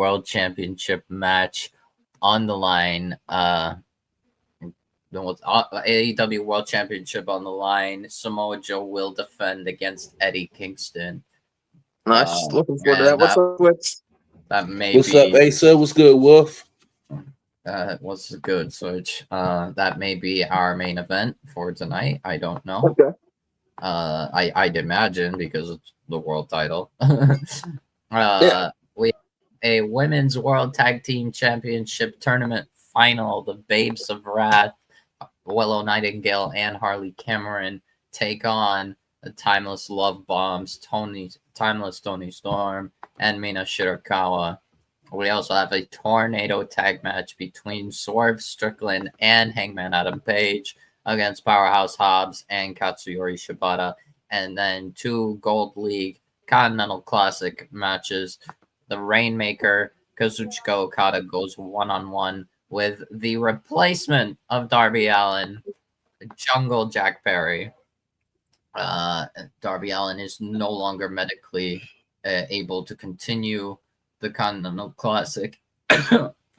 World Championship match on the line. With AEW World Championship on the line, Samoa Joe will defend against Eddie Kingston. Nice. Looking forward to that. What's up, Switch? That may What's up, Asa? What's good, Wolf? What's good, Switch? That may be our main event for tonight. I don't know. Okay. I'd imagine because it's the world title. We have a women's world tag team championship tournament final. The Babes of Wrath, Willow Nightingale and Harley Cameron take on the Timeless Love Bombs, Timeless Tony Storm, and Mina Shirakawa. We also have a tornado tag match between Swerve Strickland and Hangman Adam Page against Powerhouse Hobbs and Katsuyori Shibata. And then 2 Gold League Continental Classic matches. The Rainmaker, Kazuchika Okada, goes one-on-one with the replacement of Darby Allin, Jungle Jack Perry. Darby Allin is no longer medically able to continue the Continental Classic.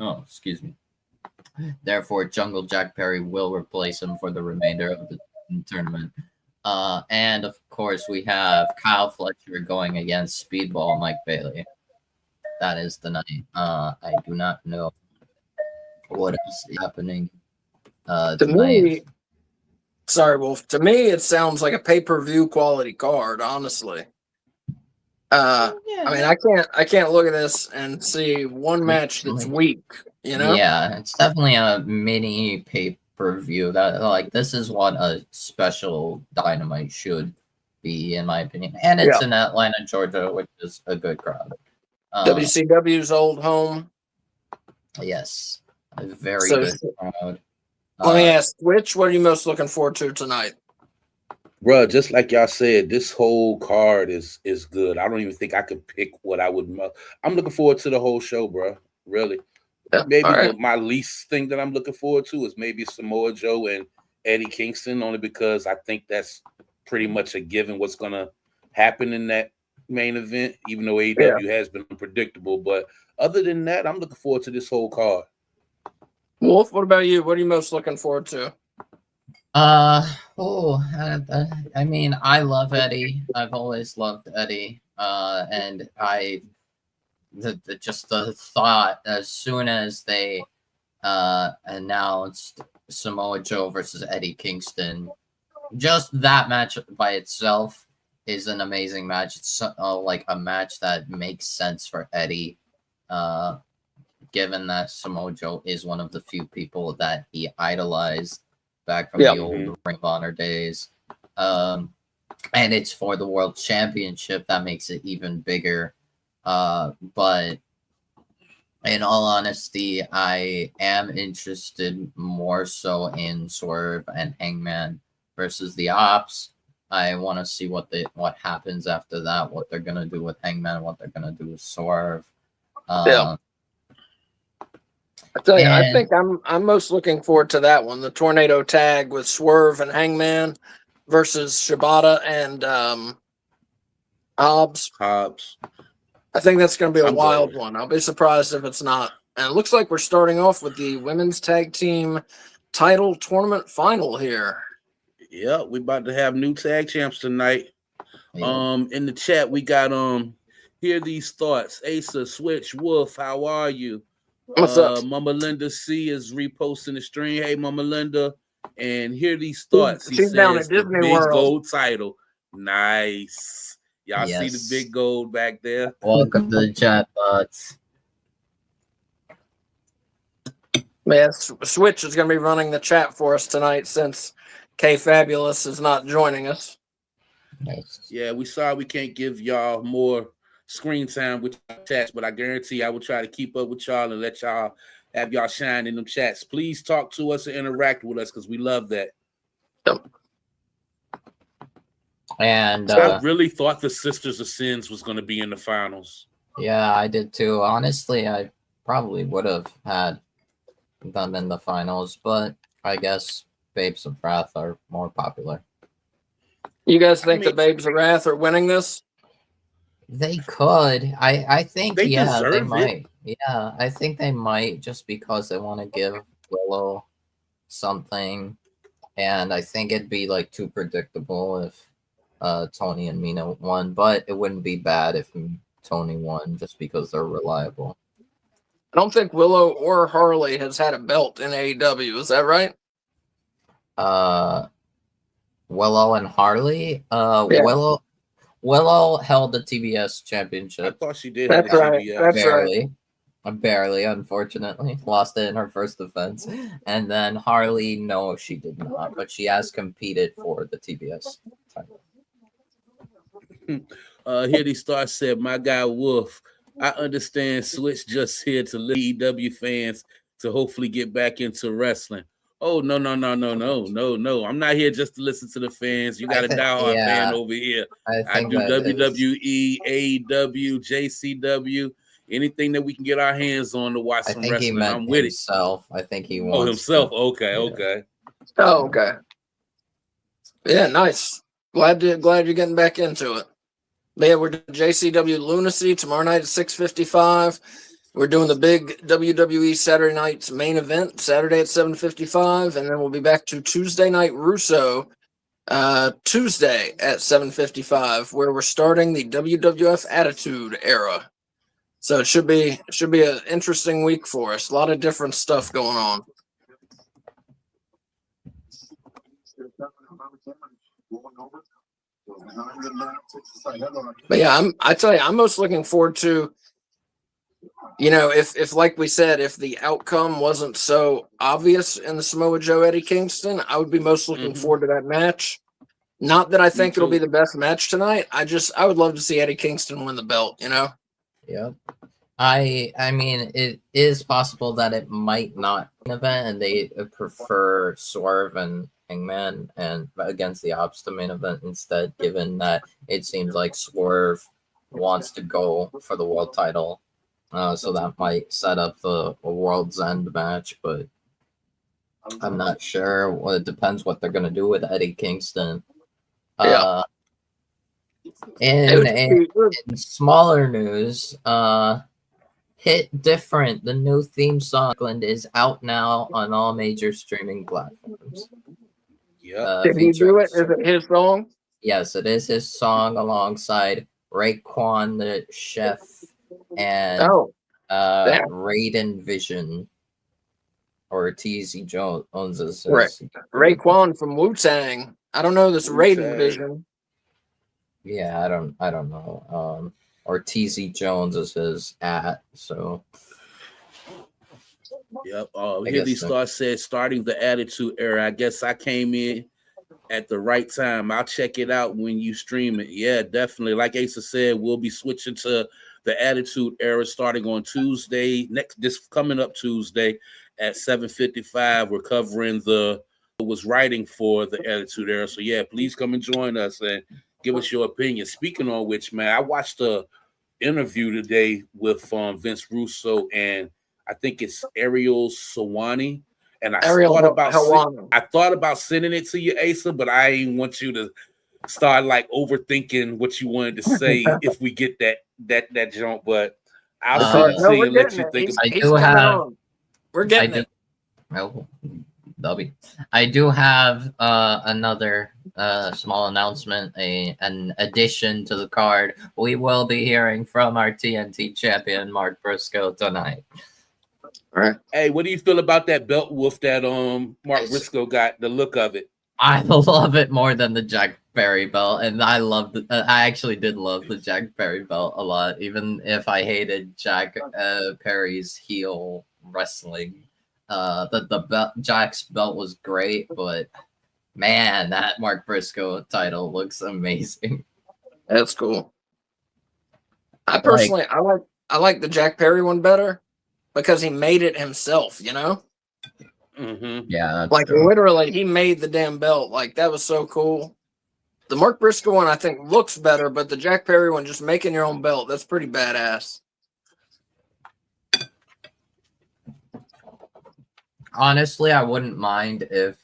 Oh, excuse me. Therefore, Jungle Jack Perry will replace him for the remainder of the tournament. And of course, we have Kyle Fletcher going against Speedball Mike Bailey. That is the night. I do not know what else is happening tonight. Sorry, Wolf. To me, it sounds like a pay-per-view quality card, honestly. I mean, I can't look at this and see one match that's weak, you know? Yeah, it's definitely a mini pay-per-view. This is what a special Dynamite should be, in my opinion. And it's in Atlanta, Georgia, which is a good crowd. WCW's old home. Yes, a very good crowd. Let me ask, what are you most looking forward to tonight? Bruh, just like y'all said, this whole card is good. I don't even think I could pick what I would. I'm looking forward to the whole show, bruh. Really. Yeah, maybe my least thing that I'm looking forward to is maybe Samoa Joe and Eddie Kingston, only because I think that's pretty much a given what's going to happen in that main event, even though AEW has been unpredictable. But other than that, I'm looking forward to this whole card. Wolf, what about you? What are you most looking forward to? I mean, I love Eddie. I've always loved Eddie. And just the thought, as soon as they announced Samoa Joe versus Eddie Kingston, just that match by itself is an amazing match. It's like a match that makes sense for Eddie, given that Samoa Joe is one of the few people that he idolized back from the old Ring of Honor days. And it's for the World Championship. That makes it even bigger. But in all honesty, I am interested more so in Swerve and Hangman versus the Ops. I want to see what happens after that, what they're going to do with Hangman, what they're going to do with Swerve. I tell you, I think I'm most looking forward to that one, the tornado tag with Swerve and Hangman versus Shibata and Hobbs. I think that's going to be a wild one. I'll be surprised if it's not. And it looks like we're starting off with the women's tag team title tournament final here. Yeah, we about to have new tag champs tonight. In the chat, we got hear these thoughts. Asa, Switch, Wolf, how are you? What's up? Mama Linda C is reposting the stream. Hey, Mama Linda, and hear these thoughts. She's down at Disney big World. Gold title. Nice. Y'all see the big gold back there? Welcome to the chat bots. Yeah, Switch is going to be running the chat for us tonight since K Fabulous is not joining us. Nice. Yeah, we sorry we can't give y'all more screen time with our chats, but I guarantee I will try to keep up with y'all and let y'all have y'all shine in them chats. Please talk to us and interact with us because we love that. Yep. And I really thought the Sisters of Sins was going to be in the finals. Yeah, I did too. Honestly, I probably would have had them in the finals, but I guess Babes of Wrath are more popular. You guys think the Babes of Wrath are winning this? They could. I think They yeah, they deserve it. might. Yeah, I think they might just because they want to give Willow something, and I think it'd be like too predictable if Tony and Mina won, but it wouldn't be bad if Tony won just because they're reliable. I don't think Willow or Harley has had a belt in AEW. Is that right? Willow and Harley. Yeah. Willow held the TBS I championship. thought she did have That's the right. CBS. That's right. Barely. Barely, unfortunately. Lost it in her first defense. And then Harley, no, she did not, but she has competed for the TBS title. Here they start said, my guy Wolf, I understand Switch just here to let AEW fans to hopefully get back into wrestling. Oh, no. I'm not here just to listen to the fans. You got a diehard fan over here. I do WWE, AEW, JCW, anything that we can get our hands on to watch some wrestling. I'm with himself. I think he wants. Oh, himself. To, okay. Oh, okay. Yeah, nice. Glad you're getting back into it. But yeah, we're doing JCW Lunacy tomorrow night at 6:55. We're doing the big WWE Saturday night's main event Saturday at 7:55, and then we'll be back to Tuesday night Russo Tuesday at 7:55, where we're starting the WWF Attitude Era. So it should be an interesting week for us. A lot of different stuff going on. But yeah, I'm most looking forward to, if like we said, if the outcome wasn't so obvious in the Samoa Joe Eddie Kingston, I would be most looking forward to that match. Not that I think it'll be the best match tonight. I would love to see Eddie Kingston win the belt, Yep. I mean, it is possible that it might not be an event, and they prefer Swerve and Hangman and against the Ops to main event instead, given that it seems like Swerve wants to go for the world title. So that might set up a World's End match, but I'm not sure. Well, it depends what they're going to do with Eddie Kingston. In smaller news, Hit Different, the new theme song, is out now on all major streaming platforms. Yeah. Did he do it? Is it his song? Yes, it is his song alongside Raekwon the Chef and Raiden Vision, or TZ Jones is Raekwon from Wu-Tang. I don't know this Raiden Vision. Yeah, I don't know. Or TZ Jones is his so. Yep. Here the Star said, starting the Attitude Era. I guess I came in at the right time. I'll check it out when you stream it. Yeah, definitely. Like Asa said, we'll be switching to the Attitude Era starting on Tuesday. This coming up Tuesday at 7:55. We're covering was writing for the Attitude Era. So yeah, please come and join us and give us your opinion. Speaking on which, man, I watched a interview today with Vince Russo and I think it's Ariel Sawani. And I thought about sending it to you, Asa, but I didn't want you to start like overthinking what you wanted to say if we get that jump. But I'll see and let you think about it. We're getting it. Oh, I do have another small announcement, an addition to the card. We will be hearing from our TNT champion Mark Briscoe tonight. All right. Hey, what do you feel about that belt, Wolf, that Mark Briscoe got, the look of it? I love it more than the Jack Perry belt, and I actually did love the Jack Perry belt a lot, even if I hated Jack Perry's heel wrestling. Jack's belt was great, but man, that Mark Briscoe title looks amazing. That's cool. I personally, I like the Jack Perry one better because he made it himself, Mm-hmm. Yeah, like true. Literally, he made the damn belt. Like that was so cool. The Mark Briscoe one, I think, looks better, but the Jack Perry one, just making your own belt, that's pretty badass. Honestly, I wouldn't mind if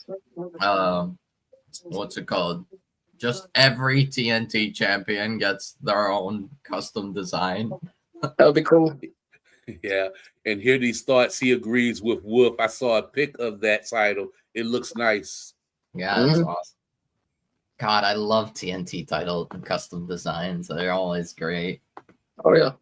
what's it called? just every TNT champion gets their own custom design. That would be cool. Yeah, and here these thoughts he agrees with Wolf. I saw a pic of that title. It looks nice. Yeah, that's awesome. God, I love TNT title custom designs. They're always great. Oh yeah.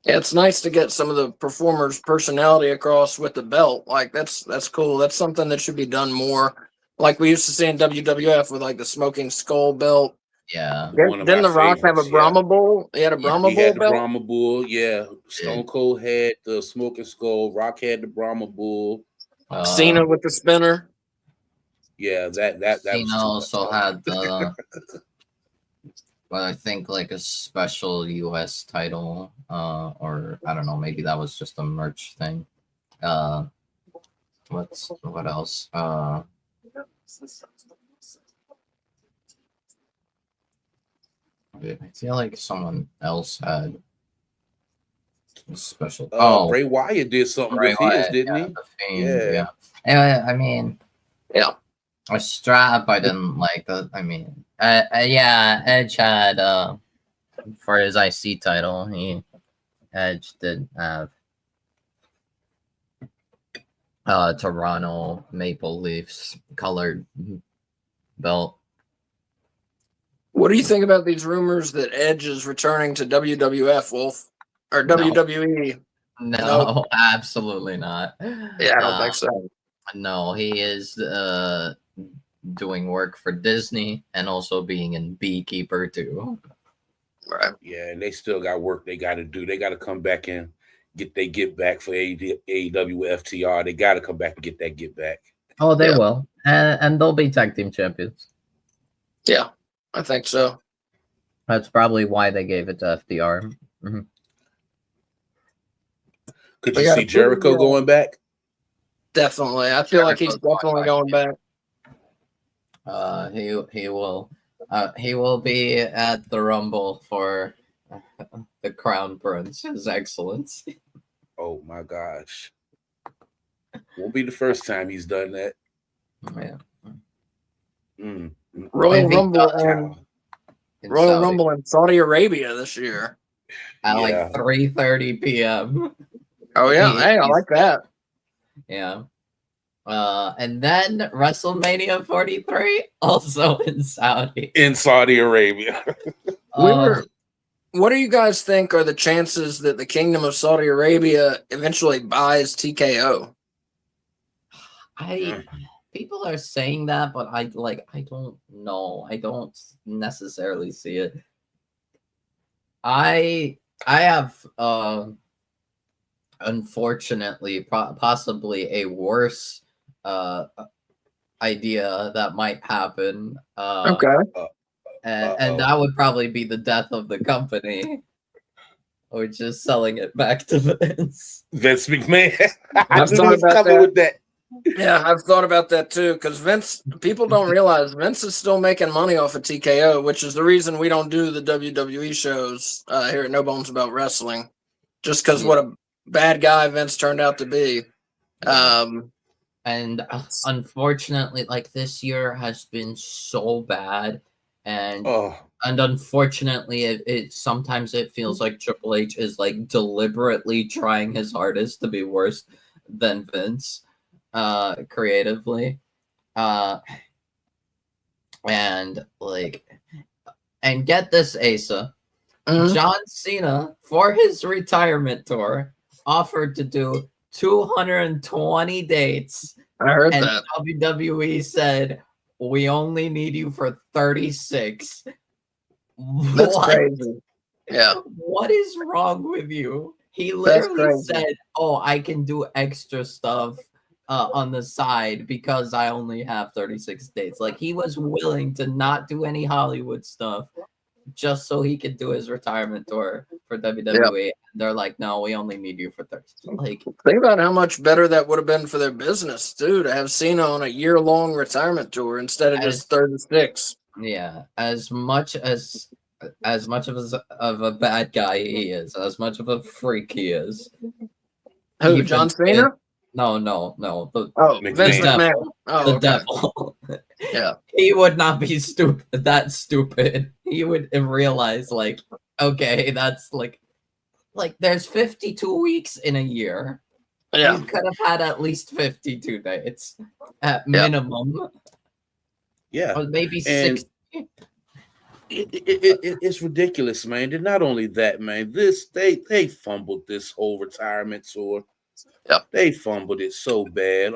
Yeah, it's nice to get some of the performers' personality across with the belt. Like that's cool. That's something that should be done more. Like we used to see in WWF with like the Smoking Skull belt. Yeah. Didn't The Rock have a Brahma Bull? He had a Brahma Bull belt? The Brahma Bull, yeah. Stone Cold had the Smoking Skull. Rock had the Brahma Bull. Cena with the spinner. Yeah, that Cena also had the but I think like a special US title, or I don't know, maybe that was just a merch thing. What else? I feel like someone else had a special. Bray Wyatt did something with his, didn't he? Yeah. Anyway, I mean, yeah. A strap I didn't like. I mean, yeah, Edge had for his IC title, Edge did have Toronto Maple Leafs colored belt. What do you think about these rumors that Edge is returning to WWF, Wolf? Or WWE? No, absolutely not. Yeah, I don't think so. No, he is doing work for Disney and also being in Beekeeper too. Right. Yeah, and they still got work they got to do. They got to come back and get back for AEW FTR. They got to come back and get that get back. Oh, they will. And they'll be tag team champions. Yeah, I think so. That's probably why they gave it to FTR. Mm-hmm. Could you see Jericho going back? Definitely. I feel like he's definitely going back. He will. He will be at the Rumble for the Crown Prince, His Excellency. Oh my gosh! Won't be the first time he's done that. Yeah. Royal Rumble in Saudi Arabia this year at like 3:30 p.m. Oh yeah, hey, I like that. Yeah. And then WrestleMania 43 also in Saudi Arabia. What do you guys think are the chances that the Kingdom of Saudi Arabia eventually buys TKO? People are saying that, but I don't know. I don't necessarily see it. I have unfortunately possibly a worse idea that might happen. Okay. And that would probably be the death of the company. Or just selling it back to Vince. Vince McMahon. I've thought about that. With that. Yeah, I've thought about that too. Because Vince, people don't realize Vince is still making money off of TKO, which is the reason we don't do the WWE shows here at No Bones About Wrestling. Just because what a bad guy Vince turned out to be. And unfortunately, like this year has been so bad. And unfortunately, it sometimes it feels like Triple H is like deliberately trying his hardest to be worse than Vince, creatively, and get this, Asa, John Cena for his retirement tour offered to do 220 dates. I heard that. WWE said, we only need you for 36. That's crazy. Yeah. What is wrong with you? He literally said, oh, I can do extra stuff on the side because I only have 36 dates. Like, he was willing to not do any Hollywood stuff just so he could do his retirement tour for WWE. Yep. They're like, no, we only need you for 36. Like, think about how much better that would have been for their business, too, to have Cena on a year-long retirement tour instead of just 36. Yeah, as much of a bad guy he is, as much of a freak he is. Who, John Cena? No. Vince McMahon. The devil. Yeah. He would not be that stupid. He would realize, like, okay, that's like there's 52 weeks in a year. Yeah. You could have had at least 52 days at Yeah. minimum. Yeah. Or maybe And 60. it's ridiculous, man. And not only that, man, they fumbled this whole retirement tour. Yep. They fumbled it so bad.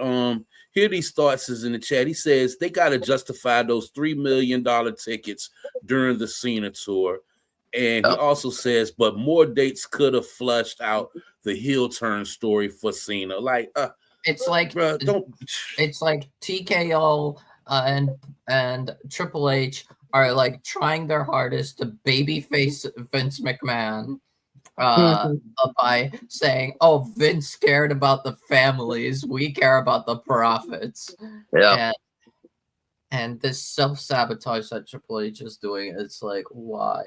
Here these thoughts is in the chat. He says they got to justify those $3 million tickets during the Cena tour. And he also says, but more dates could have flushed out the heel turn story for Cena. Like, it's like, bro, it's like TKO and Triple H are like trying their hardest to babyface Vince McMahon by saying, "Oh, Vince cared about the families. We care about the profits." Yeah. And this self-sabotage that Triple H is doing, it's like, why?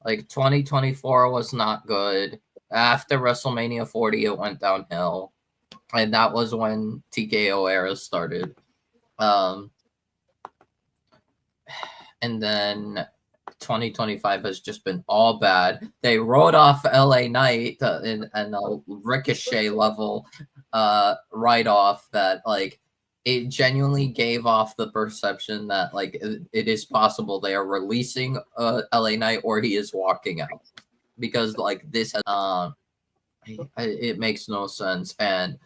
Like 2024 was not good. After WrestleMania 40, it went downhill. And that was when TKO era started. And then 2025 has just been all bad. They wrote off LA Knight in a Ricochet level write-off that, like, it genuinely gave off the perception that, like, it is possible they are releasing LA Knight or he is walking out, because, like, this it makes no sense. And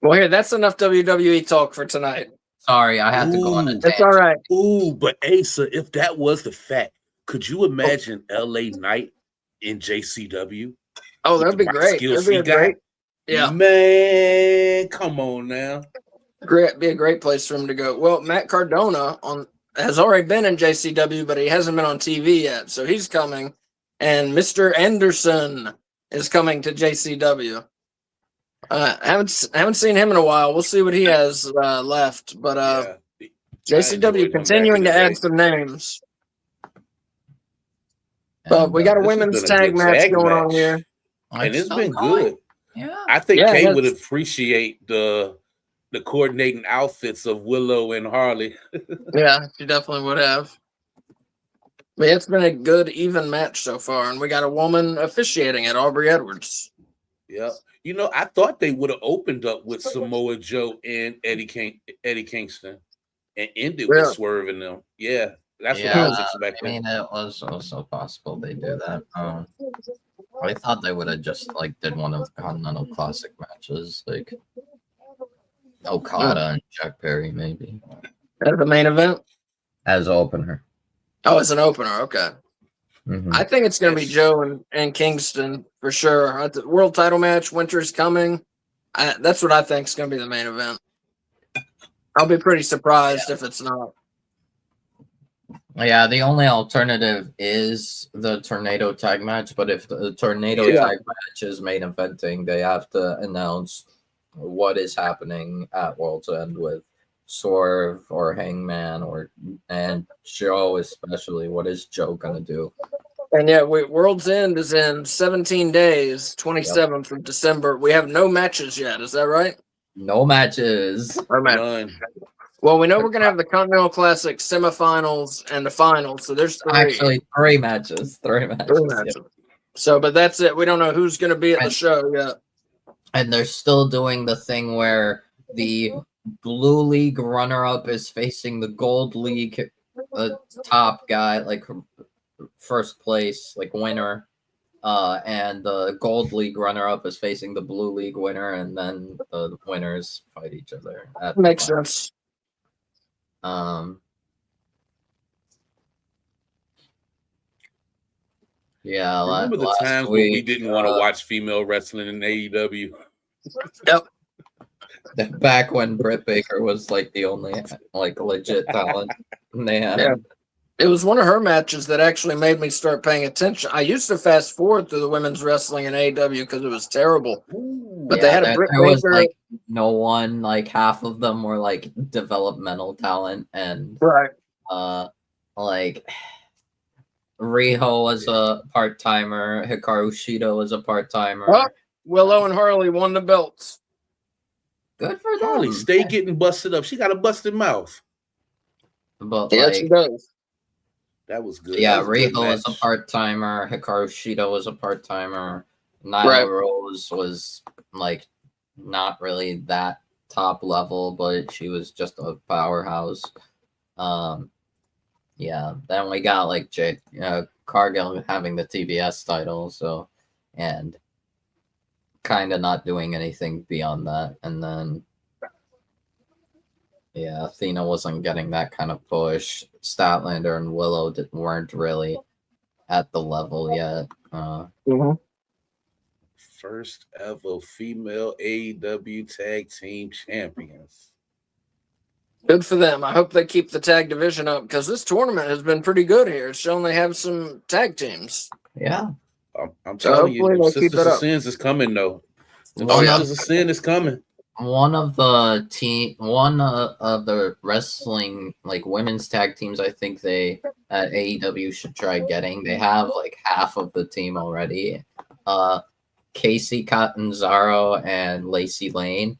well, here, that's enough WWE talk for tonight. Sorry, I had to go on a tangent. It's all right. Ooh, but Asa, if that was the fact, could you imagine LA Knight in JCW? Oh, that'd be great. That'd be great. Yeah, man, come on now. Be a great place for him to go. Well, Matt Cardona has already been in JCW, but he hasn't been on TV yet, so he's coming. And Mr. Anderson is coming to JCW. Haven't seen him in a while. We'll see what he has left. But JCW continuing to add some names. But we got a women's tag match going on here, and it's been good. Yeah, I think Kay would appreciate the coordinating outfits of Willow and Harley. Yeah, she definitely would have. But it's been a good, even match so far, and we got a woman officiating it, Aubrey Edwards. Yeah. You know, I thought they would have opened up with Samoa Joe and Eddie Kingston and ended with Swerve in them. Yeah, that's what I was expecting. I mean, it was also possible they do that. I thought they would have just, like, did one of the Continental Classic matches, like Okada and Jack Perry, maybe. As the main event? As opener. Oh, as an opener, okay. Mm-hmm. I think it's going to be Joe and Kingston for sure. At the world title match, Winter's coming. That's what I think is going to be the main event. I'll be pretty surprised if it's not. Yeah, the only alternative is the Tornado tag match, but if the Tornado tag match is main eventing, they have to announce what is happening at World's End with Swerve or Hangman and Joe, especially. What is Joe gonna do? And yeah, World's End is in 17 days, 27th of December. We have no matches yet. Is that right? No matches. None. Well, we know we're gonna have the Continental Classic semifinals and the finals. So there's actually three matches. Three matches. Yeah. So, but that's it. We don't know who's gonna be at the show yet. And they're still doing the thing where the Blue League runner-up is facing the Gold League top guy, like first place, like winner, and the Gold League runner-up is facing the Blue League winner, and then the winners fight each other. Makes sense. Yeah. Remember the times when we didn't want to watch female wrestling in AEW? Yep. Back when Britt Baker was like the only like legit talent they had. Yeah. It was one of her matches that actually made me start paying attention. I used to fast forward through the women's wrestling in AEW because it was terrible. But they had a Britt Baker. Was like no one, like half of them were like developmental talent, and like Riho was a part timer, Hikaru Shida was a part timer. Willow and Harley won the belts. Good for them. Harley, stay getting busted up. She got a busted mouth. But Yeah, she does. That was good. Yeah, That was a good Riho was a match. part-timer. Hikaru Shida was a part-timer. Nyla Rose was like not really that top level, but she was just a powerhouse. Yeah. Then we got like Cargill having the TBS title, so and kind of not doing anything beyond that, and then yeah, Athena wasn't getting that kind of push. Statlander and Willow weren't really at the level yet. First ever female AEW tag team champions. Good for them. I hope they keep the tag division up because this tournament has been pretty good here. It's shown they have some tag teams. Yeah. I'm telling you, hopefully they'll keep Sisters it of up. Sins is coming though. One Sisters of Sin is coming. One of the wrestling like women's tag teams, I think they at AEW should try getting. They have like half of the team already. Casey Catanzaro and Lacey Lane.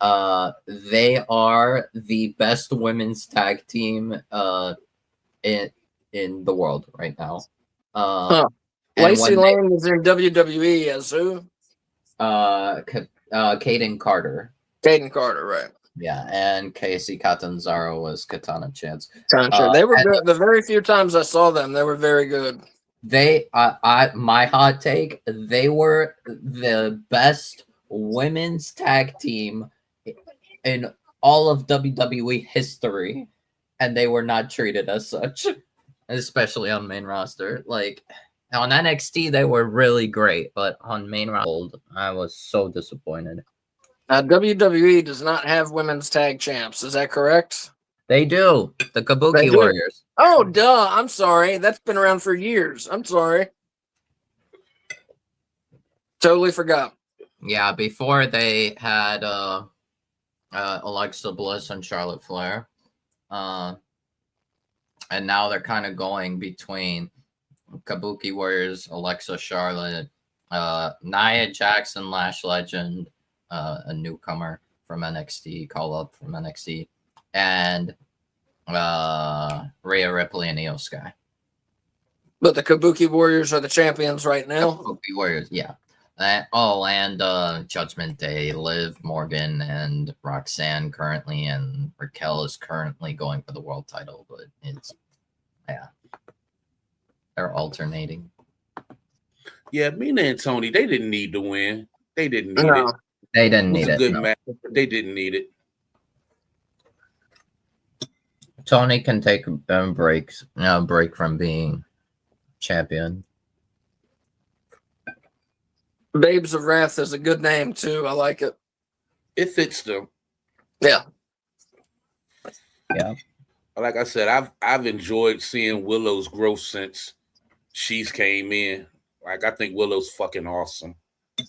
They are the best women's tag team in the world right now. Lacey Lane is in WWE as who? Caden Carter. Caden Carter, right? Yeah, and Casey Catanzaro was Katana Chance. They were good. The very few times I saw them, they were very good. My hot take, they were the best women's tag team in all of WWE history, and they were not treated as such, especially on main roster. Like on NXT, they were really great, but on main roster, I was so disappointed. WWE does not have women's tag champs. Is that correct? They do. The Kabuki Warriors. Oh, duh. I'm sorry. That's been around for years. I'm sorry. Totally forgot. Yeah, before they had Alexa Bliss and Charlotte Flair. And now they're kind of going between Kabuki Warriors, Alexa, Charlotte, Nia Jackson, Lash Legend, a newcomer from NXT, call up from NXT, and Rhea Ripley and Io Sky. But the Kabuki Warriors are the champions right now. Kabuki Warriors, yeah. And Judgment Day, Liv Morgan and Roxanne currently, and Raquel is currently going for the world title, but they're alternating. Yeah, Mina and Tony, they didn't need to win. They didn't need it. They didn't need it. It was a good match. They didn't need it. Tony can take a break from being champion. Babes of Wrath is a good name too. I like it. It fits them. Yeah. Yeah. Like I said, I've enjoyed seeing Willow's growth since she's came in. Like I think Willow's fucking awesome.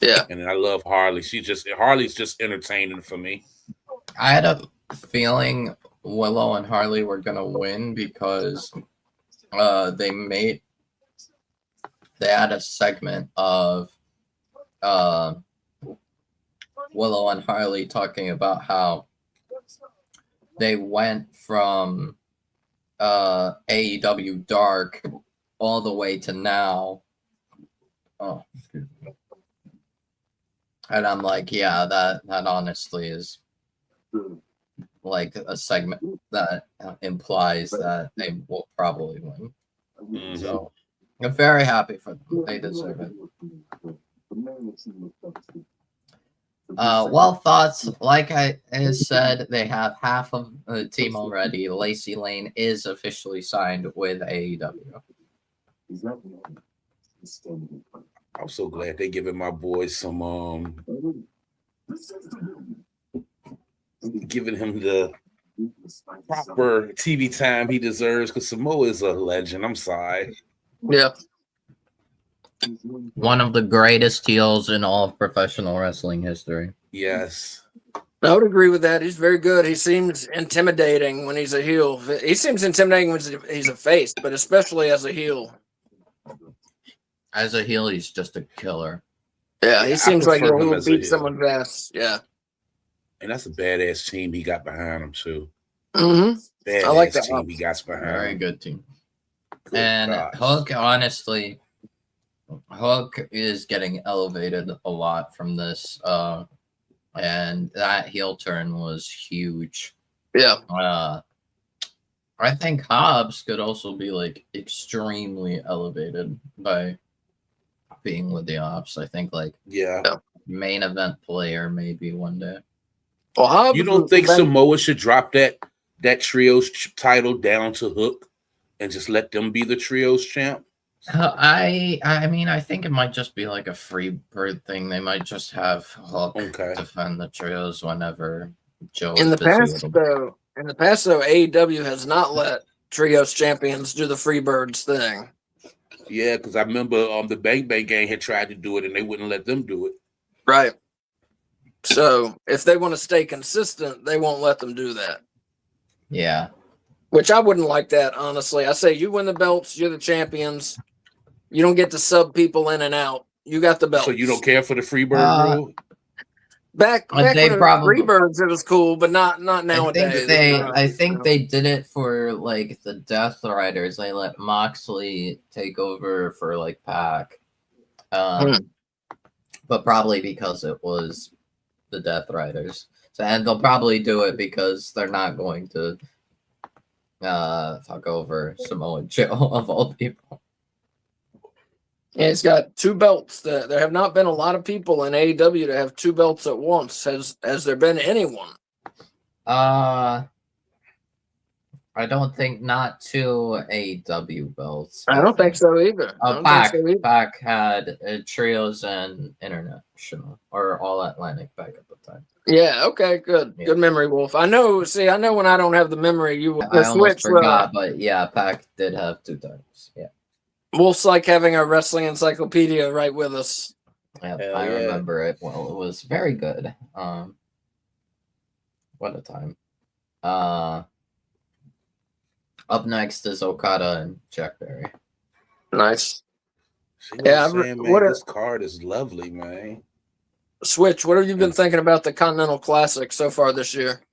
Yeah. And I love Harley. Harley's just entertaining for me. I had a feeling Willow and Harley were gonna win because they had a segment of Willow and Harley talking about how they went from AEW Dark all the way to now. Oh, excuse me. And I'm like, yeah, that honestly is like a segment that implies that they will probably win. Mm-hmm. So I'm very happy for them. They deserve it. Well, thoughts, like I said, they have half of the team already. Lacey Lane is officially signed with AEW. I'm so glad they giving my boy some giving him the proper TV time he deserves, because Samoa is a legend. I'm sorry. Yeah. One of the greatest heels in all of professional wrestling history. Yes. I would agree with that. He's very good. He seems intimidating when he's a heel. He seems intimidating when he's a face, but especially as a heel. As a heel, he's just a killer. Yeah, he seems like he'll beat someone's ass. Yeah. And that's a badass team he got behind him too. Mm-hmm. I like that team he got behind Very him. good team. Good and gosh. Hook, honestly, Hook is getting elevated a lot from this. And that heel turn was huge. Yeah. I think Hobbs could also be like extremely elevated by being with the Ops. I think like main event player maybe one day. Well, Hobbs, you don't think Samoa should drop that trios title down to Hook and just let them be the trios champ? I mean, I think it might just be like a free bird thing. They might just have Hook defend the trios whenever Joe is busy. In the past, though, AEW has not let trios champions do the Freebirds thing. Yeah, because I remember the Bang Bang Gang had tried to do it and they wouldn't let them do it. Right. So if they want to stay consistent, they won't let them do that. Yeah. Which I wouldn't like that, honestly. I say you win the belts, you're the champions. You don't get to sub people in and out. You got the belts. So you don't care for the Freebird rule? Back when it was Freebirds, it was cool, but not nowadays. I think they did it for like the Death Riders. They let Moxley take over for like Pac, but probably because it was the Death Riders. So, and they'll probably do it because they're not going to fuck over Samoa Joe of all people. Yeah, he's got 2 belts. There have not been a lot of people in AEW to have 2 belts at once. Has there been anyone? I don't think not 2 AEW belts. I don't think so either. Pac had trios and international or all Atlantic back at the time. Yeah. Okay. Good. Yeah. Good memory, Wolf. I know. See, I know when I don't have the memory, I almost forgot, but yeah, Pac did have 2 times. Yeah. Wolf's like having a wrestling encyclopedia right with us. Yeah, I remember it. Well, it was very good. What a time. Up next is Okada and Jack Berry. Nice. This card is lovely, man. Switch, what have you been thinking about the Continental Classic so far this year?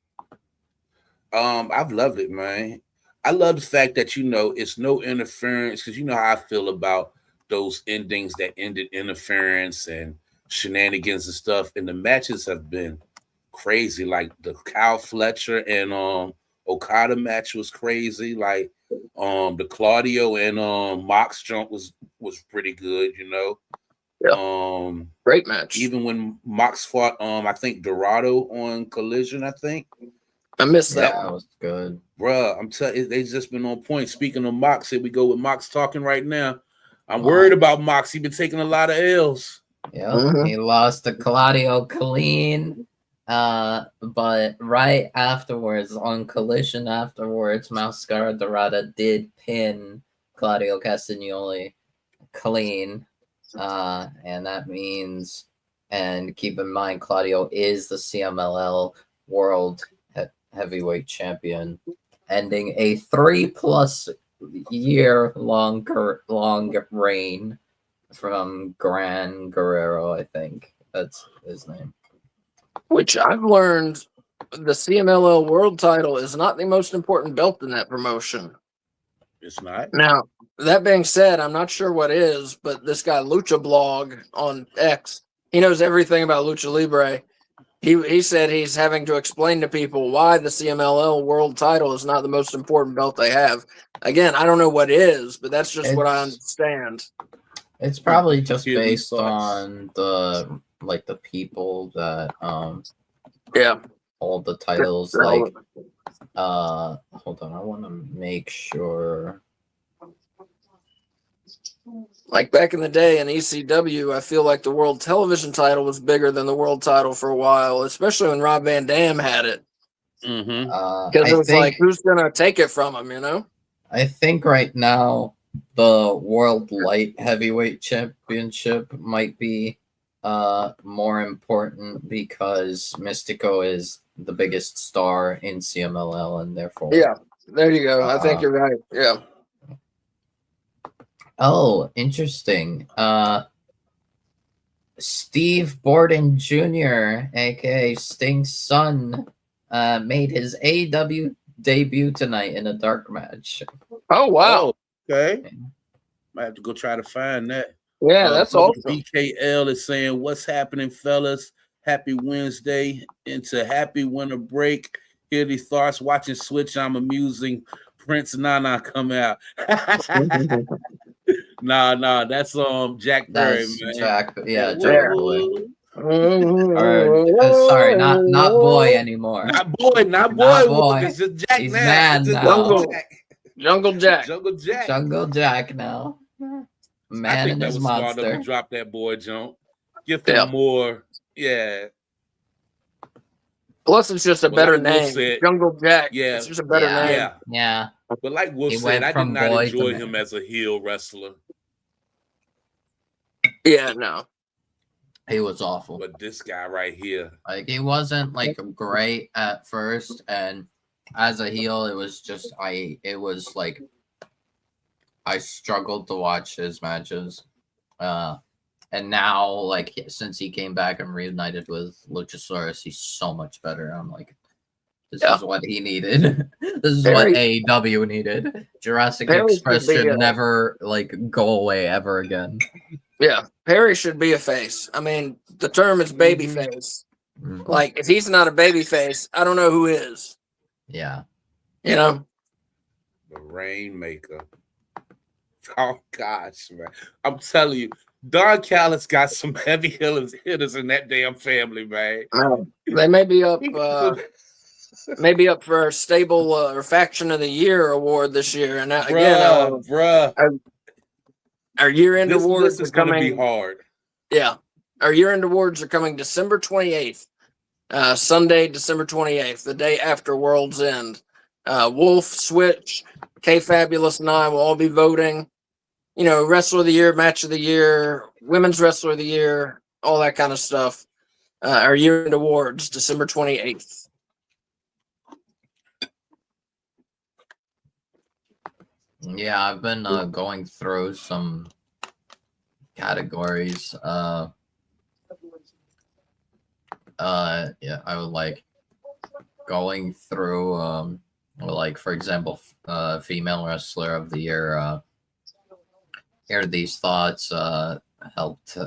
I've loved it, man. I love the fact that, it's no interference, because you know how I feel about those endings that ended interference and shenanigans and stuff. And the matches have been crazy. Like the Kyle Fletcher and Okada match was crazy. Like the Claudio and Mox jump was pretty good, Yeah. Great match. Even when Mox fought I think Dorado on Collision, I think. I missed that. That was good. Bruh, I'm telling you, they've just been on point. Speaking of Mox, here we go with Mox talking right now. I'm worried about Mox. He's been taking a lot of L's. Yeah, he lost to Claudio clean. But right afterwards, on Collision afterwards, Mascara Dorada did pin Claudio Castagnoli clean. And that means, and keep in mind, Claudio is the CMLL World Heavyweight Champion, ending a 3+ year long reign from Gran Guerrero. I think that's his name. Which I've learned, the CMLL World Title is not the most important belt in that promotion. It's not. Now, that being said, I'm not sure what is, but this guy Lucha Blog on X, he knows everything about Lucha Libre. He said he's having to explain to people why the CMLL World Title is not the most important belt they have. Again, I don't know what is, but that's just what I understand. It's probably just based on the people that hold the titles. Like hold on, I want to make sure. Like back in the day in ECW, I feel like the world television title was bigger than the world title for a while, especially when Rob Van Dam had it. Because it was like, who's going to take it from him, I think right now the World Light Heavyweight Championship might be more important because Mystico is the biggest star in CMLL, and therefore... Yeah, there you go. I think you're right. Yeah. Oh, interesting. Steve Borden Jr., aka Sting's son, made his AEW debut tonight in a dark match. Oh wow! Okay, might have to go try to find that. Yeah, that's awesome. BKL is saying, "What's happening, fellas? Happy Wednesday into happy winter break. Here these thoughts watching Switch. I'm amusing. Prince Nana come out. Nah, that's Jack Perry, That's man. Jack, yeah, Jack Jack Boy. Sorry, not boy anymore. Not boy. Not boy. It's just Jack. He's now. man It's just now. Jungle Jack. Jungle Jack now. Man I think and that his was smart monster. to drop that boy jump. Give him more. Yeah. Plus, it's just a better name. Said, Jungle Jack. Yeah. It's just a better name. Yeah. But like Wolf said, I did not enjoy him as a heel wrestler. Yeah, no. He was awful. But this guy right here. Like, he wasn't, like, great at first. And as a heel, it was just, I struggled to watch his matches. And now, like, since he came back and reunited with Luchasaurus, he's so much better. I'm like, this is what he needed. This is what AEW needed. Jurassic Express should never, like, go away ever again. Yeah, Perry should be a face. I mean, the term is baby face. Mm-hmm. Like, if he's not a baby face, I don't know who is. Yeah. You know? The Rainmaker. Oh, gosh, man. I'm telling you, Don Callis got some heavy hitters in that damn family, man. They may be up for a stable or faction of the year award this year. And again, our year-end awards are coming. This is going to be hard. Yeah. Our year-end awards are coming December 28th. Sunday, December 28th, the day after World's End. Wolf, Switch, K-Fabulous, and I will all be voting. You know, Wrestler of the Year, Match of the Year, Women's Wrestler of the Year, all that kind of stuff. Our year-end awards, December 28th. Yeah, I've been going through some categories. Yeah, I would like going through like, for example, Female Wrestler of the Year. Here these thoughts helped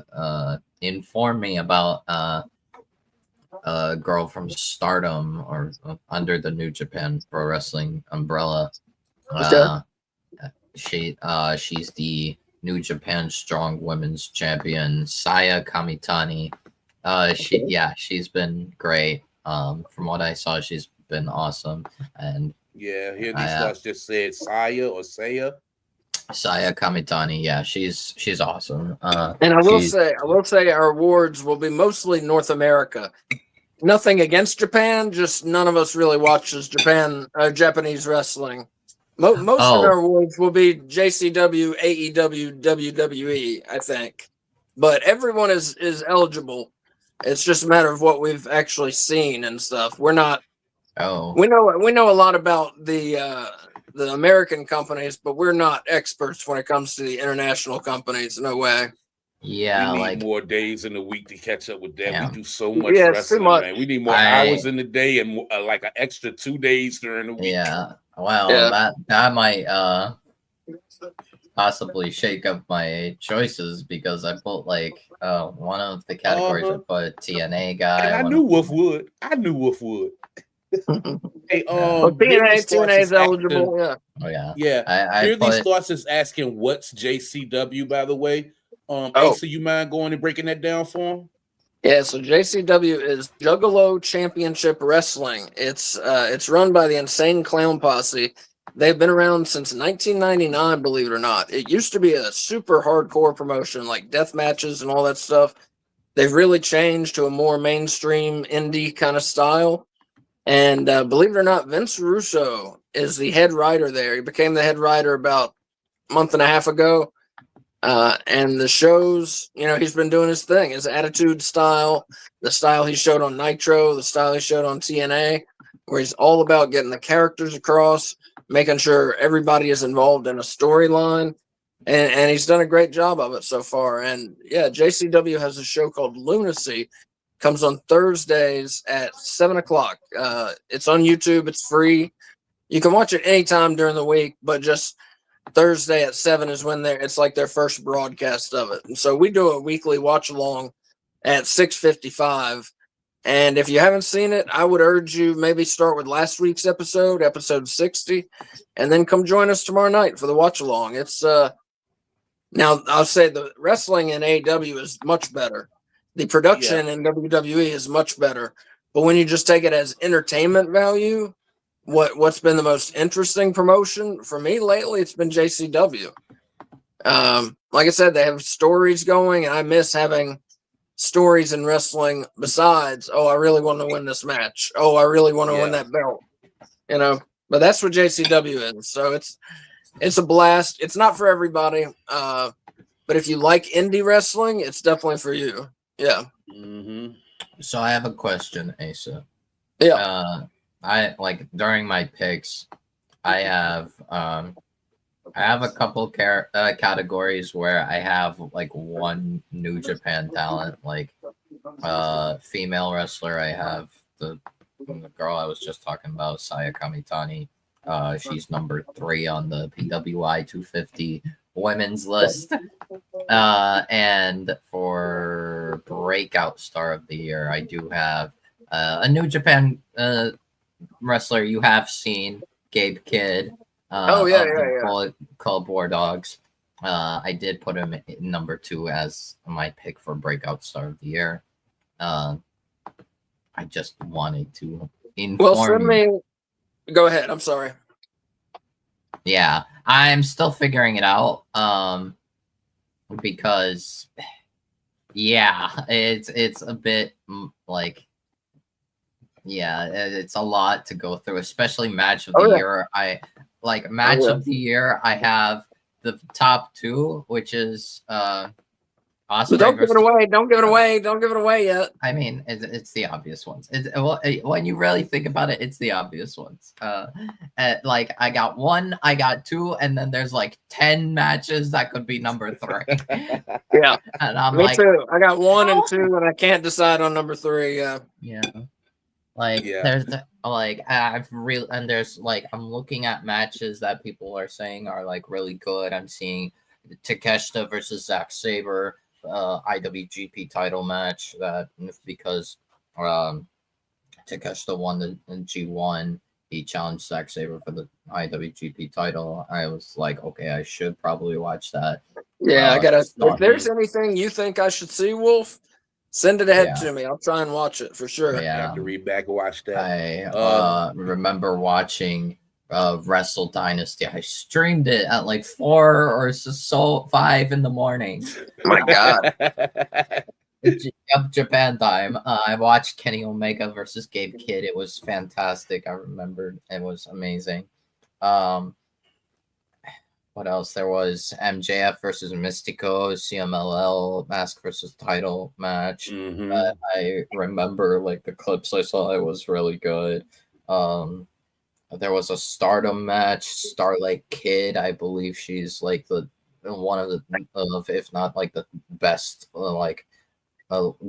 inform me about a girl from Stardom, or under the New Japan Pro Wrestling umbrella. She's the New Japan Strong Women's Champion, Saya Kamitani. She's been great. From what I saw, she's been awesome. And yeah, here these thoughts just said Saya or Saya. Saya Kamitani, yeah, she's awesome. And I will say our awards will be mostly North America. Nothing against Japan, just none of us really watches Japanese wrestling. Most of our awards will be JCW, AEW, WWE, I think. But everyone is eligible. It's just a matter of what we've actually seen and stuff. We're not. We know a lot about the American companies, but we're not experts when it comes to the international companies. No way. Yeah, we need more days in the week to catch up with that. Yeah. We do so much wrestling, man. We need more hours in the day and like an extra 2 days during the week. Yeah. Well, that might possibly shake up my choices, because I put like one of the categories I put TNA guy. And I knew Wolf would. Hey, TNA is eligible. Yeah. Oh yeah. Yeah. Here these thoughts is asking what's JCW, by the way. Asa, you mind going and breaking that down for him? Yeah, so JCW is Juggalo Championship Wrestling. It's run by the Insane Clown Posse. They've been around since 1999, believe it or not. It used to be a super hardcore promotion, like death matches and all that stuff. They've really changed to a more mainstream indie kind of style. And believe it or not, Vince Russo is the head writer there. He became the head writer about a month and a half ago. And the shows, he's been doing his thing, his attitude style, the style he showed on Nitro, the style he showed on TNA, where he's all about getting the characters across, making sure everybody is involved in a storyline. and he's done a great job of it so far. And yeah, JCW has a show called Lunacy, comes on Thursdays at 7:00. It's on YouTube. It's free. You can watch it anytime during the week, but just Thursday at 7 is when it's like their first broadcast of it. And so we do a weekly watch along at 6:55. And if you haven't seen it, I would urge you maybe start with last week's episode 60, and then come join us tomorrow night for the watch along. It's now I'll say the wrestling in AEW is much better. The production in WWE is much better. But when you just take it as entertainment value, what's been the most interesting promotion for me lately? It's been JCW. Like I said, they have stories going, and I miss having stories in wrestling besides, I really want to win this match. I really want to win that belt. But that's what JCW is. So it's a blast. It's not for everybody. But if you like indie wrestling, it's definitely for you. Yeah. Mm-hmm. So I have a question, Asa. Yeah. I like during my picks, I have a couple categories where I have like one New Japan talent, like female wrestler. I have the girl I was just talking about, Saya Kamitani. She's number 3 on the PWI 250 women's list. And for breakout star of the year, I do have a New Japan wrestler you have seen, Gabe Kidd. Called War Dogs. I did put him in number 2 as my pick for breakout star of the year. I just wanted to inform you. Go ahead. I'm sorry. Yeah, I'm still figuring it out. Because it's a bit like. Yeah, it's a lot to go through, especially match of the year. Of the year, I have the top 2, which is Osprey. Don't give it away. Don't give it away. Don't give it away yet. I mean, it's the obvious ones. When you really think about it, it's the obvious ones. I got 1, I got 2, and then there's like 10 matches that could be number 3. Yeah, and I'm me too. I got 1 and 2, and I can't decide on number 3. Yeah. There's there's I'm looking at matches that people are saying are like really good. I'm seeing Takeshita versus Zack Sabre, IWGP title match because Takeshita won the G1. He challenged Zack Sabre for the IWGP title. I was like, okay, I should probably watch that. Yeah, I gotta. If there's anything you think I should see, Wolf, send it ahead to me. I'll try and watch it for sure. Yeah, I have to read back and watch that. I remember watching Wrestle Dynasty. I streamed it at like 4 or 5 in the morning. My God. Japan time. I watched Kenny Omega versus Gabe Kidd. It was fantastic. I remembered it was amazing. What else? There was MJF versus Mystico, CMLL mask versus title match. Mm-hmm. I remember like the clips I saw. It was really good. There was a Stardom match. Starlight Kid, I believe she's like one of the if not like the best a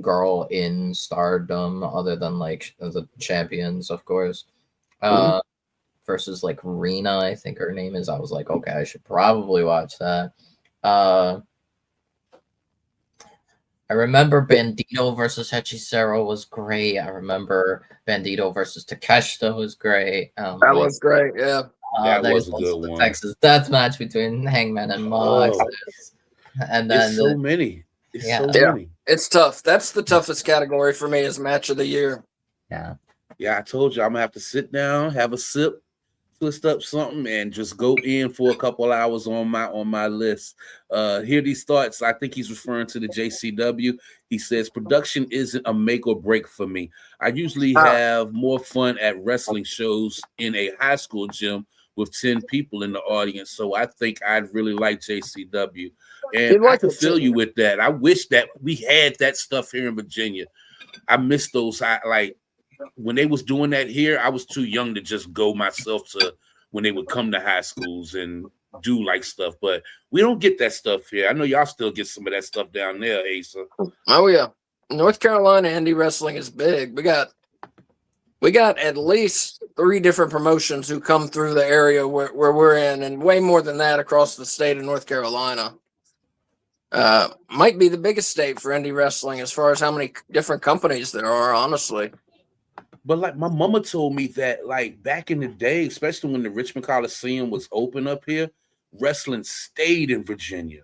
girl in Stardom, other than like the champions, of course. Versus like Rena, I think her name is. I was like, okay, I should probably watch that. I remember Bandito versus Hechicero was great. I remember Bandito versus Takeshita was great. That was great, yeah. That was a good one. Texas death match between Hangman and Mox. And then so many. So many. It's tough. That's the toughest category for me is match of the year. Yeah. Yeah, I told you I'm gonna have to sit down, have a sip, twist up something, and just go in for a couple hours on my list. Here these thoughts. I think he's referring to the JCW. He says production isn't a make or break for me. I usually have more fun at wrestling shows in a high school gym with 10 people in the audience. So I think I'd really like JCW. And I can feel you with that. I wish that we had that stuff here in Virginia. I miss those. When they was doing that here, I was too young to just go myself to when they would come to high schools, and do like stuff, but we don't get that stuff here. I know y'all still get some of that stuff down there, Asa. Oh yeah, North Carolina indie wrestling is big. We got at least 3 different promotions who come through the area where we're in, and way more than that across the state of North Carolina. Might be the biggest state for indie wrestling as far as how many different companies there are, honestly. But like my mama told me that like back in the day, especially when the Richmond Coliseum was open up here, wrestling stayed in Virginia.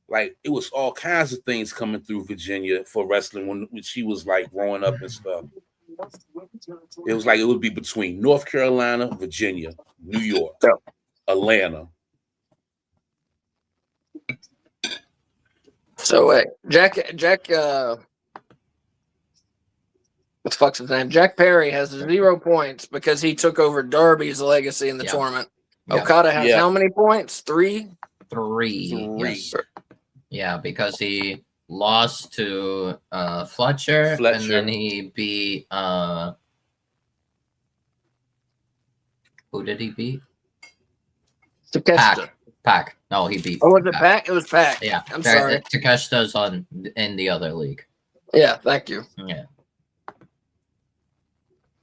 Like it was all kinds of things coming through Virginia for wrestling when she was like growing up and stuff. It was like it would be between North Carolina, Virginia, New York, Atlanta. So wait, Jack what the fuck's his name? Jack Perry has 0 points because he took over Darby's legacy in the tournament. Yeah. Okada has how many points? 3? 3. Yes. Yeah, because he lost to Fletcher, and then he beat who did he beat? Takeshita. Pac. No, he beat. Oh, was it Pac? It was Pac. Yeah, I'm sorry. Takeshita's in the other league. Yeah, thank you. Yeah.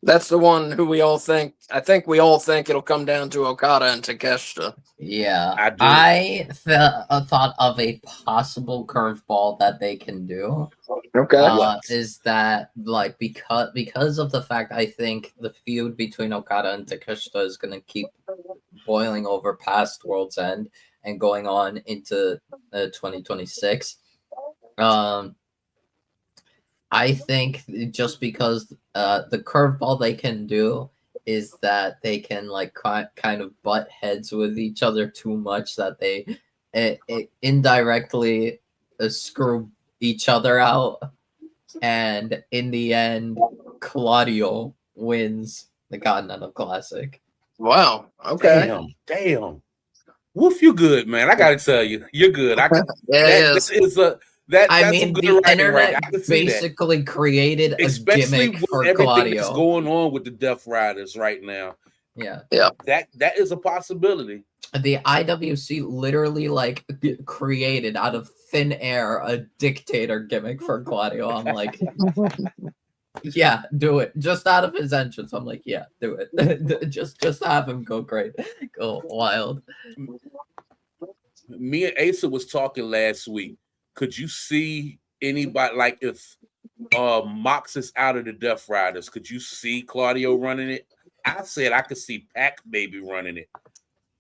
That's the one who we all think. I think we all think it'll come down to Okada and Takeshita. Yeah, I thought of a possible curveball that they can do. Okay, is that like because of the fact I think the feud between Okada and Takeshita is going to keep boiling over past World's End and going on into 2026. I think just because the curveball they can do is that they can like kind of butt heads with each other too much that they indirectly screw each other out, and in the end, Claudio wins the Continental Classic. Wow. Okay. Damn. Woof, you good, man. I gotta tell you, you're good. I mean, the internet basically created a especially gimmick with for everything Claudio. that's going on with the Death Riders right now. Yeah. That is a possibility. The IWC literally like created out of thin air a dictator gimmick for Claudio. I'm like, yeah, do it. Just out of his entrance, I'm like, yeah, do it. just have him go wild. Me and Asa was talking last week. Could you see anybody like if Mox is out of the Death Riders? Could you see Claudio running it? I said I could see Pac maybe running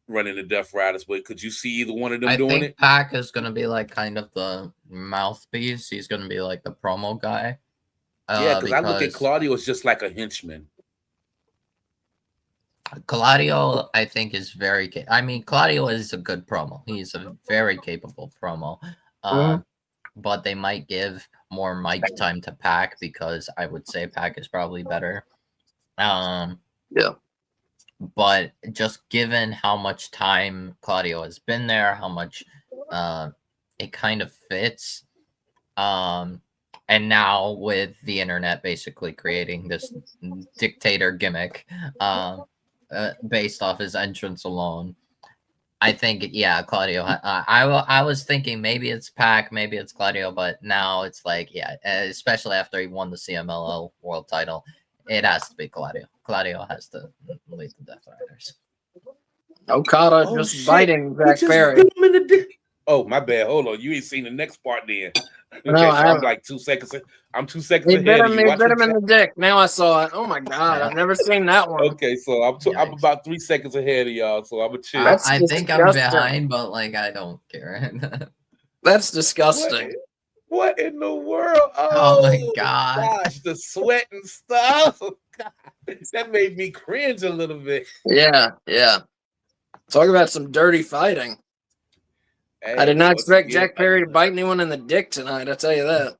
the Death Riders, but could you see either one of them doing it? Pac is going to be like kind of the mouthpiece. He's going to be like the promo guy. Because I look at Claudio as just like a henchman. Claudio, I think, is very. Claudio is a good promo. He's a very capable promo. But they might give more mic time to Pac because I would say Pac is probably better. Yeah. But just given how much time Claudio has been there, how much it kind of fits. And now with the internet basically creating this dictator gimmick based off his entrance alone, I think, yeah, Claudio. I was thinking maybe it's Pac, maybe it's Claudio, but now it's like, yeah, especially after he won the CMLL world title, it has to be Claudio. Claudio has to lead the Death Riders. Okada biting Jack Perry. Oh, my bad. Hold on. You ain't seen the next part then. Okay, no, I'm like 2 seconds. I'm 2 seconds ahead of you. He bit him in the dick. Now I saw it. Oh my god, I've never seen that one. Okay, so I'm about 3 seconds ahead of y'all, so I'm a chill. I think I'm behind, but like I don't care. That's disgusting. What in the world? Oh my god. Gosh, the sweat and stuff. Oh, god. That made me cringe a little bit. Yeah. Talk about some dirty fighting. Hey, I did not expect Jack Perry to bite anyone in the dick tonight, I'll tell you that.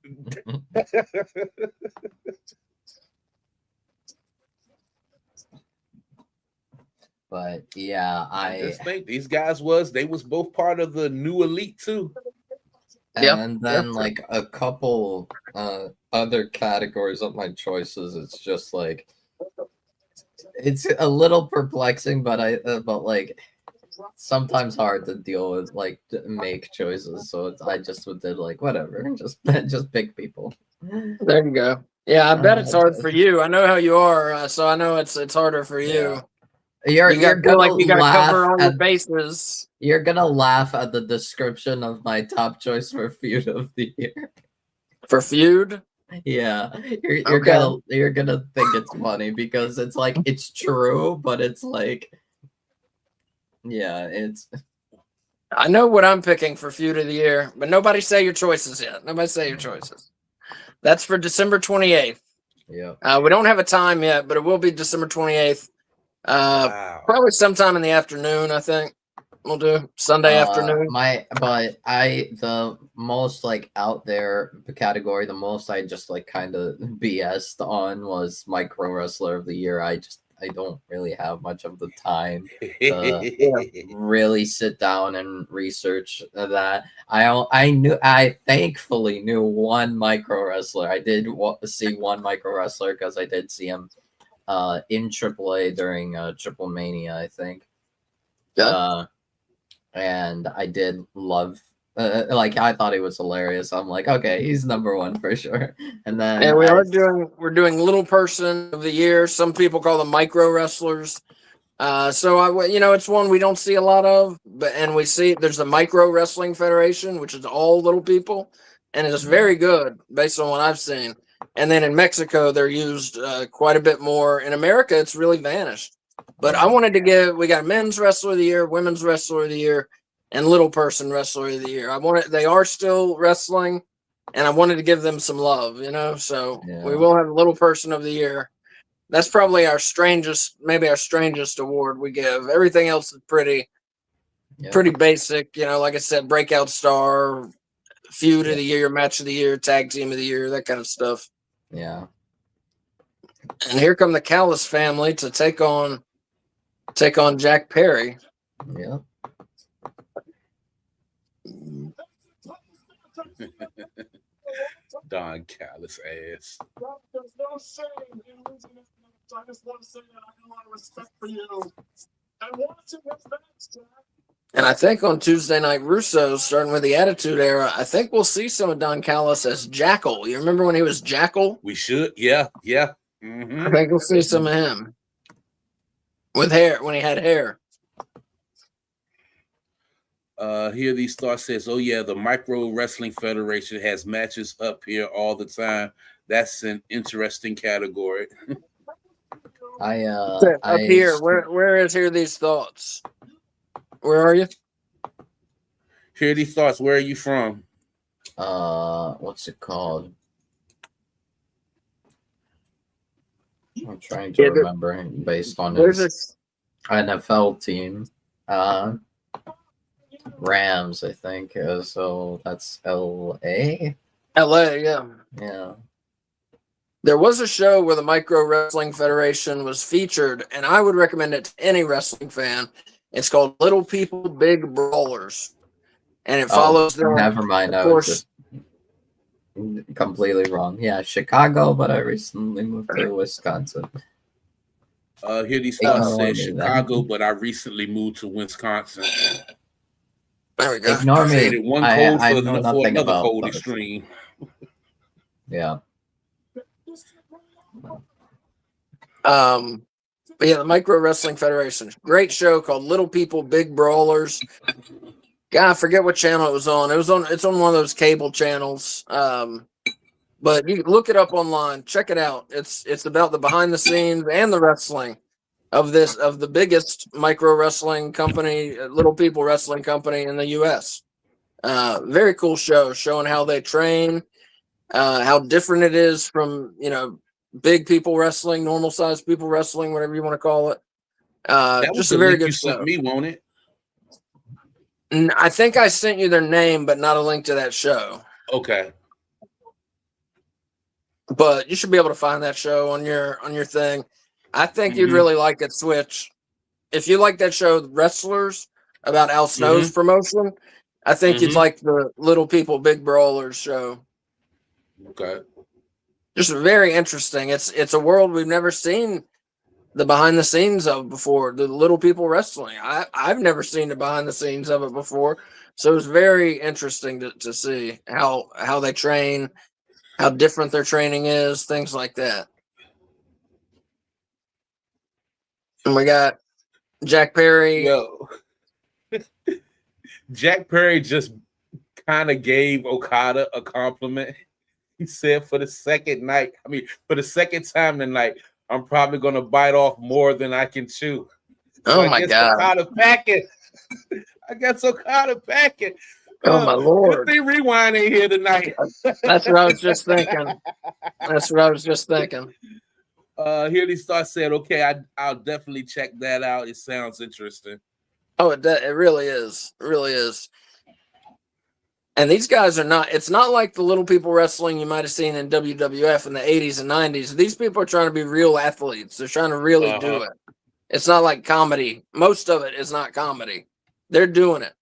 But yeah, I just think these guys was both part of the new elite too. And then like a couple other categories of my choices, it's just like it's a little perplexing, but like sometimes hard to deal with, like to make choices. So I just did like whatever, just pick people. There you go. Yeah, I bet it's hard for you. I know how you are, so I know it's harder for you. Yeah. You got to feel like you got to cover all your bases. You're gonna laugh at the description of my top choice for feud of the year. For feud? Yeah, you're gonna think it's funny because it's like it's true, but it's like, yeah, it's. I know what I'm picking for feud of the year, but nobody say your choices yet. Nobody say your choices. That's for December 28th. Yeah. We don't have a time yet, but it will be December 28th. Wow. Probably sometime in the afternoon, I think. We'll do Sunday afternoon. The most like out there category, the most I just like kind of BS'd on was Micro Wrestler of the Year. I don't really have much of the time to really sit down and research that. I thankfully knew one Micro Wrestler. I did see one Micro Wrestler because I did see him in AAA during Triple Mania, I think. Yeah. And I did love, like I thought he was hilarious. I'm like, okay, he's number one for sure. And then we're doing Little Person of the Year. Some people call them Micro Wrestlers. So it's one we don't see a lot of, and we see there's the Micro Wrestling Federation, which is all little people, and it's very good based on what I've seen. And then in Mexico, they're used quite a bit more. In America, it's really vanished. But I wanted to we got Men's Wrestler of the Year, Women's Wrestler of the Year, and Little Person Wrestler of the Year. They are still wrestling, and I wanted to give them some love, So we will have Little Person of the Year. That's probably our strangest award we give. Everything else is pretty basic. Like I said, Breakout Star, Feud of the Year, Match of the Year, Tag Team of the Year, that kind of stuff. Yeah. And here come the Callis family to take on Jack Perry. Yeah. Don Callis ass. There's no shame in losing this match. I just want to say that I have a lot of respect for you. And watching this match, Jack. And I think on Tuesday Night Russo, starting with the Attitude Era, I think we'll see some of Don Callis as Jackal. You remember when he was Jackal? We should, yeah. Mm-hmm. I think we'll see some of him with hair, when he had hair. Here these thoughts says, oh yeah, the Micro Wrestling Federation has matches up here all the time. That's an interesting category. Up here, where is Here These Thoughts? Where are you? Hear these thoughts. Where are you from? What's it called? I'm trying to remember based on his NFL team. Rams, I think. So that's LA. LA, yeah. Yeah. There was a show where the Micro Wrestling Federation was featured, and I would recommend it to any wrestling fan. It's called Little People, Big Brawlers. And it follows them. Never mind. I was just completely wrong. Yeah, Chicago, but I recently moved to Wisconsin. Here these thoughts say Chicago, but I recently moved to Wisconsin. There we go. Ignore me. Traded one cold I for know nothing another about cold those. extreme. Yeah. But yeah, the Micro Wrestling Federation. Great show called Little People, Big Brawlers. God, I forget what channel it was on. It's on one of those cable channels. But you can look it up online. Check it out. It's about the behind the scenes and the wrestling of the biggest micro wrestling company, Little People Wrestling Company in the US. Very cool show showing how they train, how different it is from, big people wrestling, normal sized people wrestling, whatever you want to call it. That was Just the a very link good you show. sent me, won't it? I think I sent you their name, but not a link to that show. Okay. But you should be able to find that show on your thing. I think you'd really like it, Switch. If you like that show, Wrestlers, about Al Snow's promotion, I think you'd like the Little People, Big Brawlers show. Okay. Just very interesting. It's a world we've never seen the behind the scenes of before, the Little People Wrestling. I've never seen the behind the scenes of it before. So it was very interesting to see how they train, how different their training is, things like that. And we got Jack Perry. Yo, Jack Perry just kind of gave Okada a compliment. He said for the second time tonight, I'm probably gonna bite off more than I can chew. Oh I my guess God. Okada packing. I guess Okada packing. Oh my Lord. Good thing Rewind ain't here tonight. That's what I was just thinking. Here they start saying, okay, I'll definitely check that out. It sounds interesting. Oh, it really is. It really is. And these guys are not, it's not like the Little People Wrestling you might have seen in WWF in the 80s and 90s. These people are trying to be real athletes. They're trying to really do it. It's not like comedy. Most of it is not comedy. They're doing it.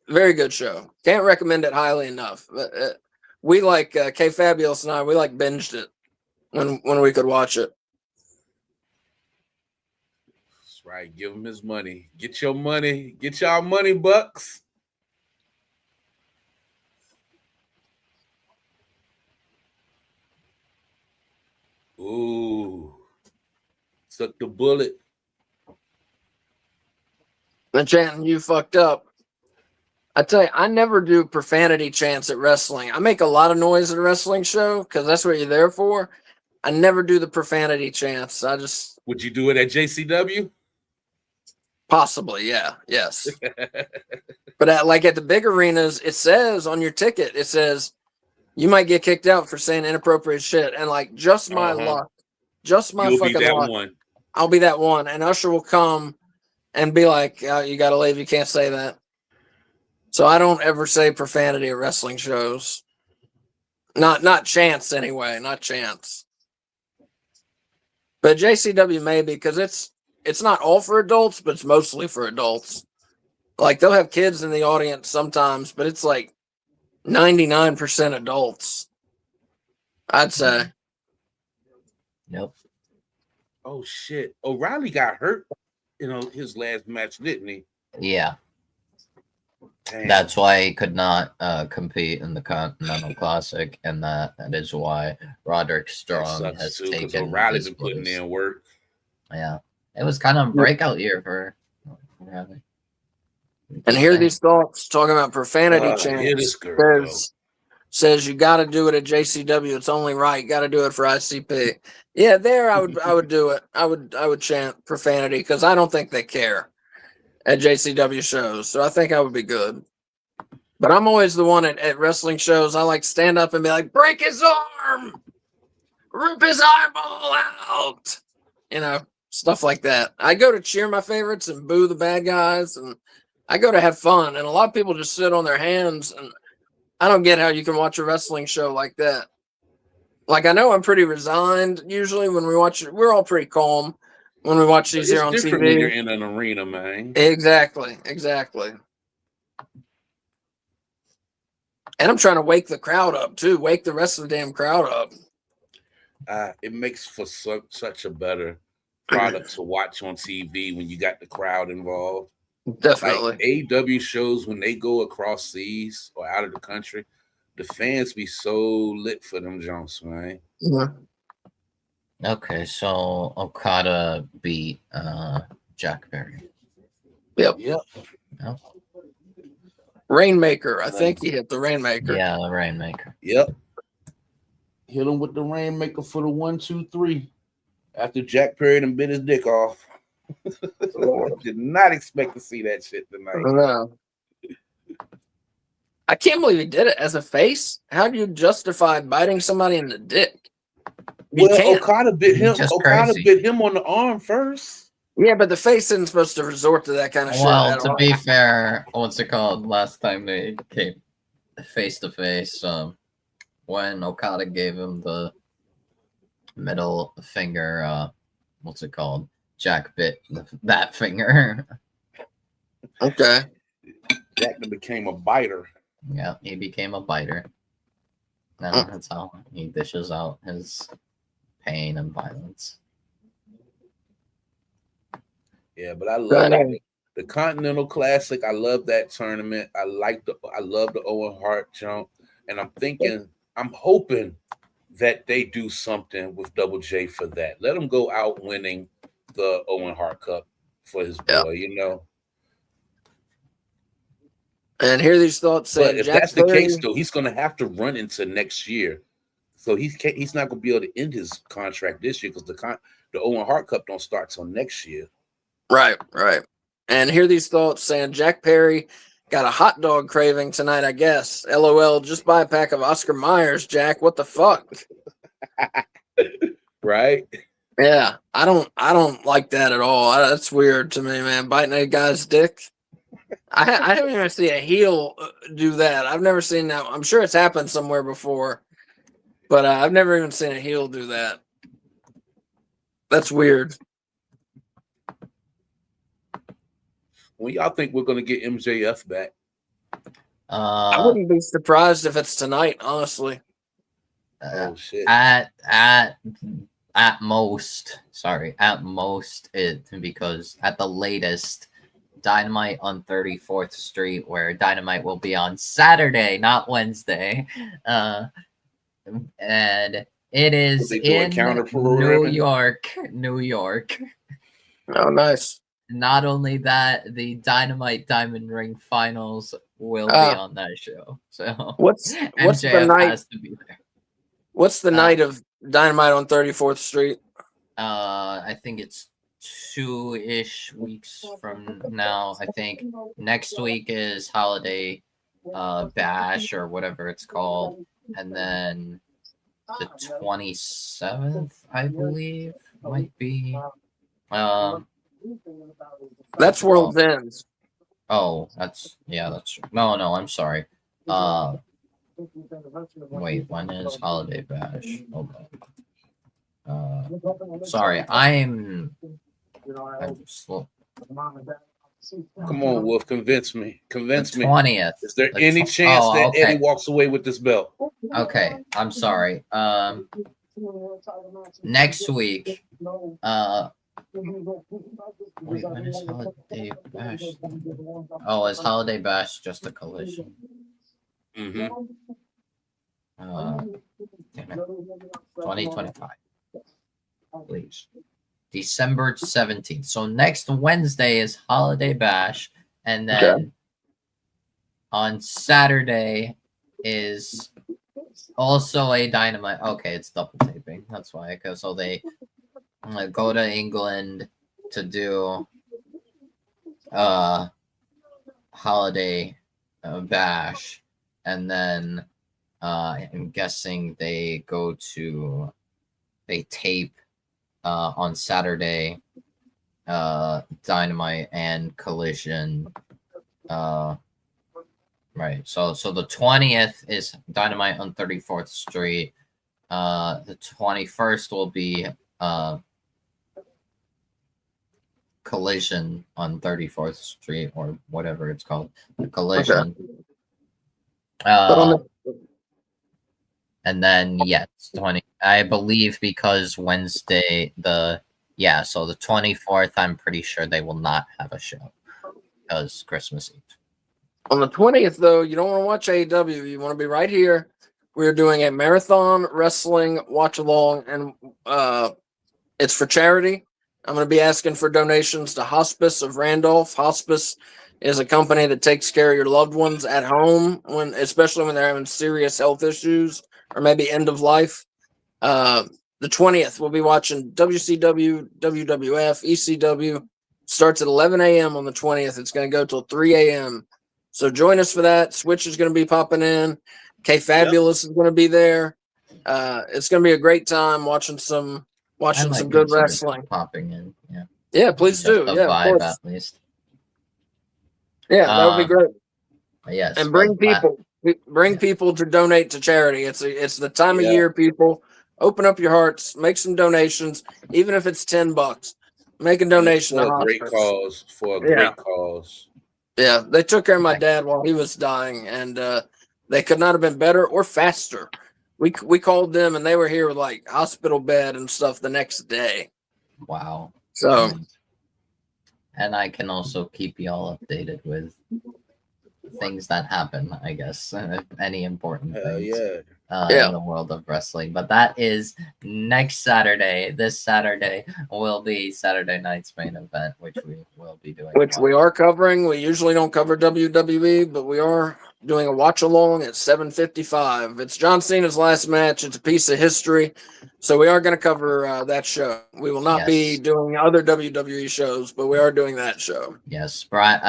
Very good show. Can't recommend it highly enough. We like, K Fabulous and I, we like binged it when we could watch it. That's right. Give him his money. Get your money. Get y'all money, bucks. Ooh. Suck the bullet. And chanting, you fucked up. I tell you, I never do profanity chants at wrestling. I make a lot of noise at a wrestling show because that's what you're there for. I never do the profanity chants. I just Would you do it at JCW? possibly, yeah, yes. But at the big arenas, it says on your ticket, it says you might get kicked out for saying inappropriate shit. And like just my luck, just my You'll fucking be that luck, one. I'll be that one. And Usher will come and be like, you got to leave. You can't say that. So I don't ever say profanity at wrestling shows. Not chance anyway, not chance. But JCW maybe because it's not all for adults, but it's mostly for adults. Like they'll have kids in the audience sometimes, but it's like 99% adults. I'd say. Nope. Oh shit! O'Reilly got hurt, his last match, didn't he? Yeah. Damn. That's why he could not compete in the Continental Classic, and that is why Roderick Strong has taken O'Reilly's his been putting place. in work. Yeah, it was kind of a breakout year for O'Reilly. And hear these thoughts talking about profanity Hear this chants. girl, Says you got to do it at JCW. It's only right. Got to do it for ICP. Yeah, there I would do it. I would chant profanity because I don't think they care at JCW shows. So I think I would be good. But I'm always the one at wrestling shows. I like stand up and be like, break his arm, rip his eyeball out. Stuff like that. I go to cheer my favorites and boo the bad guys, and I go to have fun. And a lot of people just sit on their hands, and I don't get how you can watch a wrestling show like that. Like, I know I'm pretty resigned usually when we watch it. We're all pretty calm when we watch these here on TV. TV. When you're in an arena, man. Exactly. And I'm trying to wake the crowd up too. Wake the rest of the damn crowd up. It makes for such a better product to watch on TV when you got the crowd involved. Definitely. Like AEW shows, when they go across seas or out of the country, the fans be so lit for them Jones, man. Yeah. Okay, so Okada beat Jack Perry. Yep. Oh. Rainmaker. I think he hit the Rainmaker. Yeah, the Rainmaker. Yep. Hit him with the Rainmaker for the 1, 2, 3 after Jack Perry done bit his dick off. Did not expect to see that shit tonight. No. I can't believe he did it as a face. How do you justify biting somebody in the dick? Okada bit him. Okada crazy. bit him on the arm first. Yeah, but the face isn't supposed to resort to that kind of shit. Well, to be fair, what's it called? Last time they came face to face, when Okada gave him the middle finger, what's it called? Jack bit that finger. Okay. Jack became a biter. Yeah, he became a biter. Now that's how he dishes out his pain and violence. Yeah, but I Go love ahead. the Continental Classic. I love that tournament. I love the Owen Hart jump, and I'm hoping that they do something with Double J for that. Let him go out winning the Owen Hart Cup for his Yeah. boy, And hear these thoughts But saying if Jack that's the case, Perry. though, he's going to have to run into next year. So he's not going to be able to end his contract this year because the Owen Hart Cup don't start till next year. Right. And hear these thoughts saying Jack Perry got a hot dog craving tonight, I guess. LOL, just buy a pack of Oscar Myers, Jack. What the fuck? Right? Yeah, I don't like that at all. That's weird to me, man. Biting a guy's dick. I haven't even seen a heel do that. I've never seen that. I'm sure it's happened somewhere before, but I've never even seen a heel do that. That's weird. When y'all think we're going to get MJF back? I wouldn't be surprised if it's tonight, honestly. Oh shit! At most it, because at the latest, Dynamite on 34th Street, where Dynamite will be on Saturday, not Wednesday, and it is in New York. Oh, nice. Not only that, the Dynamite Diamond Ring Finals will be on that show. So what's MJF the night? has to be there. What's the night of Dynamite on 34th Street? I think it's 2-ish weeks from now. I think next week is Holiday Bash or whatever it's called, and then the 27th, I believe, might be. That's World's End. Oh, that's true. No, I'm sorry. Wait, when is Holiday Bash? Hold on. Sorry, I'm slow. Come on, Wolf, convince me. Convince me. 20th. Is there any chance that Eddie walks away with this belt? Okay, I'm sorry. Next week. Wait, when is Holiday Bash? Oh, is Holiday Bash just a collision? Mm-hmm. Damn it. 2025. Please. December 17th. So next Wednesday is Holiday Bash, and then on Saturday is also a Dynamite. Okay, it's double taping. That's why. So they go to England to do Holiday Bash, and then I'm guessing they tape on Saturday Dynamite and Collision. Right. So the 20th is Dynamite on 34th Street. The 21st will be Collision on 34th Street or whatever it's called. The Collision. And then yes, 20. I believe because Wednesday so the 24th, I'm pretty sure they will not have a show because Christmas Eve. On the 20th, though, you don't want to watch AEW. You want to be right here. We're doing a marathon wrestling watch along, and it's for charity. I'm going to be asking for donations to Hospice of Randolph. Hospice is a company that takes care of your loved ones at home, especially when they're having serious health issues or maybe end of life. The 20th, we'll be watching WCW, WWF, ECW. Starts at 11 a.m. on the 20th. It's going to go till 3 a.m. So join us for that. Switch is going to be popping in. K Fabulous is going to be there. It's going to be a great time watching some good wrestling. Popping in, yeah, please do. A yeah, vibe of course. At least. Yeah, that would be great. Yes, and bring people to donate to charity. It's the time of year, people. Open up your hearts, make some donations, even if it's $10. Make a donation for to a great cause. For a great cause. Yeah, they took care of my dad while he was dying, and they could not have been better or faster. We called them, and they were here with like hospital bed and stuff the next day. Wow. So And I can also keep you all updated with things that happen, I guess, any important Hell things yeah. Yeah. in the world of wrestling. But that is next Saturday. This Saturday will be Saturday night's main event, which we will be doing. Which we are covering. We usually don't cover WWE, but we are doing a watch along at 7:55. It's John Cena's last match. It's a piece of history, so we are going to cover that show. We will not be Yes. doing other WWE shows, but we are doing that show. Yes, Brian.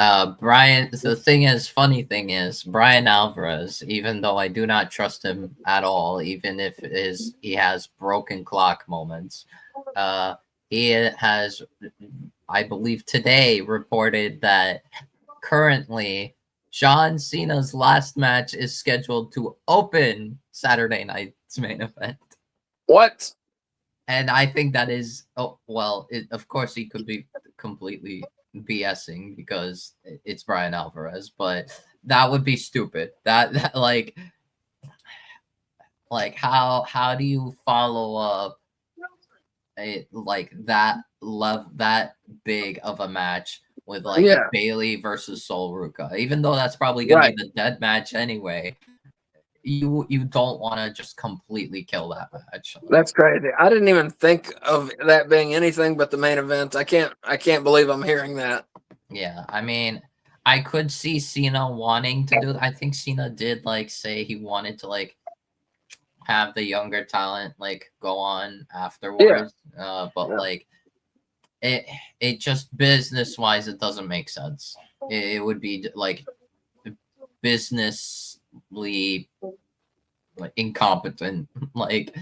The funny thing is, Brian Alvarez. Even though I do not trust him at all, even if he has broken clock moments, he has, I believe, today reported that currently John Cena's last match is scheduled to open Saturday night's main event. What? And I think that is, of course, he could be completely BSing because it's Brian Alvarez, but that would be stupid. That like how do you follow up like that big of a match with like Bailey versus Sol Ruka? Even though that's probably gonna be the dead match anyway. You don't want to just completely kill that match. That's crazy. I didn't even think of that being anything but the main event. I can't believe I'm hearing that. Yeah, I mean, I could see Cena wanting to do that. I think Cena did like say he wanted to like have the younger talent like go on afterwards. But like it just business wise it doesn't make sense. It would be like businessly like incompetent. Like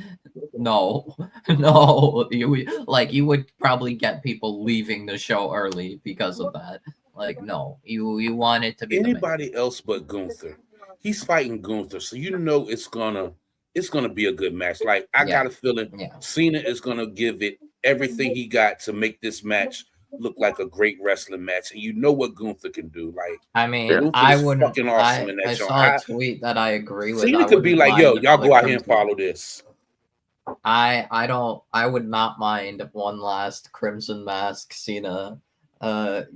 no you would probably get people leaving the show early because of that. Like no, you want it to be anybody else but Gunther. He's fighting Gunther, so you know it's gonna be a good match. Like I got a feeling Cena is gonna give it everything he got to make this match look like a great wrestling match, and you know what Gunther can do. Like, I mean, Gunther I is wouldn't. fucking awesome in that I show. saw a tweet that I agree with. Cena could be like, "Yo, y'all go out here and follow this." I don't. I would not mind one last Crimson Mask Cena.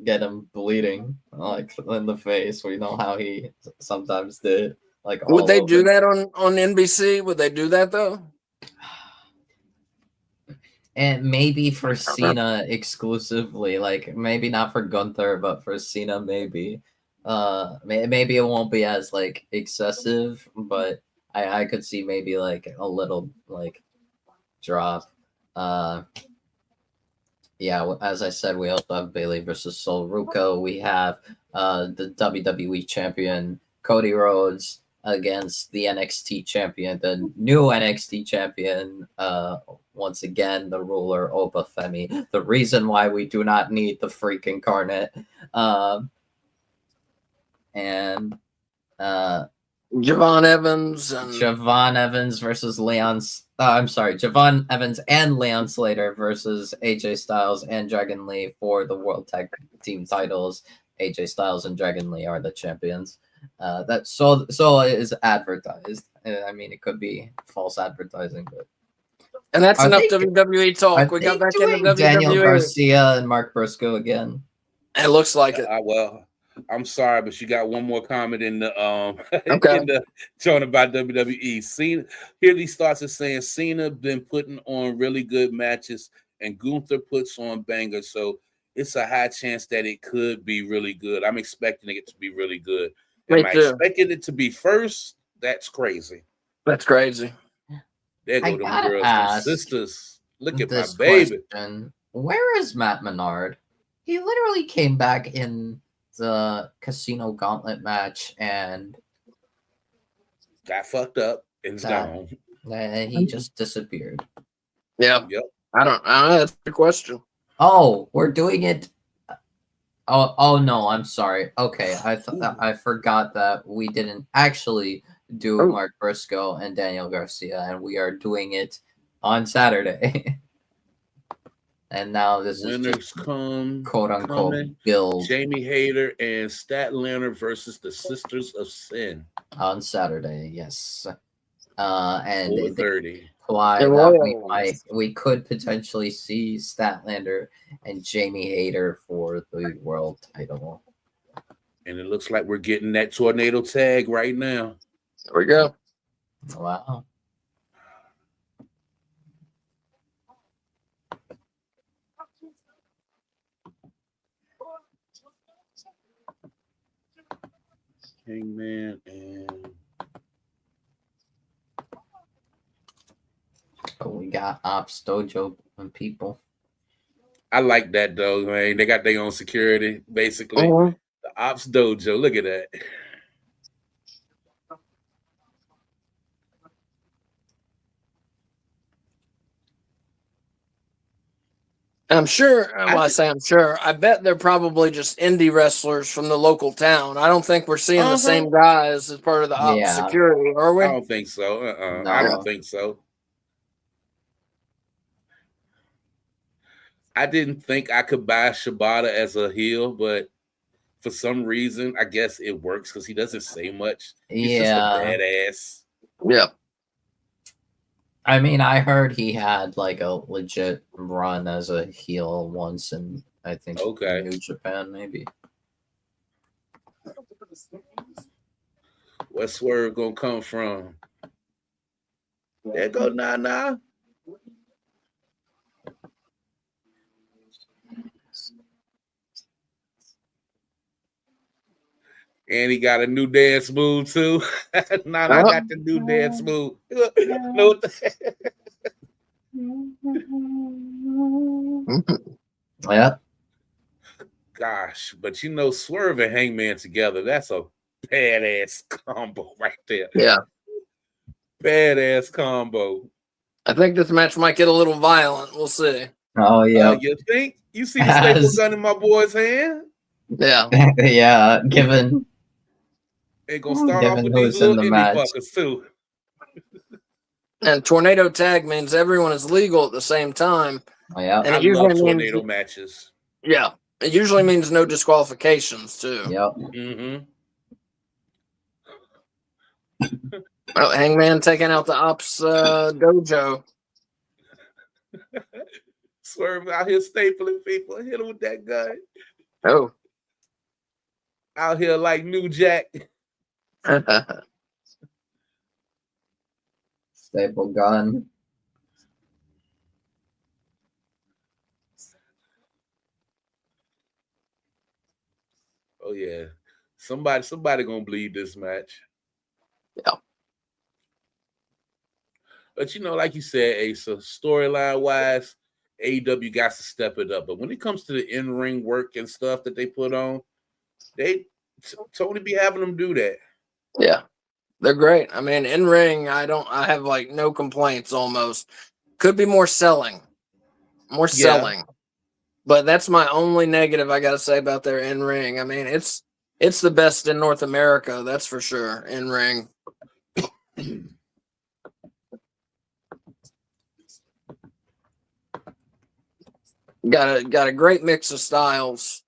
Get him bleeding like in the face. We know how he sometimes did. Like, would they do that on NBC? Would they do that though? And maybe for Cena exclusively, like maybe not for Gunther, but for Cena, maybe. Maybe it won't be as like excessive, but I could see maybe like a little like drop. Yeah, as I said, we also have Bailey versus Sol Ruka. We have the WWE champion Cody Rhodes against the NXT champion, the new NXT champion, once again, the ruler Oba Femi. The reason why we do not need the freak incarnate. And Javon Evans versus Javon Evans and Leon Slater versus AJ Styles and Dragon Lee for the World Tag Team titles. AJ Styles and Dragon Lee are the champions. That so is advertised. I mean, it could be false advertising, but and that's enough WWE talk. We got back into WWE. Daniel Garcia and Mark Briscoe again. It looks like it. Well, I'm sorry, but you got one more comment in the in the showing about WWE. Cena, here these starts are saying Cena been putting on really good matches and Gunther puts on bangers, so it's a high chance that it could be really good. I'm expecting it to be really good. Am I expecting it to be first? That's crazy. That's crazy. There go them girls, them sisters. Look at my baby. Question. Where is Matt Menard? He literally came back in the Casino Gauntlet match and got fucked up and gone. And he just disappeared. Yeah. Yep. I don't know. That's the question. Oh, we're doing it. Oh no, I'm sorry. Okay, I forgot that we didn't actually do Mark Briscoe and Daniel Garcia, and we are doing it on Saturday. And now this is just quote unquote build. Jamie Hayter and Statlander versus the Sisters of Sin on Saturday. Yes, and 4:30. Why that we could potentially see Statlander and Jamie Hayter for the world title. And it looks like we're getting that tornado tag right now. There we go. Wow. Hangman and We got Ops Dojo and people. I like that though, man. They got their own security, basically. Mhm. The Ops Dojo. Look at that. I'm sure. Well, I say I'm sure. I bet they're probably just indie wrestlers from the local town. I don't think we're seeing the same guys as part of the ops Yeah. security, are we? I don't think so. No. I don't think so. I didn't think I could buy Shibata as a heel, but for some reason, I guess it works because he doesn't say much. He's just a badass. Yeah. I mean, I heard he had like a legit run as a heel once in, I think, New Japan, maybe. Where's Swerve gonna come from? There go Nana. And he got a new dance move too. Nana got the new dance move. No. Yeah. Gosh, but you know, Swerve and Hangman together, that's a badass combo right there. Yeah. Badass combo. I think this match might get a little violent. We'll see. Oh, yeah. You think? You see the staple gun in my boy's hand? Yeah. Yeah, given. They're going to start off with who's these in little the indie match. fuckers, too. And tornado tag means everyone is legal at the same time. Oh, yeah. And I it usually love means, tornado matches. yeah. It usually means no disqualifications, too. Yep. Mm-hmm. Oh, Hangman taking out the Ops Dojo. Swerve out here stapling people. Hit him with that gun. Oh. Out here like New Jack. Staple gun. Oh yeah. Somebody gonna bleed this match. Yeah. But you know, like you said, Asa, storyline wise, AEW got to step it up. But when it comes to the in-ring work and stuff that they put on, they totally be having them do that. Yeah. They're great. I mean, in ring, I have like no complaints almost. Could be more selling. More selling. But that's my only negative I gotta say about their in ring. I mean, it's the best in North America, that's for sure, in ring. Got a great mix of styles.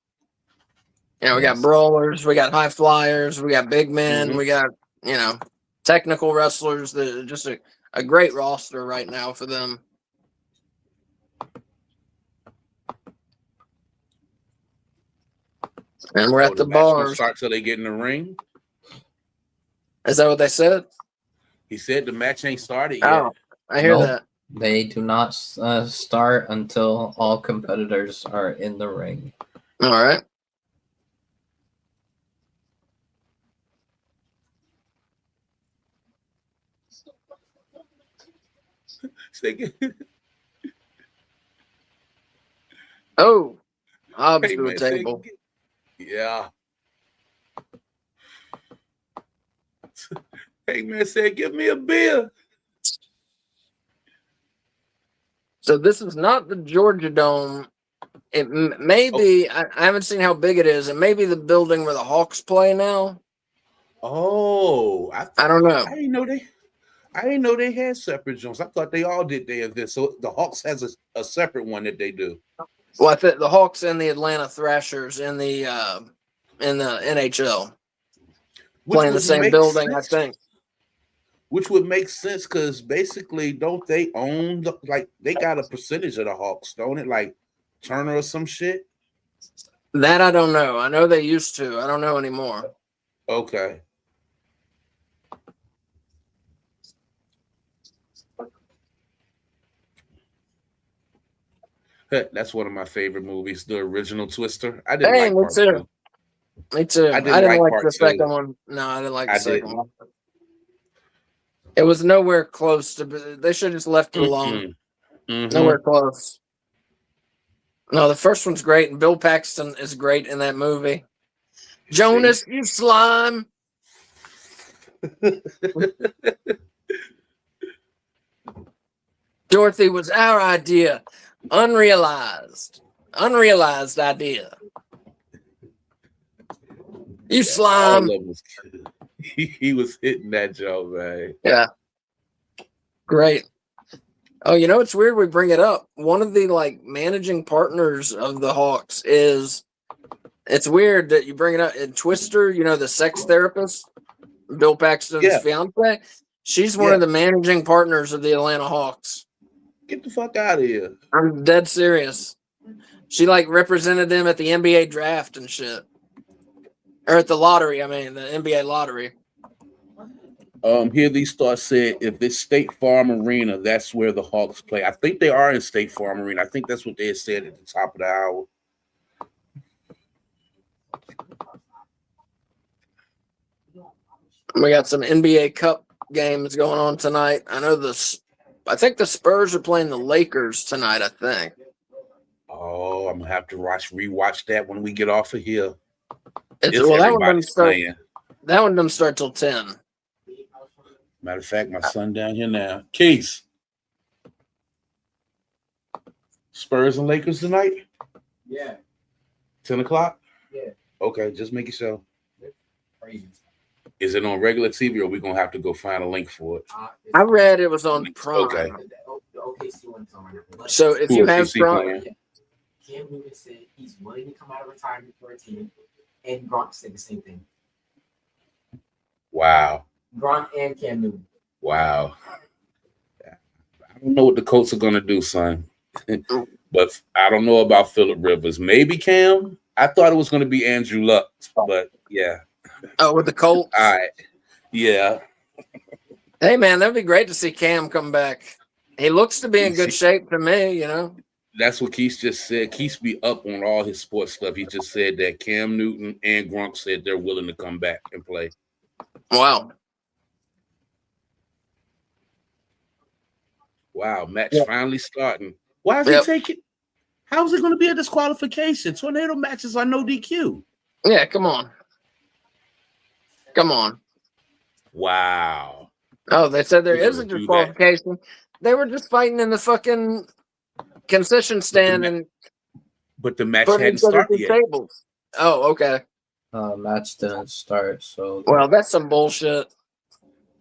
You know, we got brawlers, we got high flyers, we got big men, we got, you know, technical wrestlers. That just a great roster right now for them. And we're at the bars. Start till they get in the ring. Is that what they said? He said the match ain't started yet. Oh, I hear that. They do not start until all competitors are in the ring. All right. Oh, Hobbs to a table. Yeah. Hangman said, "Give me a beer." So this is not the Georgia Dome. It may be. I haven't seen how big it is. It may be the building where the Hawks play now. Oh, I don't know. I didn't know they had separate zones. I thought they all did their event. So the Hawks has a separate one that they do. Well, I think the Hawks and the Atlanta Thrashers in the NHL playing the same building, I think. Which would make sense because basically, don't they own they got a percentage of the Hawks, don't it? Like Turner or some shit? That I don't know. I know they used to. I don't know anymore. Okay. That's one of my favorite movies, the original Twister. I didn't like Me part too. two. Me too. I I didn't didn't like like part the two. second one. No, I didn't like the I second didn't. one. It was nowhere close to. They should have just left it alone. Mm-hmm. Nowhere close. No, the first one's great, and Bill Paxton is great in that movie. Jonas, you slime. Dorothy was our idea. Unrealized idea. You slime. All of us. He was hitting that joke, man. Yeah. Great. Oh, you know, it's weird we bring it up. One of the managing partners of the Hawks is, it's weird that you bring it up in Twister, you know, the sex therapist, Bill Paxton's fiance. She's one of the managing partners of the Atlanta Hawks. Get the fuck out of here. I'm dead serious. She represented them at the NBA draft and shit. Or at the lottery, the NBA lottery. Here these stars said if it's State Farm Arena, that's where the Hawks play. I think they are in State Farm Arena. I think that's what they had said at the top of the hour. We got some NBA Cup games going on tonight. I think the Spurs are playing the Lakers tonight, I think. Oh, I'm gonna have to rewatch that when we get off of here. That one doesn't start till 10. Matter of fact, my son down here now. Keys. Spurs and Lakers tonight? Yeah. 10 o'clock? Yeah. Okay, just making sure. Crazy. Is it on regular TV or are we going to have to go find a link for it? I read it was on Prime. Okay. The OKC one's on. So if you have Prime. Cam Newton said he's willing to come out of retirement for a team, and Gronk said the same thing. Wow. Gronk and Cam Newton. Wow. I don't know what the Colts are going to do, son. But I don't know about Phillip Rivers. Maybe Cam. I thought it was going to be Andrew Luck, but yeah. Oh, with the Colts? All right. Yeah. Hey, man, that'd be great to see Cam come back. He looks to be in good shape to me, you know. That's what Keith just said. Keith be up on all his sports stuff. He just said that Cam Newton and Gronk said they're willing to come back and play. Wow. Wow, match finally starting. Why is he taking? How is it going to be a disqualification? Tornado matches are no DQ. Yeah, come on. Come on. Wow. Oh, they said there is a disqualification. They were just fighting in the fucking concession stand but the match hadn't started yet. Tables. Oh, okay. Match didn't start, so well, that's some bullshit.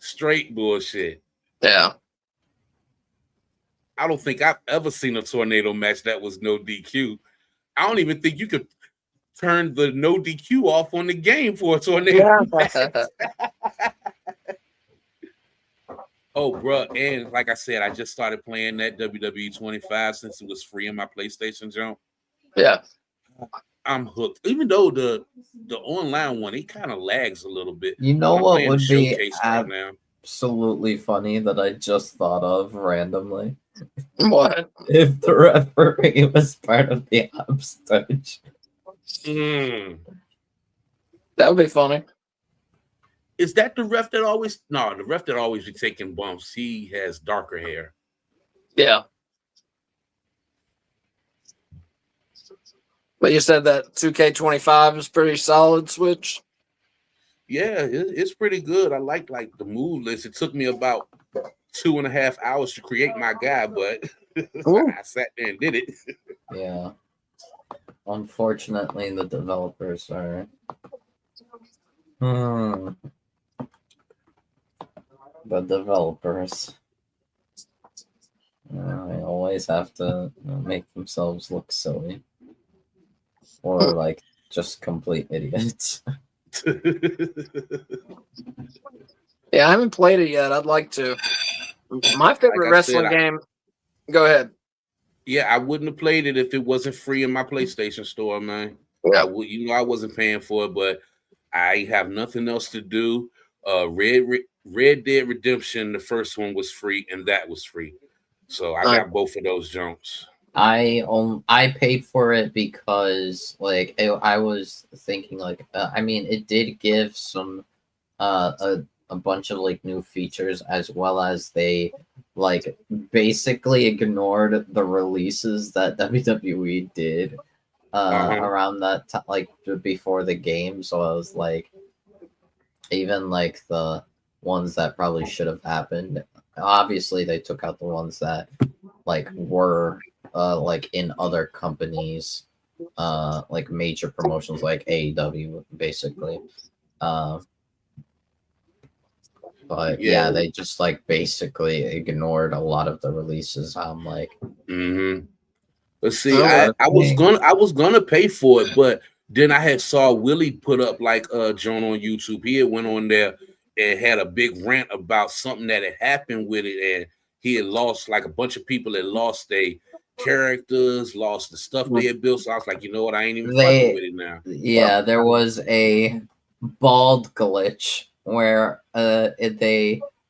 Straight bullshit. Yeah. I don't think I've ever seen a tornado match that was no DQ. I don't even think you could turn the no DQ off on the game for a tornado match. Oh, bro, and like I said, I just started playing that WWE 25 since it was free in my PlayStation jump. Yeah. I'm hooked. Even though the online one, it kind of lags a little bit. You know what would be absolutely funny that I just thought of randomly? What? If the referee was part of the upstage. That would be funny. Is that the ref that always? No, the ref that always be taking bumps. He has darker hair. Yeah. But you said that 2K25 is pretty solid switch. Yeah, it's pretty good. I like the move list. It took me about 2.5 hours to create my guy, but I sat there and did it. Yeah. Unfortunately, the developers are. The developers. They always have to make themselves look silly. Or just complete idiots. Yeah, I haven't played it yet. I'd like to. My favorite wrestling game. Go ahead. Yeah, I wouldn't have played it if it wasn't free in my PlayStation store, man. Yeah. I would, I wasn't paying for it, but I have nothing else to do. Red Dead Redemption, the first one was free, and that was free. So I got both of those jumps. I paid for it because like I was thinking like I mean it did give some a bunch of like new features, as well as they like basically ignored the releases that WWE did around that like before the game. So I was like, even like the ones that probably should have happened, obviously they took out the ones that like were like in other companies, like major promotions like AEW basically. But yeah, they just like basically ignored a lot of the releases. I'm like, But see, I was gonna pay for it, but then I had saw Willie put up like Joan on YouTube. He had went on there and had a big rant about something that had happened with it, and he had lost like a bunch of people that lost their characters, lost the stuff they had built. So I was like, you know what, I ain't even fucking with it now. Yeah, there was a bald glitch where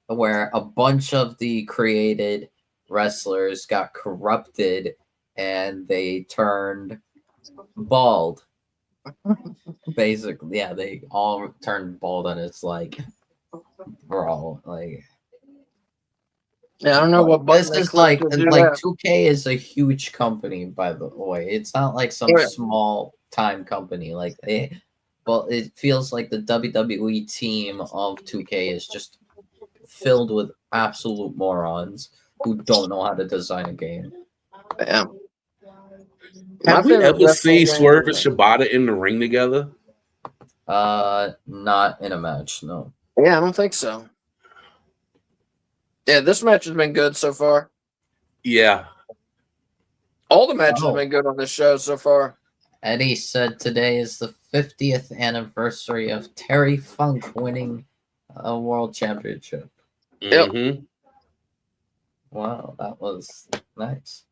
where a bunch of the created wrestlers got corrupted and they turned bald. Basically, yeah, they all turned bald, and it's like, bro, like, yeah, I don't know what this is like 2K is a huge company, by the way. It's not like some small time company like well, it feels like the WWE team of 2K is just filled with absolute morons who don't know how to design a game. Damn. Have we ever seen Swerve and Shibata in the ring together? Not in a match, no. Yeah, I don't think so. Yeah, this match has been good so far. Yeah. All the matches have been good on this show so far. Eddie said today is the 50th anniversary of Terry Funk winning a world championship. Yep. Wow, that was nice.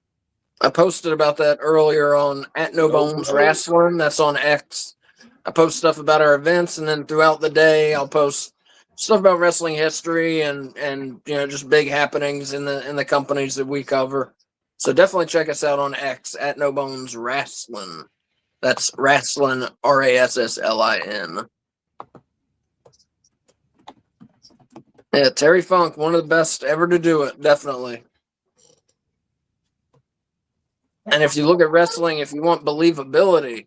I posted about that earlier on @NoBones Wrestling. That's on X. I post stuff about our events, and then throughout the day, I'll post stuff about wrestling history and you know, just big happenings in the companies that we cover. So definitely check us out on X @NoBones Wrestling. That's wrestling, RASSLIN. Yeah, Terry Funk, one of the best ever to do it, definitely. And if you look at wrestling, if you want believability,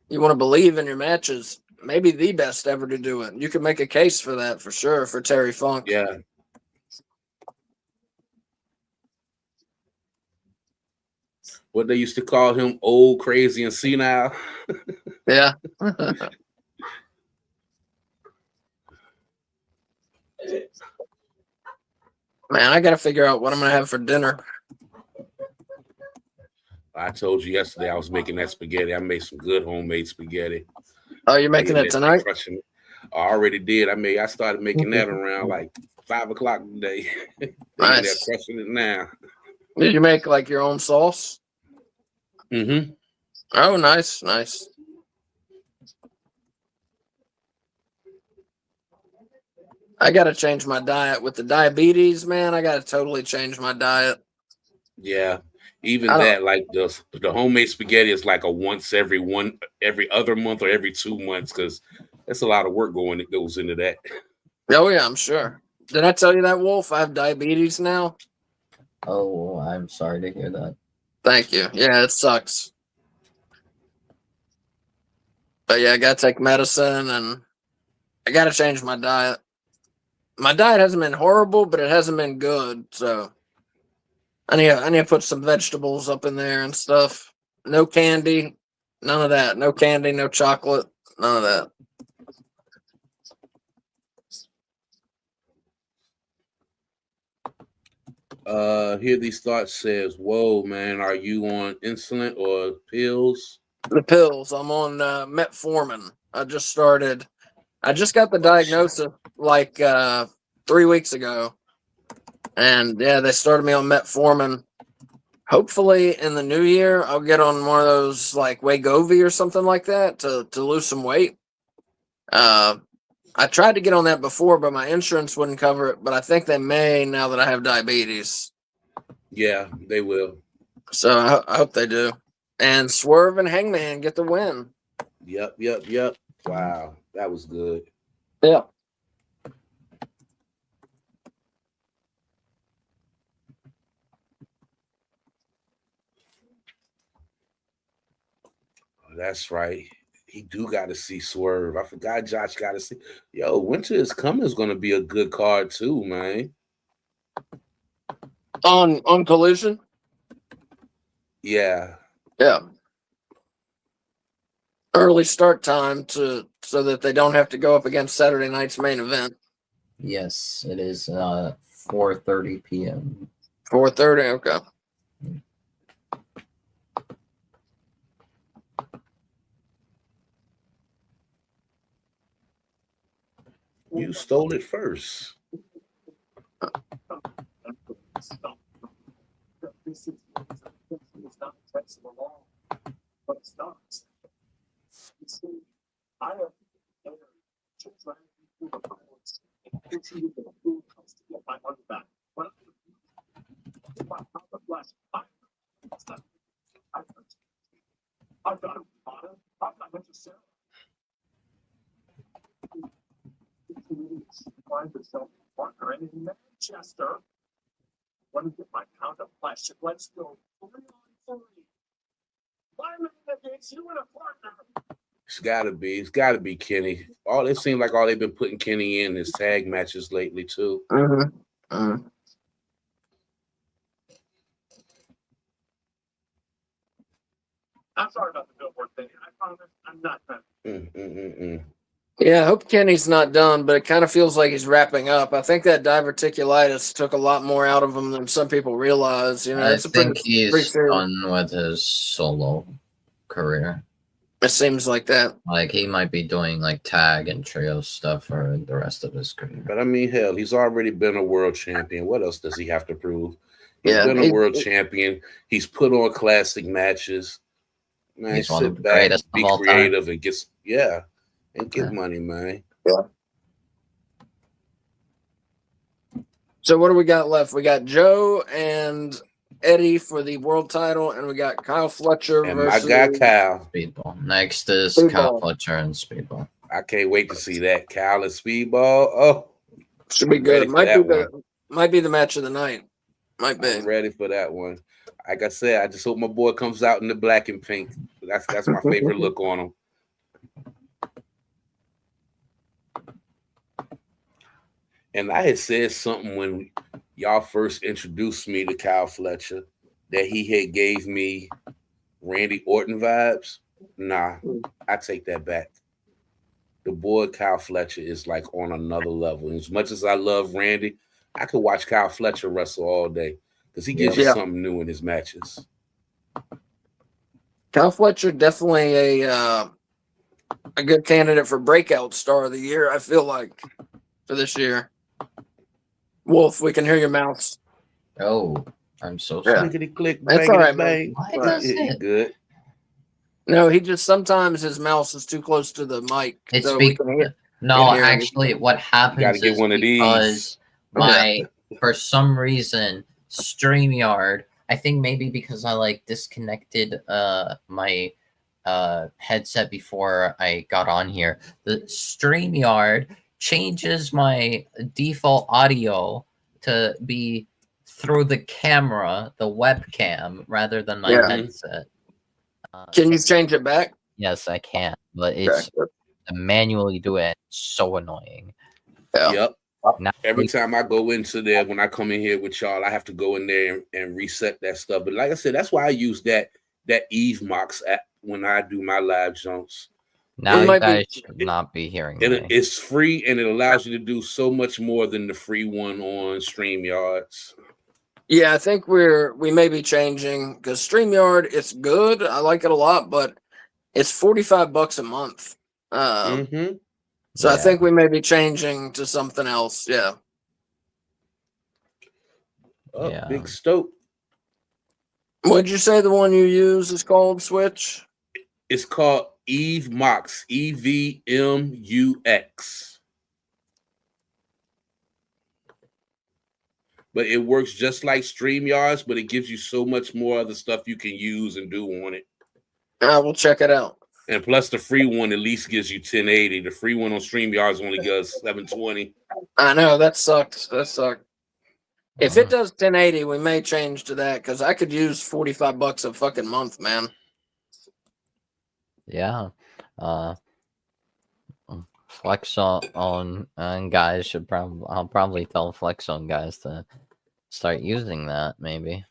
you want to believe in your matches, maybe the best ever to do it. You can make a case for that for sure, for Terry Funk. Yeah. What they used to call him, old, crazy, and senile. Yeah. Man, I got to figure out what I'm going to have for dinner. I told you yesterday I was making that spaghetti. I made some good homemade spaghetti. Oh, you're making it tonight? I already did. I started making that around like 5 o'clock today. Nice. They're crushing it now. Did you make like your own sauce? Mm-hmm. Oh, nice, nice. I got to change my diet with the diabetes, man. I got to totally change my diet. Yeah. Even that, like the homemade spaghetti is like a once every other month or every 2 months, because that's a lot of work goes into that. Oh yeah, I'm sure. Did I tell you that, Wolf? I have diabetes now. Oh, I'm sorry to hear that. Thank you. Yeah, it sucks. But yeah, I gotta take medicine and I gotta change my diet. My diet hasn't been horrible, but it hasn't been good, so I need to put some vegetables up in there and stuff. No candy, none of that. No candy, no chocolate, none of that. Here these thoughts says, "Whoa, man, are you on insulin or pills?" The pills. I'm on metformin. I just got the diagnosis like 3 weeks ago. And yeah, they started me on metformin. hopefully in the new year, I'll get on one of those like Wegovy or something like that to lose some weight. I tried to get on that before, but my insurance wouldn't cover it. But I think they may now that I have diabetes. Yeah, they will. So I hope they do. And Swerve and Hangman get the win. Yep. Wow, that was good. Yeah. That's right. He do got to see Swerve. I forgot Josh got to see. Yo, Winter is Coming is going to be a good card too, man. On Collision? Yeah. Yeah. Early start time so that they don't have to go up against Saturday night's main event. Yes, it is 4:30 p.m. 4:30, okay. You stole it first. I've got a partner. I'm not necessarily. Find yourself a partner in Manchester. Let me get my count of flesh. Let's go 3-on-3. Lyman against you and a partner. It's gotta be Kenny. It seems like all they've been putting Kenny in is tag matches lately too. Mm-hmm. I'm sorry about the billboard thing. I promise I'm not done. Yeah, I hope Kenny's not done, but it kind of feels like he's wrapping up. I think that diverticulitis took a lot more out of him than some people realize. You know, I it's a think pretty he's serious. done with his solo career. It seems like that. Like he might be doing like tag and trio stuff for the rest of his career. But I mean, hell, he's already been a world champion. What else does he have to prove? He's Yeah, been a world champion. He's put on classic matches. Man, He's one of sit the back, greatest be of all time. creative, and get Yeah. money, man. Yeah. So what do we got left? We got Joe and Eddie for the world title, and we got Kyle Fletcher And versus my guy Kyle. Speedball. Next is Speedball. Kyle Fletcher and Speedball. I can't wait to see that. Kyle and Speedball. Oh, Should be I'm ready good. for Might be the match of the night. Might be. I'm ready for that one. Like I said, I just hope my boy comes out in the black and pink. That's my favorite look on him. And I had said something when y'all first introduced me to Kyle Fletcher that he had gave me Randy Orton vibes. Nah, I take that back. The boy Kyle Fletcher is like on another level. As much as I love Randy, I could watch Kyle Fletcher wrestle all day because he gives you something new in his matches. Kyle Fletcher definitely a good candidate for breakout star of the year. I feel like for this year. Wolf, we can hear your mouse. Oh, I'm so Yeah. sorry. Clickety-click, That's all right, bang. Why does it? Good. No, he just sometimes his mouse is too close to the mic. It's so we can hear. No, can hear him. actually, what happens Gotta get is one of because these. for some reason, StreamYard, I think maybe because I like disconnected my headset before I got on here, the StreamYard changes my default audio to be through the camera, the webcam, rather than my headset. Can you change it back? Yes, I can, but it's to manually do it. It's so annoying. Yeah. Yep. Now, Every time I go into there, when I come in here with y'all, I have to go in there and reset that stuff. But like I said, that's why I use that Eve Mox app when I do my live jumps. now you guys should not be hearing me. It's free and it allows you to do so much more than the free one on StreamYards. Yeah, I think we may be changing because StreamYard, it's good. I like it a lot, but it's $45 a month. So I think we may be changing to something else. Yeah. Oh, Big Stoke. What'd you say the one you use is called, Switch? It's called Eve Mux, EVMUX. But it works just like StreamYards, but it gives you so much more other stuff you can use and do on it. We'll check it out. And plus, the free one at least gives you 1080. The free one on StreamYards only does 720. I know, that sucks. That sucks. If it does 1080, we may change to that because I could use $45 a fucking month, man. Yeah. Flex on guys should probably. I'll probably tell Flex on guys to start using that. Maybe.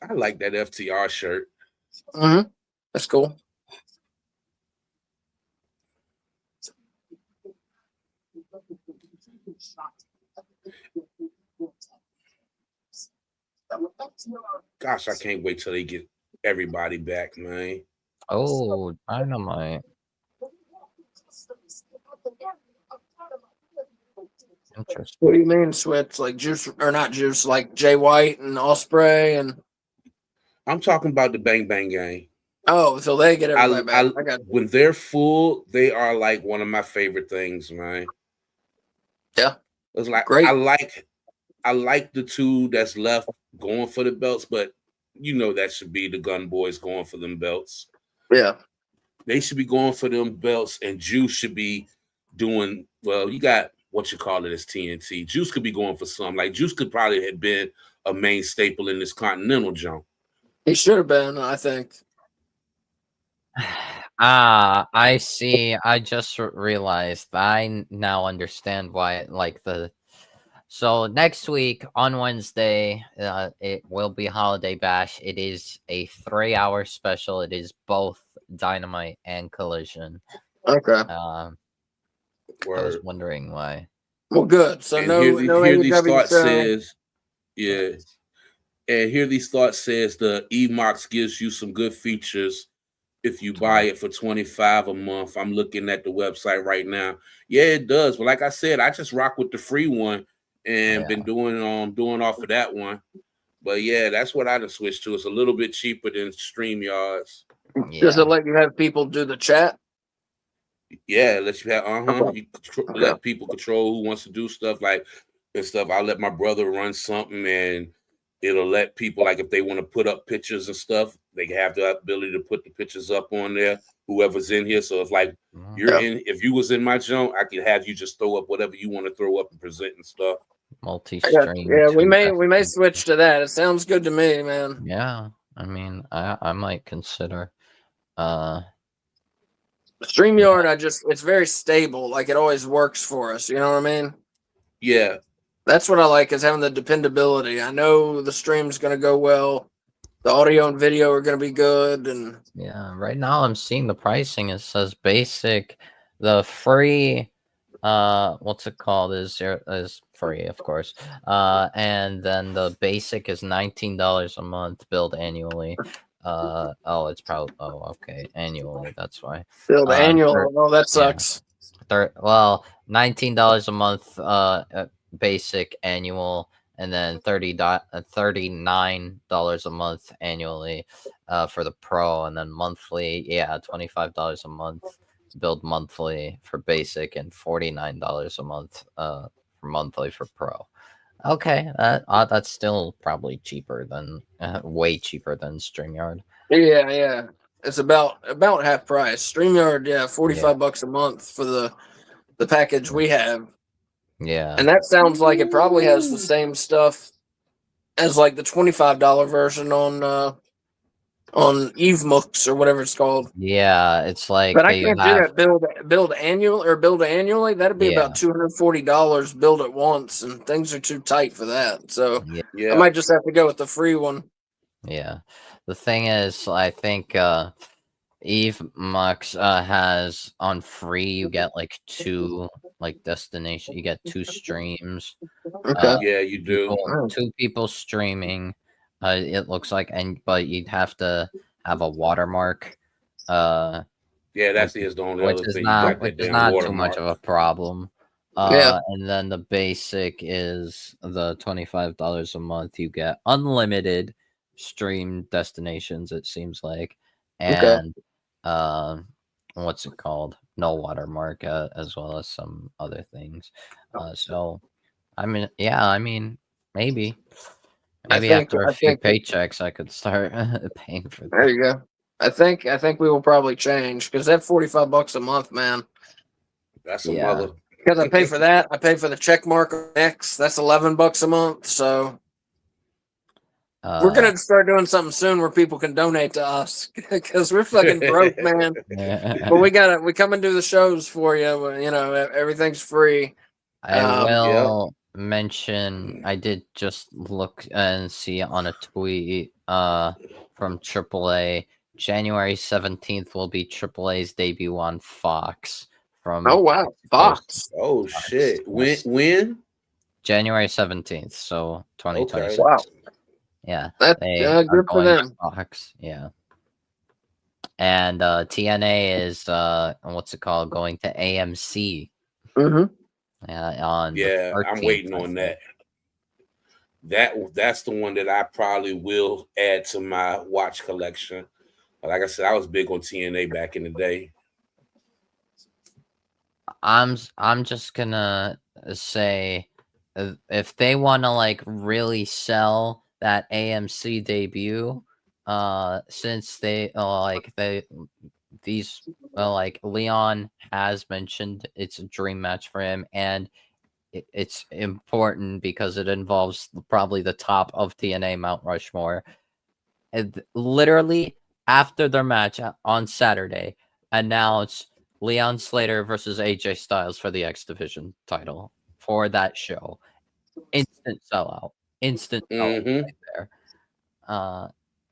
I like that FTR shirt. Mm-hmm. That's cool. Gosh, I can't wait till they get everybody back, man. Oh, Dynamite. Interesting. What do you mean switch? Like Juice or not Juice? Like Jay White and Ospreay and. I'm talking about the Bang Bang Gang. Oh, so they get everybody back. I got when they're full, they are like one of my favorite things, man. Yeah, it's like great. I like the two that's left going for the belts, but you know that should be the Gun Boys going for them belts. Yeah, they should be going for them belts, and Juice should be doing well. You got what you call it as TNT. Juice could be going for some. Like Juice could probably have been a main staple in this Continental jump. He should have been, I think. I see. I just realized. I now understand why. So next week on Wednesday, it will be Holiday Bash. It is a 3-hour special. It is both Dynamite and Collision. Okay. I was wondering why. Well, good. So here these thoughts says, yeah. And here these thoughts says the EMOX gives you some good features if you buy it for $25 a month. I'm looking at the website right now. Yeah, it does. But like I said, I just rock with the free one and been doing off of that one. But yeah, that's what I just switched to. It's a little bit cheaper than StreamYards. Yeah. Does it let you have people do the chat? Yeah, it lets you have let people control who wants to do stuff like and stuff. I'll let my brother run something and it'll let people, like if they want to put up pictures and stuff, they can have the ability to put the pictures up on there, whoever's in here. So if like if you was in my zone, I could have you just throw up whatever you want to throw up and present and stuff. Multi-stream. Yeah, we may switch to that. It sounds good to me, man. Yeah, I mean, I might consider. StreamYard, it's very stable. Like it always works for us. You know what I mean? Yeah. That's what I like, is having the dependability. I know the stream's going to go well. The audio and video are going to be good. And yeah, right now I'm seeing the pricing. It says basic. The free, what's it called? Is free, of course. And then the basic is $19 a month, billed annually. It's probably okay, annually. That's why. Billed annual. Oh, that sucks. Well, $19 a month. Basic annual, and then $39 a month annually for the pro, and then monthly, $25 a month billed monthly for basic, and $49 a month for monthly for pro. Okay, that's still probably cheaper than way cheaper than StreamYard. Yeah, it's about half price. StreamYard, $45 a month for the package we have. Yeah, and that sounds like it probably has the same stuff as like the $25 version on EveMux or whatever it's called. Yeah, it's like. But I can't do that build annually. That'd be about $240 billed at oness, and things are too tight for that. So I might just have to go with the free one. Yeah, the thing is, I think EveMux has on free. You get like 2 destination. You get 2 streams. Okay. Yeah, you do. 2 people streaming. It looks like, but you'd have to have a watermark. Yeah, Yeah, that's the only which other is thing. You got which that is damn not too much watermark. of a problem. Yeah. And then the basic is the $25 a month. You get unlimited stream destinations. It seems like, Okay. and what's it called? No watermark, as well as some other things. So, I mean, maybe after a I few think paychecks, I could start paying for there that. you go. I think we will probably change because that $45 a month, man. That's a Yeah. mother. Because I pay for that. I pay for the check mark on X. That's $11 a month. So we're gonna start doing something soon where people can donate to us because we're fucking broke, man. But we come and do the shows for you. You know, everything's free. I Um, will mention I did just look and see on a tweet from AAA. January 17th will be AAA's debut on Fox from Oh wow, Fox. Oh Fox, shit! yes. When? January 17th, so 2026. Okay. Wow, Yeah, that's they are good for going to them. Fox. Yeah. And TNA is what's it called? Going to AMC. Mm-hmm. On the Yeah, 13th, I'm waiting I on think. That's the one that I probably will add to my watch collection. Like I said, I was big on TNA back in the day. I'm just gonna say if they want to like really sell that AMC debut, since these like Leon has mentioned it's a dream match for him, and it's important because it involves probably the top of TNA Mount Rushmore. And literally after their match on Saturday, announce Leon Slater versus AJ Styles for the X Division title for that show. Instant sellout. Instant sellout Mm-hmm. right there.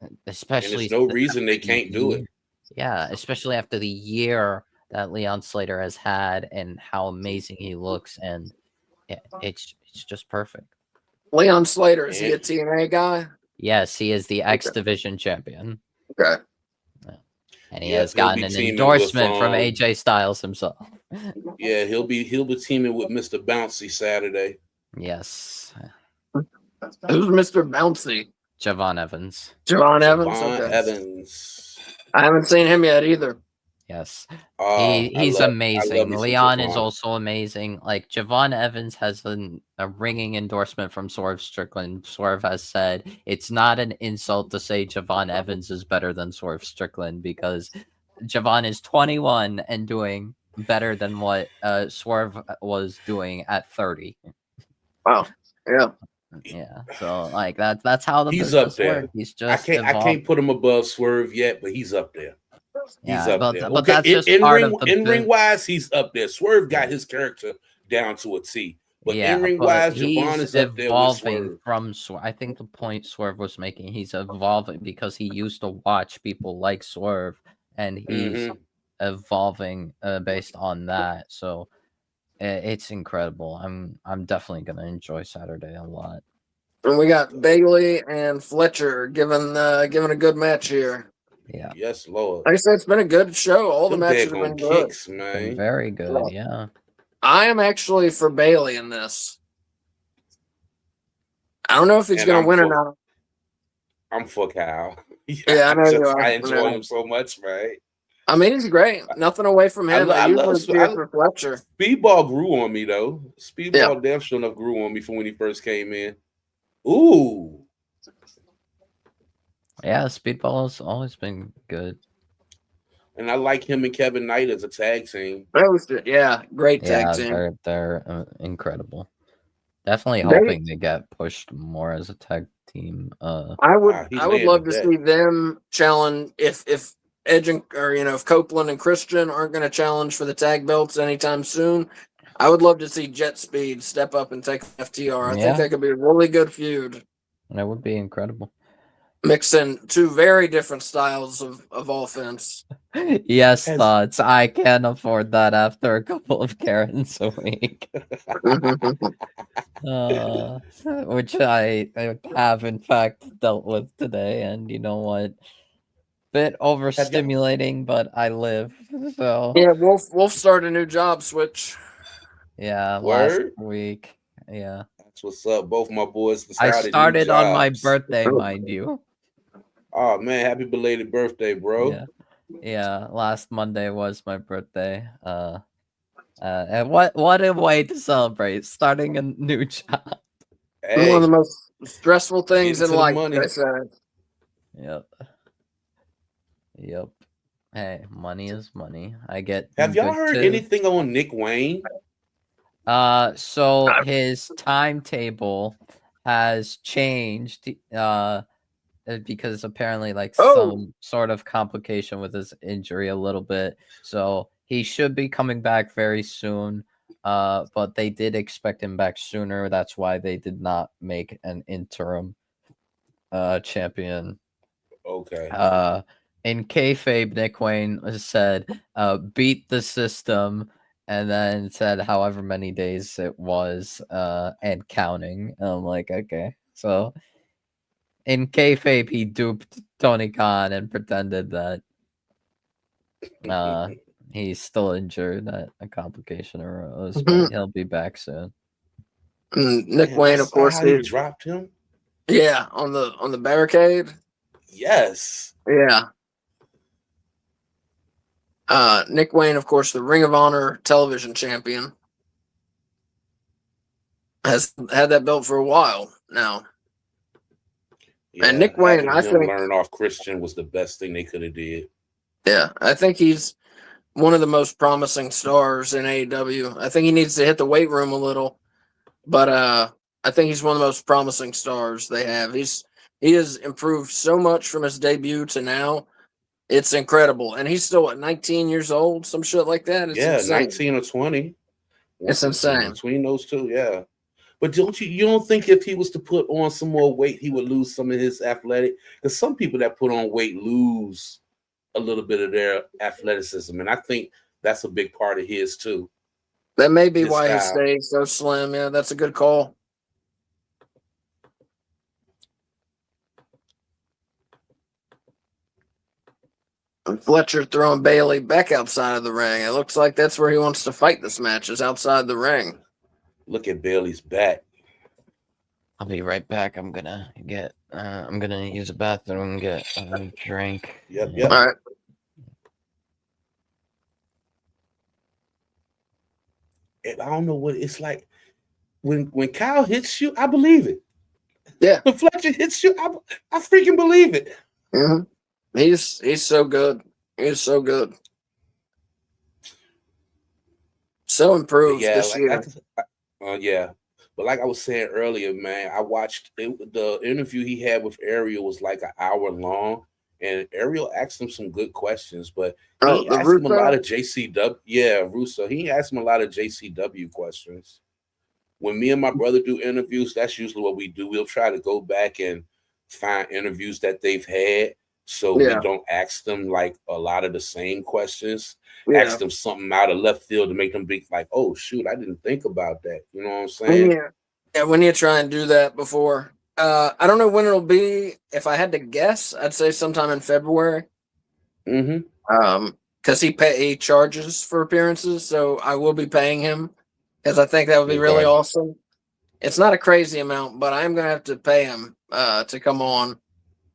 And Especially there's no after reason they the can't do it. year- Yeah, especially after the year that Leon Slater has had and how amazing he looks, and it's just perfect. Leon Slater, is he a And TNA guy? Yes, he is the X Division champion. Okay. And he Yep, has he'll gotten be an teaming with endorsement from AJ Styles himself. yeah, he'll be teaming with Mr. Bouncy Saturday. Yes. Who's Mr. Bouncy? Javon Evans. Javon Evans. Javon Okay. Evans. I haven't seen him yet either. Yes. I He's love amazing. me some Leon is Javon. also amazing. Like Javon Evans has a ringing endorsement from Swerve Strickland. Swerve has said it's not an insult to say Javon Evans is better than Swerve Strickland because Javon is 21 and doing better than what Swerve was doing at 30. Wow. Yeah. Yeah, so like that's how the He's up business there. works. He's I just can't evolved. put him above Swerve yet, but he's up there. He's Yeah, up but there. but Okay, that's just in part ring of the ring wise, he's up there. Swerve got Yeah. his character down to a T. But Yeah, in ring but wise, Javon he's is up there with evolving Swerve. from Swerve. I think the point Swerve was making, he's evolving because he used to watch people like Swerve, and he's evolving based on that. So it's incredible. I'm definitely gonna enjoy Saturday a lot. And we got Bailey and Fletcher giving a good match here. Yeah, Yes, Lord. Like I said, it's been a good show. All the Them matches have daggone been good. kicks, been man. very good. Yeah. I am actually for Bailey in this. I don't know if he's And going I'm to win or for- not. I'm for Cal. Yeah, I know you are. I I enjoy know. him so much, right? I mean, he's great. Nothing away from him. I usually cheer for Fletcher. Speedball grew on me though. Speedball damn sure enough grew on me from when he first came in. Ooh. Yeah, Speedball has always been good. And I like him and Kevin Knight as a tag team. Yeah, great tag team. They're incredible. Definitely hoping they get pushed more as a tag team. I would love to see them challenge if Edge if Copeland and Christian aren't going to challenge for the tag belts anytime soon. I would love to see Jet Speed step up and take FTR. I think that could be a really good feud. That would be incredible. Mixing two very different styles of offense. Yes, thoughts. I can't afford that after a couple of Karens a week. Which I have in fact dealt with today, and you know what? bit overstimulating, but I live. So Yeah, Wolf started a new job switch. yeah, last Word? week. Yeah. That's what's up. Both my boys I decided new started on my jobs. birthday, mind you. Oh man, happy belated birthday, bro. Yeah. Yeah, last Monday was my birthday. And what a way to celebrate starting a new job. One of the Hey, most stressful things getting in to the life, money. they say. Yep. Yep. Hey, money is money. I get Have y'all good heard too. anything on Nick Wayne? So his timetable has changed. Because apparently like Oh. some sort of complication with his injury a little bit. So he should be coming back very soon. But they did expect him back sooner. That's why they did not make an interim champion. Okay. In kayfabe, Nick Wayne said, beat the system, and then said however many days it was, and counting. And I'm like, okay. So in kayfabe, he duped Tony Khan and pretended that he's still injured, that a complication arose, but he'll be back soon. Nick Man, Wayne, I of saw course, how he dropped him. yeah, on the barricade. Yes. Yeah. Nick Wayne, of course, the Ring of Honor television champion, has had that belt for a while now. Yeah, And Nick Wayne, having I him think, learn off Christian was the best thing they could have did. yeah, I think he's one of the most promising stars in AEW. I think he needs to hit the weight room a little, but I think he's one of the most promising stars they have. He has improved so much from his debut to now. It's incredible, and he's still at 19 years old, some shit like that. It's Yeah, insane. 19 or 20. It's insane. Between those two, yeah. But you don't think if he was to put on some more weight, he would lose some of his athletic? Because some people that put on weight lose a little bit of their athleticism, and I think that's a big part of his too. That may be His why he style. stays so slim. Yeah, that's a good call. And Fletcher throwing Bailey back outside of the ring. It looks like that's where he wants to fight this match, is outside the ring. Look at Bailey's back. I'll be right back. I'm gonna use a bathroom and get a drink. Yep. All right. And I don't know what it's like when Kyle hits you. I believe it. Yeah. When Fletcher hits you, I freaking believe it. Mm-hmm. He's so good. He's so good. So improved this year. Yeah. But like I was saying earlier, man, I watched the interview he had with Ariel was like an hour long, and Ariel asked him some good questions, but he asked him a lot of JCW. Yeah, Russo. He asked him a lot of JCW questions. When me and my brother do interviews, that's usually what we do. We'll try to go back and find interviews that they've had, so we don't ask them like a lot of the same questions. Yeah. Ask them something out of left field to make them be like, "Oh shoot, I didn't think about that." You know what I'm saying? Yeah. When you try and do that before, I don't know when it'll be. If I had to guess, I'd say sometime in February. Because he charges for appearances, so I will be paying him because I think that would be really awesome. It's not a crazy amount, but I am going to have to pay him to come on,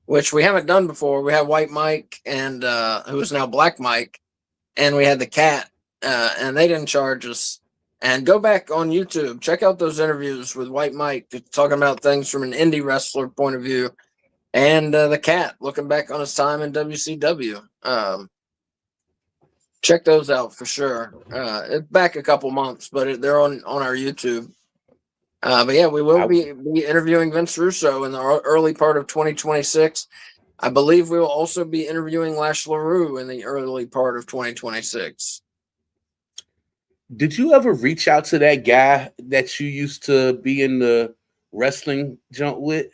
which we haven't done before. We had White Mike and who is now Black Mike, and we had the Cat, and they didn't charge us. And go back on YouTube, check out those interviews with White Mike, talking about things from an indie wrestler point of view, and the Cat looking back on his time in WCW. Check those out for sure. It's back a couple months, but they're on our YouTube. But yeah, we will be interviewing Vince Russo in the early part of 2026. I believe we will also be interviewing Lash LaRue in the early part of 2026. Did you ever reach out to that guy that you used to be in the wrestling junk with?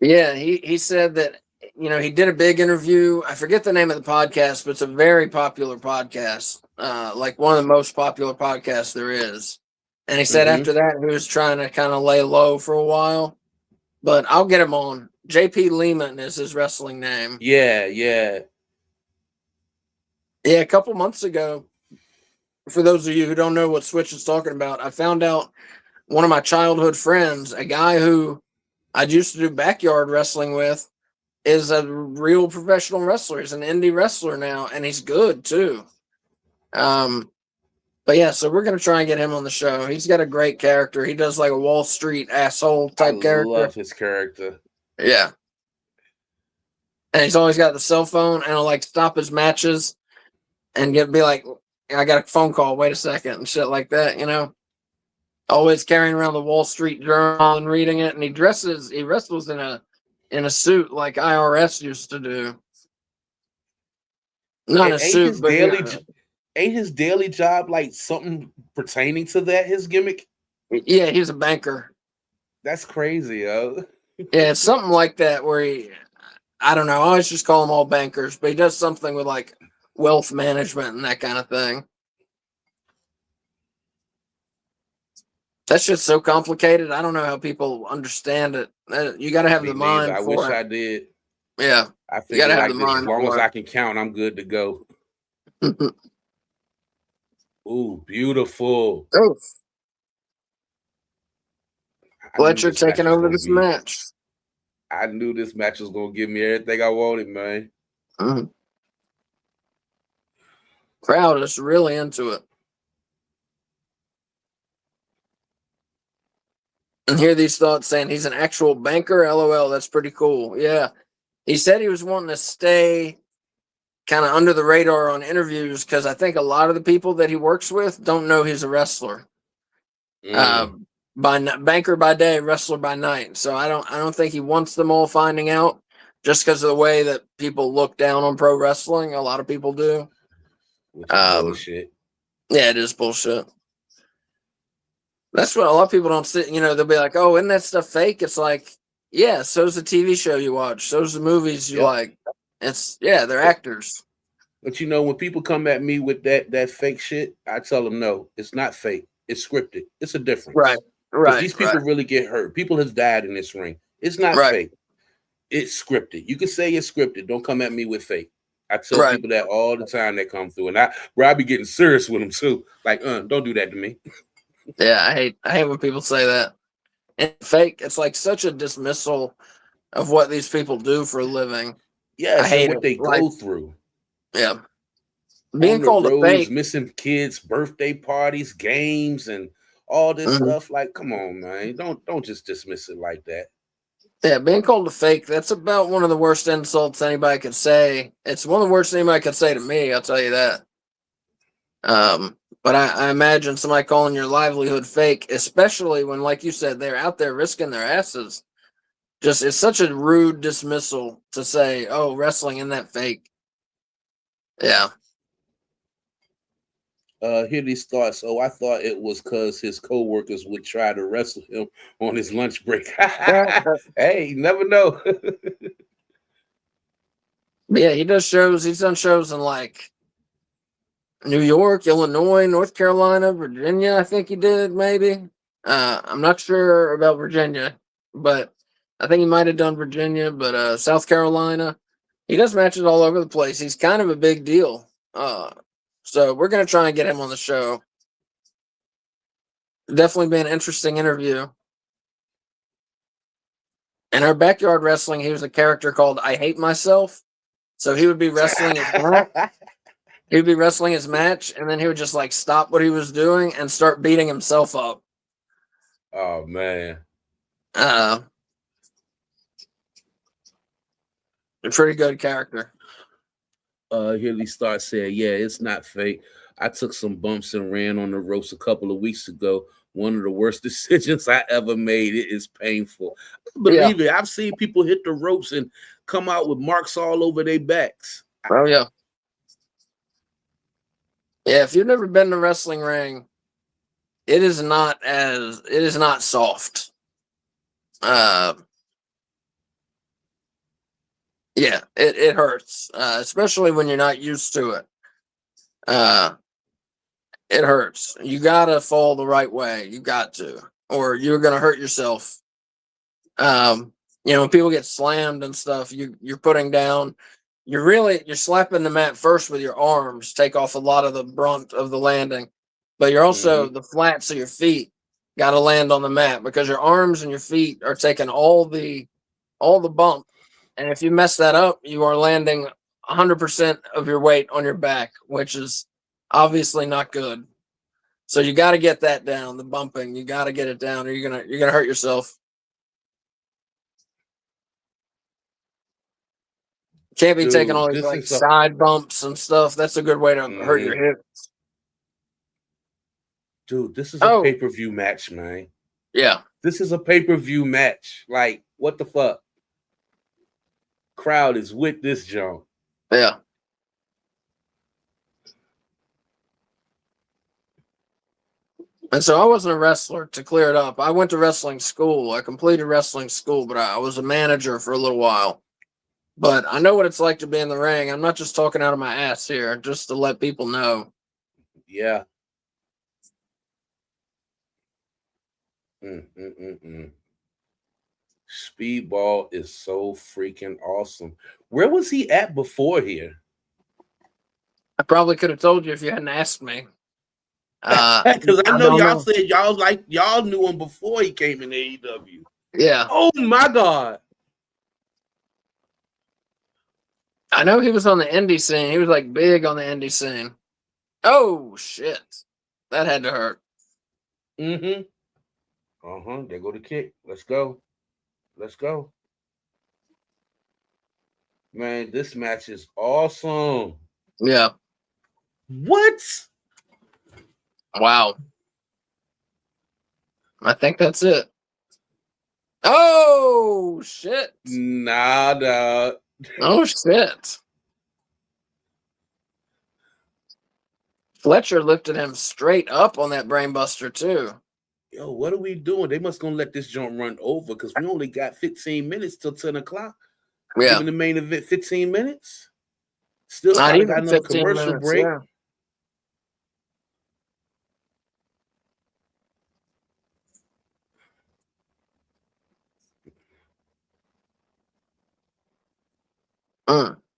Yeah, he said that, he did a big interview. I forget the name of the podcast, but it's a very popular podcast, like one of the most popular podcasts there is. And he said after that, he was trying to kind of lay low for a while. But I'll get him on. JP Lehman is his wrestling name. Yeah. Yeah, a couple months ago, for those of you who don't know what Switch is talking about, I found out one of my childhood friends, a guy who I used to do backyard wrestling with, is a real professional wrestler. He's an indie wrestler now, and he's good too. But yeah, so we're gonna try and get him on the show. He's got a great character. He does like a Wall Street asshole I type character. love his character. Yeah. And he's always got the cell phone, and he'll like stop his matches and be like, I got a phone call, wait a second, and shit like that, you know. Always carrying around the Wall Street Journal and reading it, and he wrestles in a suit like IRS used to do. Not a suit, but ain't his daily job like something pertaining to that, his gimmick? Yeah, he's a banker. That's crazy, yo. Yeah, it's something like that where I don't know, I always just call them all bankers, but he does something with like wealth management and that kind of thing. That shit's so complicated. I don't know how people understand it. You got to have the mind. I wish I did. Yeah, I figure like this, as long as I can count, I'm good to go. Ooh, beautiful. Oh. Fletcher taking over this match. I knew this match was gonna give me everything I wanted, man. Mm-hmm. Crowd is really into it. And hear these thoughts saying he's an actual banker. LOL, that's pretty cool. Yeah. He said he was wanting to stay kind of under the radar on interviews because I think a lot of the people that he works with don't know he's a wrestler. Banker by day, wrestler by night. So I don't think he wants them all finding out just because of the way that people look down on pro wrestling. A lot of people do. Which is bullshit. Yeah, it is bullshit. That's what a lot of people don't sit. You know, they'll be like, "Oh, isn't that stuff fake?" It's like, yeah, so's the TV show you watch, so's the movies you like. They're actors. But you know, when people come at me with that fake shit, I tell them no, it's not fake. It's scripted. It's a difference. Right. These people really get hurt. People have died in this ring. It's not fake. It's scripted. You can say it's scripted. Don't come at me with fake. I tell people that all the time that come through, and I be getting serious with them too. Like, don't do that to me. Yeah, I hate when people say that. And fake, it's like such a dismissal of what these people do for a living. Yeah, I hate what they go through. Yeah. Being called a fake, missing kids' birthday parties, games, and all this stuff. Like, come on, man. Don't just dismiss it like that. Yeah, being called a fake, that's about one of the worst insults anybody could say. It's one of the worst anybody could say to me, I'll tell you that. But I imagine somebody calling your livelihood fake, especially when, like you said, they're out there risking their asses. Just, it's such a rude dismissal to say, oh, wrestling, isn't that fake? Yeah. Hear these thoughts. Oh, I thought it was because his co-workers would try to wrestle him on his lunch break. Hey, you never know. Yeah, he does shows. He's done shows in like New York, Illinois, North Carolina, Virginia, I think he did, maybe. I'm not sure about Virginia, but I think he might have done Virginia, but South Carolina. He does matches all over the place. He's kind of a big deal. So we're going to try and get him on the show. Definitely be an interesting interview. In our backyard wrestling, he was a character called I Hate Myself. So he would be wrestling his match. He'd be wrestling his match, and then he would just like stop what he was doing and start beating himself up. Oh, man. A pretty good character. Here he starts saying, yeah, it's not fake. I took some bumps and ran on the ropes a couple of weeks ago. One of the worst decisions I ever made. It is painful. Believe it. I've seen people hit the ropes and come out with marks all over their backs. Oh, yeah. Yeah, if you've never been in a wrestling ring, it is not soft. Yeah, it hurts, especially when you're not used to it. It hurts. You gotta fall the right way. You got to, or you're gonna hurt yourself. When people get slammed and stuff, you're putting down you're slapping the mat first with your arms, take off a lot of the brunt of the landing, but you're also the flats of your feet got to land on the mat because your arms and your feet are taking all the bump, and if you mess that up, you are landing 100% of your weight on your back, which is obviously not good. So you got to get that down, the bumping. You got to get it down, or you're gonna hurt yourself. Can't be taking all these like side bumps and stuff. That's a good way to hurt your hips. Dude, this is a pay-per-view match, man. Yeah. This is a pay-per-view match. Like, what the fuck? Crowd is with this junk. Yeah. And so I wasn't a wrestler, to clear it up. I went to wrestling school. I completed wrestling school, but I was a manager for a little while. But I know what it's like to be in the ring. I'm not just talking out of my ass here, just to let people know. Yeah. Speedball is so freaking awesome. Where was he at before here? I probably could have told you if you hadn't asked me. Because I know y'all said y'all knew him before he came in AEW. Yeah. Oh my God. I know he was on the indie scene. He was like big on the indie scene. Oh shit. That had to hurt. There go the kick. Let's go. Let's go. Man, this match is awesome. Yeah. What? Wow. I think that's it. Oh shit. Nah. Oh shit. Fletcher lifted him straight up on that brainbuster too. Yo, what are we doing? They must gonna let this joint run over because we only got 15 minutes till 10 o'clock. Yeah. Giving the main event 15 minutes. Still not even got another 15 commercial minutes, break. Yeah.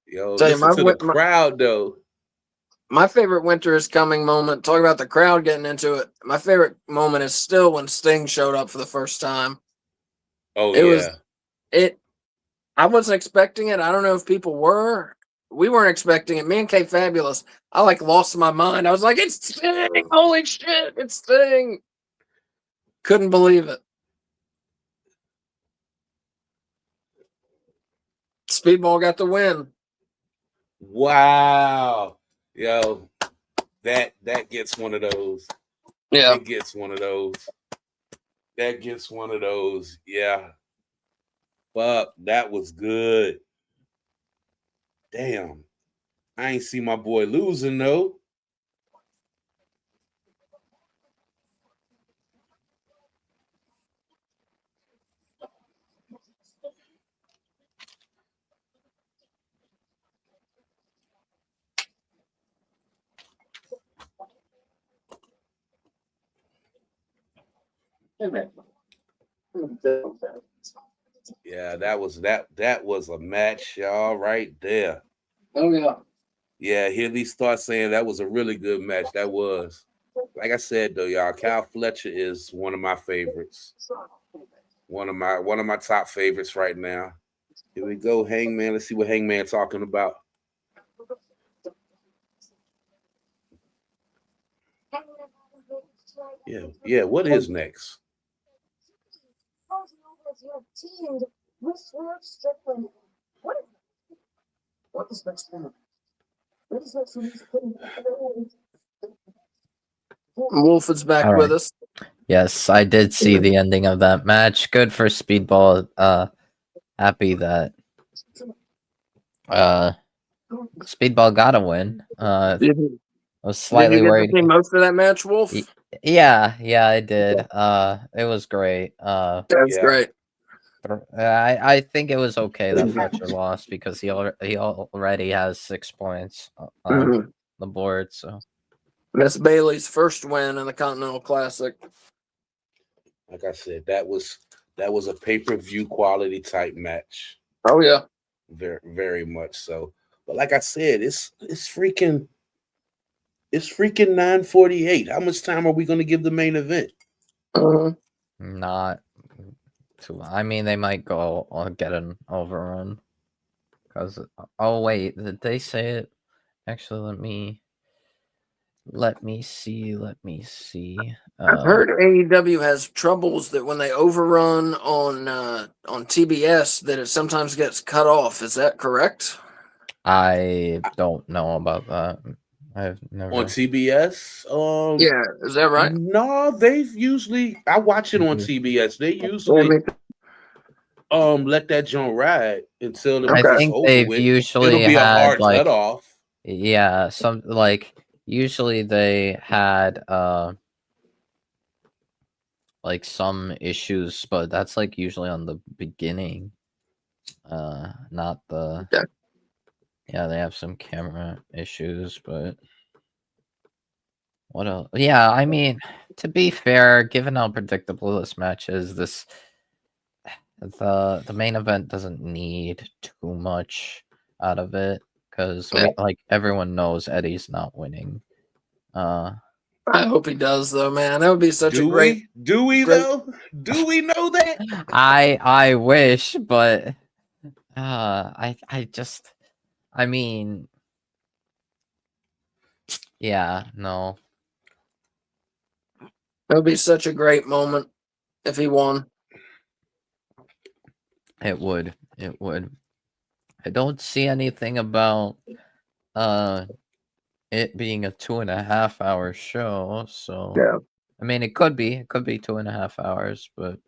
Yo, listen to the crowd though. My favorite winter is coming moment. Talk about the crowd getting into it. My favorite moment is still when Sting showed up for the first time. Oh, I wasn't expecting it. I don't know if people were. We weren't expecting it. Me and K Fabulous, I like lost my mind. I was like, it's Sting! Holy shit, it's Sting! Couldn't believe it. Speedball got the win. Wow. Yo, that gets one of those. Yeah. It gets one of those. That gets one of those. Yeah. Fuck, that was good. Damn. I ain't see my boy losing though. Yeah, that was a match, y'all, right there. Oh yeah. Yeah, he'll at least start saying that was a really good match. That was. Like I said though, y'all, Kyle Fletcher is one of my favorites. One of my top favorites right now. Here we go, Hangman. Let's see what Hangman's talking about. Yeah. What is next? Wolf is back with us. Yes, I did see the ending of that match. Good for Speedball. Happy that Speedball got a win. I was slightly did you worried. see most of that match, Wolf? Yeah, I did. It was great. That's great. I think it was okay that Fletcher lost because he already has 6 points on the board. So Miss Bailey's first win in the Continental Classic. Like I said, that was a pay-per-view quality type match. Oh yeah, very, very much so. But like I said, it's freaking 9:48. How much time are we going to give the main event? Mhm. Not too. I mean, they might go or get an overrun. Because oh wait, did they say it? Actually, let me see. I've heard AEW has troubles that when they overrun on TBS, that it sometimes gets cut off. Is that correct? I don't know about that. I've never. On TBS? Yeah, is that right? No, they've usually. I watch it on TBS. They Yeah, usually let that joint ride until the Okay. I it's think over they've with. usually It'll be a had hard like cutoff. yeah, some like usually they had like some issues, but that's like usually on the beginning. Not the Okay. Yeah, they have some camera issues, but what else? Yeah, I mean, to be fair, given how predictable this match is, the main event doesn't need too much out of it because Yeah. like everyone knows Eddie's not winning. I hope he does, though, man. That would be such a Do great. we? Do we great- though? Do we know that? I wish, but I just I mean, yeah, no. That would be such a great moment if he won. It would. I don't see anything about it being a 2.5 hour show, so Yeah. I mean it could be 2.5 hours, but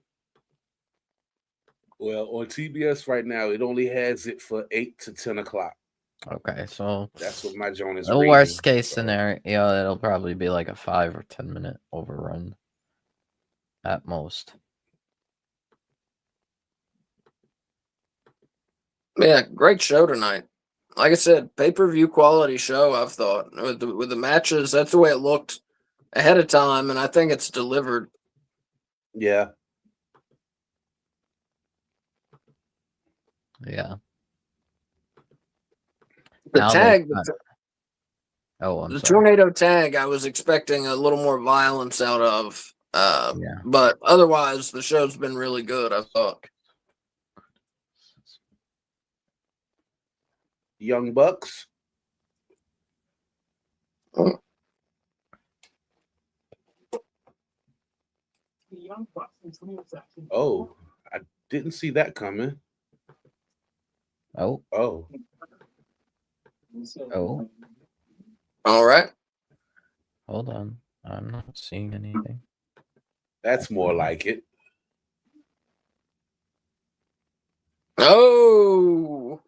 Well, on TBS right now, it only has it for 8 to 10 o'clock. okay, so That's what my joint is. the reading, worst case so. scenario, yeah, it'll probably be like a 5 or 10 minute overrun at most. Yeah, great show tonight. Like I said, pay-per-view quality show, I've thought. With the matches, that's the way it looked ahead of time, and I think it's delivered. Yeah. Yeah. The Now tag, I'm the sorry. tornado tag, I was expecting a little more violence out of. Yeah. But otherwise, the show's been really good, I thought. Young Bucks. Mm. The Young Bucks in transaction. Oh, I didn't see that coming. Oh. Oh. Oh. All right. Hold on. I'm not seeing anything. That's more like it. Oh.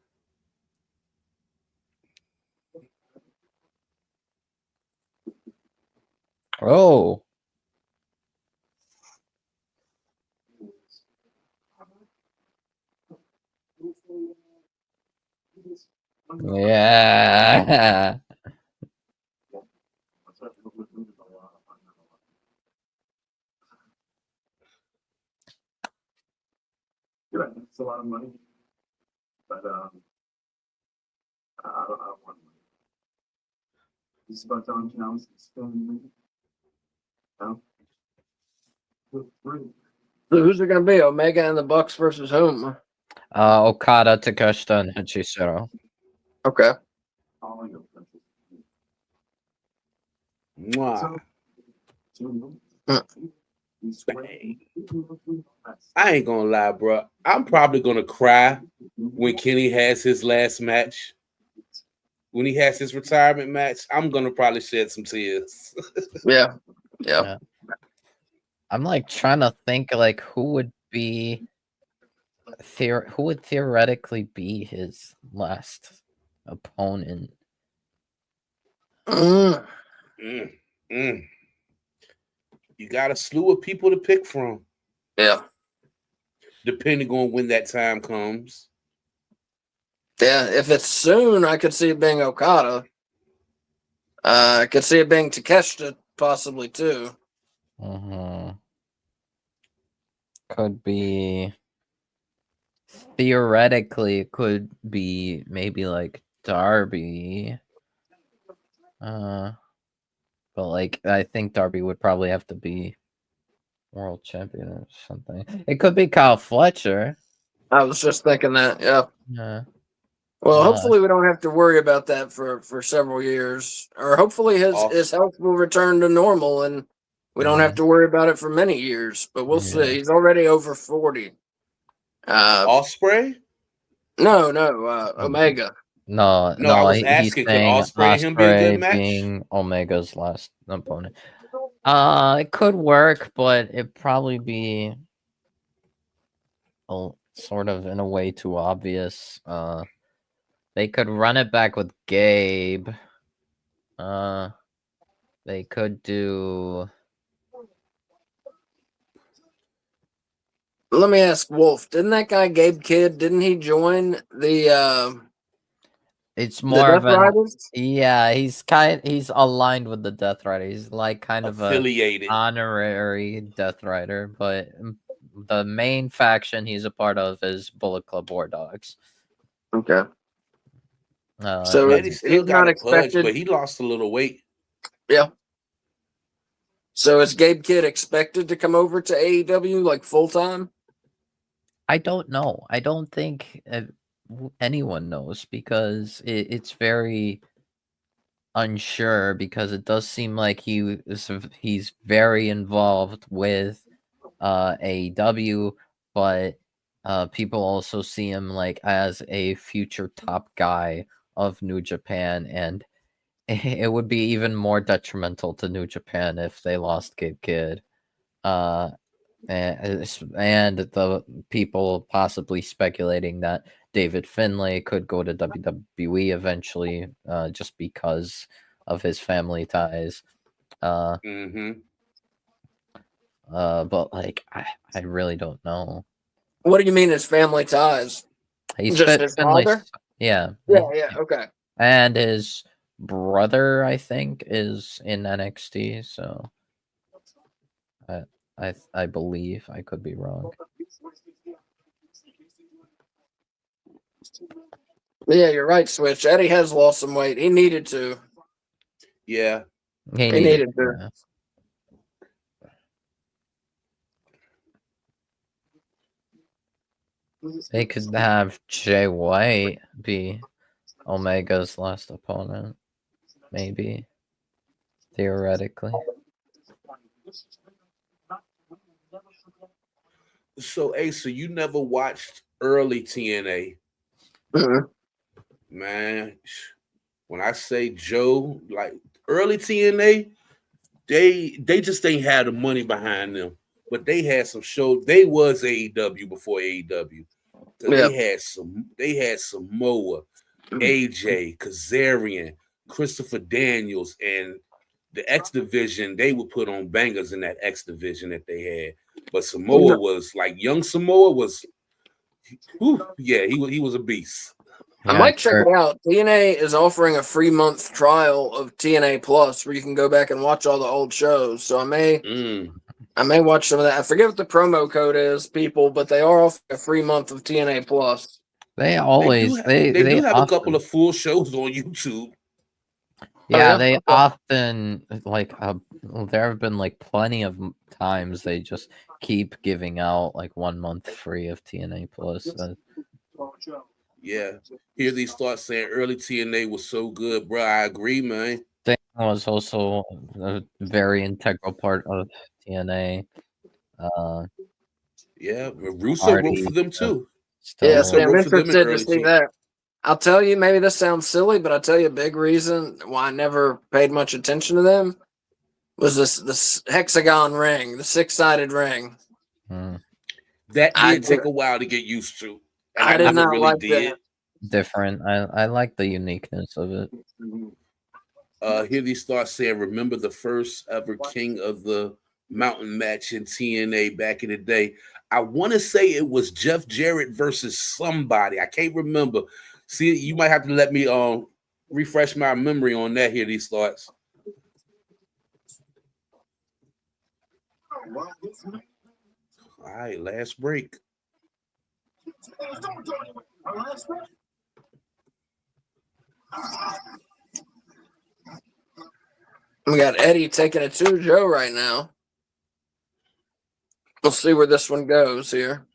Oh. Yeah. You're right. It's a lot of money, but I don't want money. It's about John Jones. It's filming me. No. Three. So who's it going to be? Omega and the Bucks versus whom? Okada, Takeshita, and Hichisaro. Okay. All your countries. Mwah. Bang. I ain't gonna lie, bro. I'm probably gonna cry when Kenny has his last match. When he has his retirement match, I'm gonna probably shed some tears. Yeah. I'm like trying to think like who would theoretically be his last opponent. Mm. You got a slew of people to pick from. Yeah. Depending on when that time comes. Yeah. If it's soon, I could see it being Okada. I could see it being Takeshita possibly too. Could be theoretically, it could be maybe like Darby. But like I think Darby would probably have to be world champion or something. It could be Kyle Fletcher. I was just thinking that. Yeah. Yeah. Well, hopefully we don't have to worry about that for several years, or hopefully his health will return to normal and we don't have to worry about it for many years. But we'll see. He's already over 40. Ospreay? No, Omega. No, I was he's asking, could saying Ospreay and him be a good Ospreay match? being Omega's last opponent. It could work, but it'd probably be sort of in a way too obvious. They could run it back with Gabe. They could do. Let me ask Wolf. Didn't that guy Gabe Kidd? Didn't he join the? It's more of Death an Riders? yeah. He's aligned with the Death Rider. He's like kind of Affiliated. a honorary Death Rider, but the main faction he's a part of is Bullet Club War Dogs. Okay. So Yeah, he still got a pudge, but he lost a little weight. Yeah. So is Gabe Kidd expected to come over to AEW like full time? I don't know. I don't think anyone knows because it's very unsure because it does seem like he's very involved with AEW, but people also see him like as a future top guy of New Japan, and it would be even more detrimental to New Japan if they lost Gabe Kidd. And the people possibly speculating that David Finlay could go to WWE eventually, just because of his family ties. But like, I really don't know. What do you mean his family ties? He's just his father? Yeah. Okay. And his brother, I think, is in NXT. So, I believe. I could be wrong. Yeah, you're right, Switch. Eddie has lost some weight. He needed to. Yeah. He needed to. Yeah. They could have Jay White be Omega's last opponent. Maybe. Theoretically. So, Asa, you never watched early TNA? Mhm. Man, when I say Joe, like early TNA, they just ain't had the money behind them. But they had some shows. They was AEW before AEW. Yeah. They had Samoa, AJ, Kazarian, Christopher Daniels, and the X Division. They would put on bangers in that X Division that they had. But Samoa was like young Samoa was. Yeah, he was a beast. I might check it out. TNA is offering a free month trial of TNA Plus where you can go back and watch all the old shows. So I may watch some of that. I forget what the promo code is, people, but they are offering a free month of TNA Plus. They always they do have often, a couple of full shows on YouTube. Yeah, they often like there have been like plenty of times they just keep giving out like 1 month free of TNA Plus. Yeah, hear these thoughts saying early TNA was so good, bro. I agree, man. Sting was also a very integral part of TNA. Yeah, Russo wrote for them too. Yeah, so I'm interested to see that. I'll tell you, maybe this sounds silly, but I'll tell you a big reason why I never paid much attention to them was this hexagon ring, the 6-sided ring. That did take a while to get used to. And I did not really like that. Different. I like the uniqueness of it. Here these thoughts saying, remember the first ever King of the Mountain match in TNA back in the day. I want to say it was Jeff Jarrett versus somebody. I can't remember. See, you might have to let me refresh my memory on that. Here these thoughts. All right, last break. We got Eddie taking it to Joe right now. We'll see where this one goes here.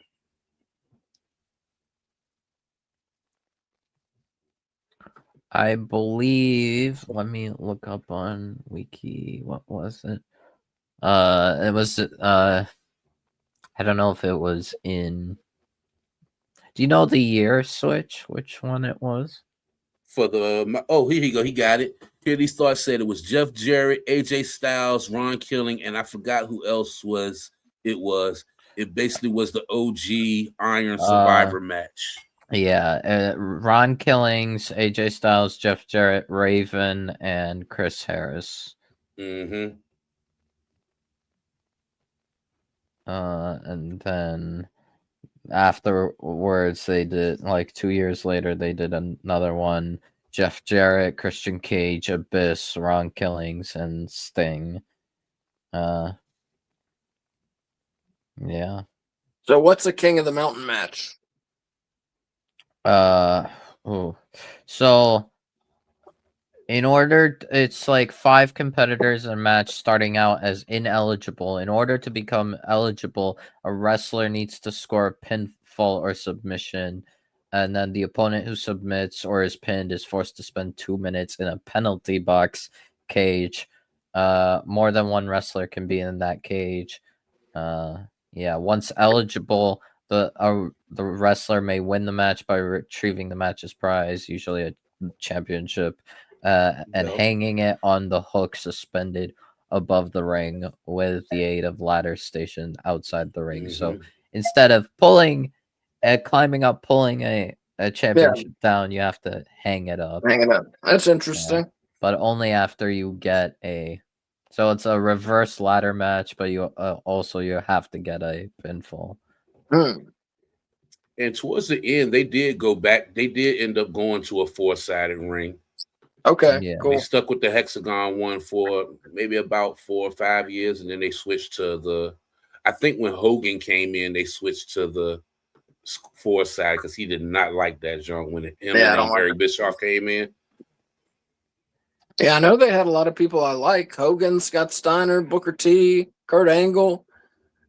I believe. Let me look up on Wiki. What was it? It was. I don't know if it was in. Do you know the year switch? Which one it was? For the here you go. He got it. Here these thoughts said it was Jeff Jarrett, AJ Styles, Ron Killing, and I forgot who else was. It basically was the OG Iron Survivor match. Yeah, Ron Killings, AJ Styles, Jeff Jarrett, Raven, and Chris Harris. Mm-hmm. And then afterwards, they did, like 2 years later, they did another one. Jeff Jarrett, Christian Cage, Abyss, Ron Killings, and Sting. Yeah. So what's a King of the Mountain match? So in order, it's like 5 competitors in a match starting out as ineligible. In order to become eligible, a wrestler needs to score a pinfall or submission, and then the opponent who submits or is pinned is forced to spend 2 minutes in a penalty box cage. More than one wrestler can be in that cage. Yeah, once eligible, the wrestler may win the match by retrieving the match's prize, usually a championship, and hanging it on the hook suspended above the ring with the aid of ladders stationed outside the ring. So instead of climbing up, pulling a championship down, you have to hang it up. Hang it up. That's interesting. But only after you get a. So it's a reverse ladder match, but you have to get a pinfall. And towards the end, they did go back. They did end up going to a 4-sided ring. Okay, yeah. cool. They stuck with the hexagon one for maybe about 4 or 5 years, and then they switched to the. I think when Hogan came in, they switched to the 4-sided because he did not like that junk when Eric Bischoff came in. Yeah, I know they had a lot of people I like: Hogan, Scott Steiner, Booker T, Kurt Angle.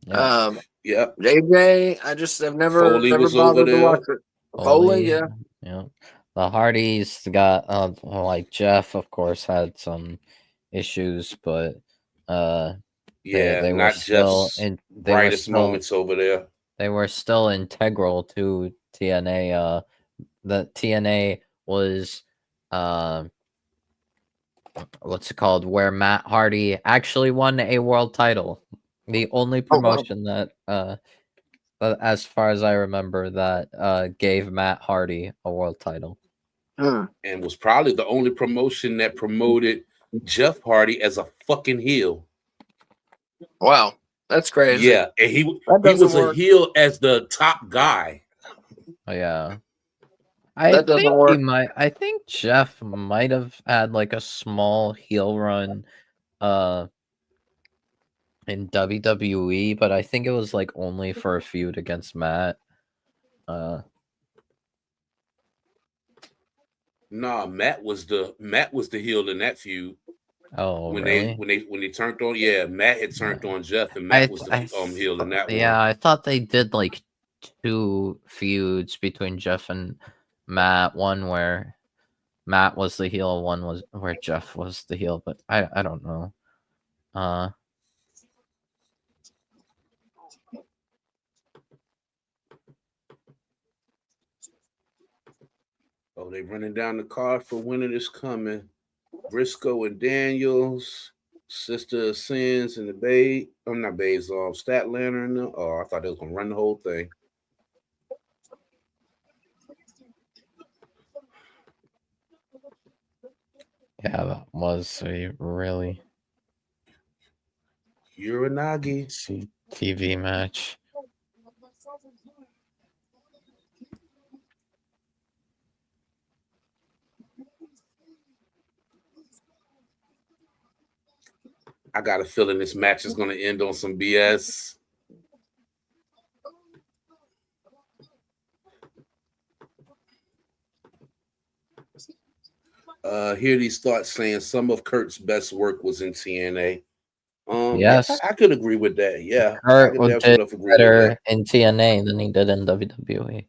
Yeah. JJ. I just have never was bothered over to watch it. Foley, yeah. The Hardys got like Jeff, of course, had some issues, but they were still in brightest moments over there. They were still integral to TNA. The TNA was what's it called? Where Matt Hardy actually won a world title. The only promotion that as far as I remember, that gave Matt Hardy a world title. And was probably the only promotion that promoted Jeff Hardy as a fucking heel. Wow, that's crazy. Yeah, and he was a heel as the top guy. Oh, yeah. I think Jeff might have had like a small heel run in WWE, but I think it was like only for a feud against Matt. Nah, Matt was the heel in that feud. Oh, when really? When they turned on, Matt had turned on Jeff, and Matt was the heel in that one. Yeah, I thought they did like 2 feuds between Jeff and Matt. One where Matt was the heel, one was where Jeff was the heel, but I don't know. Oh, they running down the card for Winter is Coming. Briscoe and Daniels, Sister of Sins and the Babe. I'm not Babe's Statlander and them. Oh, I thought they was gonna run the whole thing. Yeah, that was a really Uranagi TV match. I got a feeling this match is going to end on some BS. Here he starts saying some of Kurt's best work was in TNA. Yes. I could agree with that. Yeah, I Kurt could did definitely agree with better that. in TNA than he did in WWE.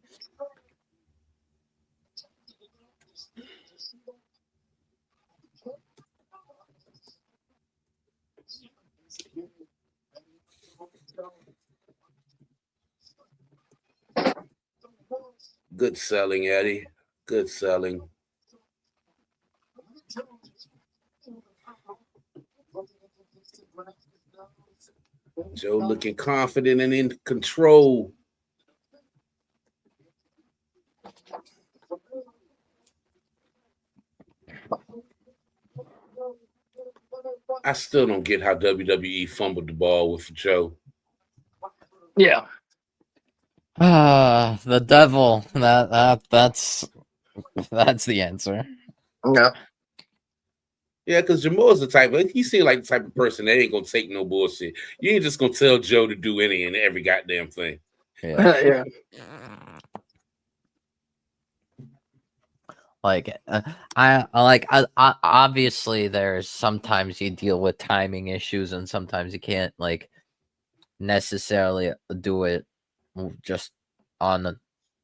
Good selling, Eddie. Good selling. Joe looking confident and in control. I still don't get how WWE fumbled the ball with Joe. Yeah. The devil. That's the answer. Yeah. Yeah, because Jamal's the type of, he seems like the type of person that ain't gonna take no bullshit. You ain't just gonna tell Joe to do any and every goddamn thing. Yeah. Yeah. Like I obviously there's sometimes you deal with timing issues and sometimes you can't like necessarily do it just on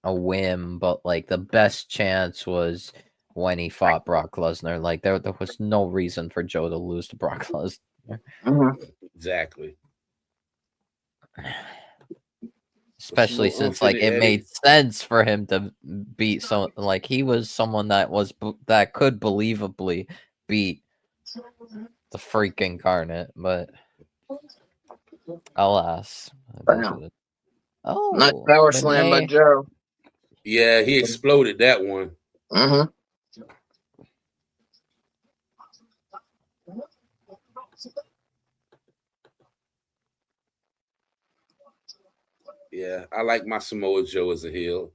a whim, but like the best chance was when he fought Brock Lesnar. Like there was no reason for Joe to lose to Brock Lesnar. Mhm. Exactly. Especially since like it made sense for him to beat someone, like he was someone that could believably beat the freak incarnate, but alas. Nice Oh, power slam by Joe. Yeah, he exploded that one. Mm-hmm. Yeah, I like my Samoa Joe as a heel.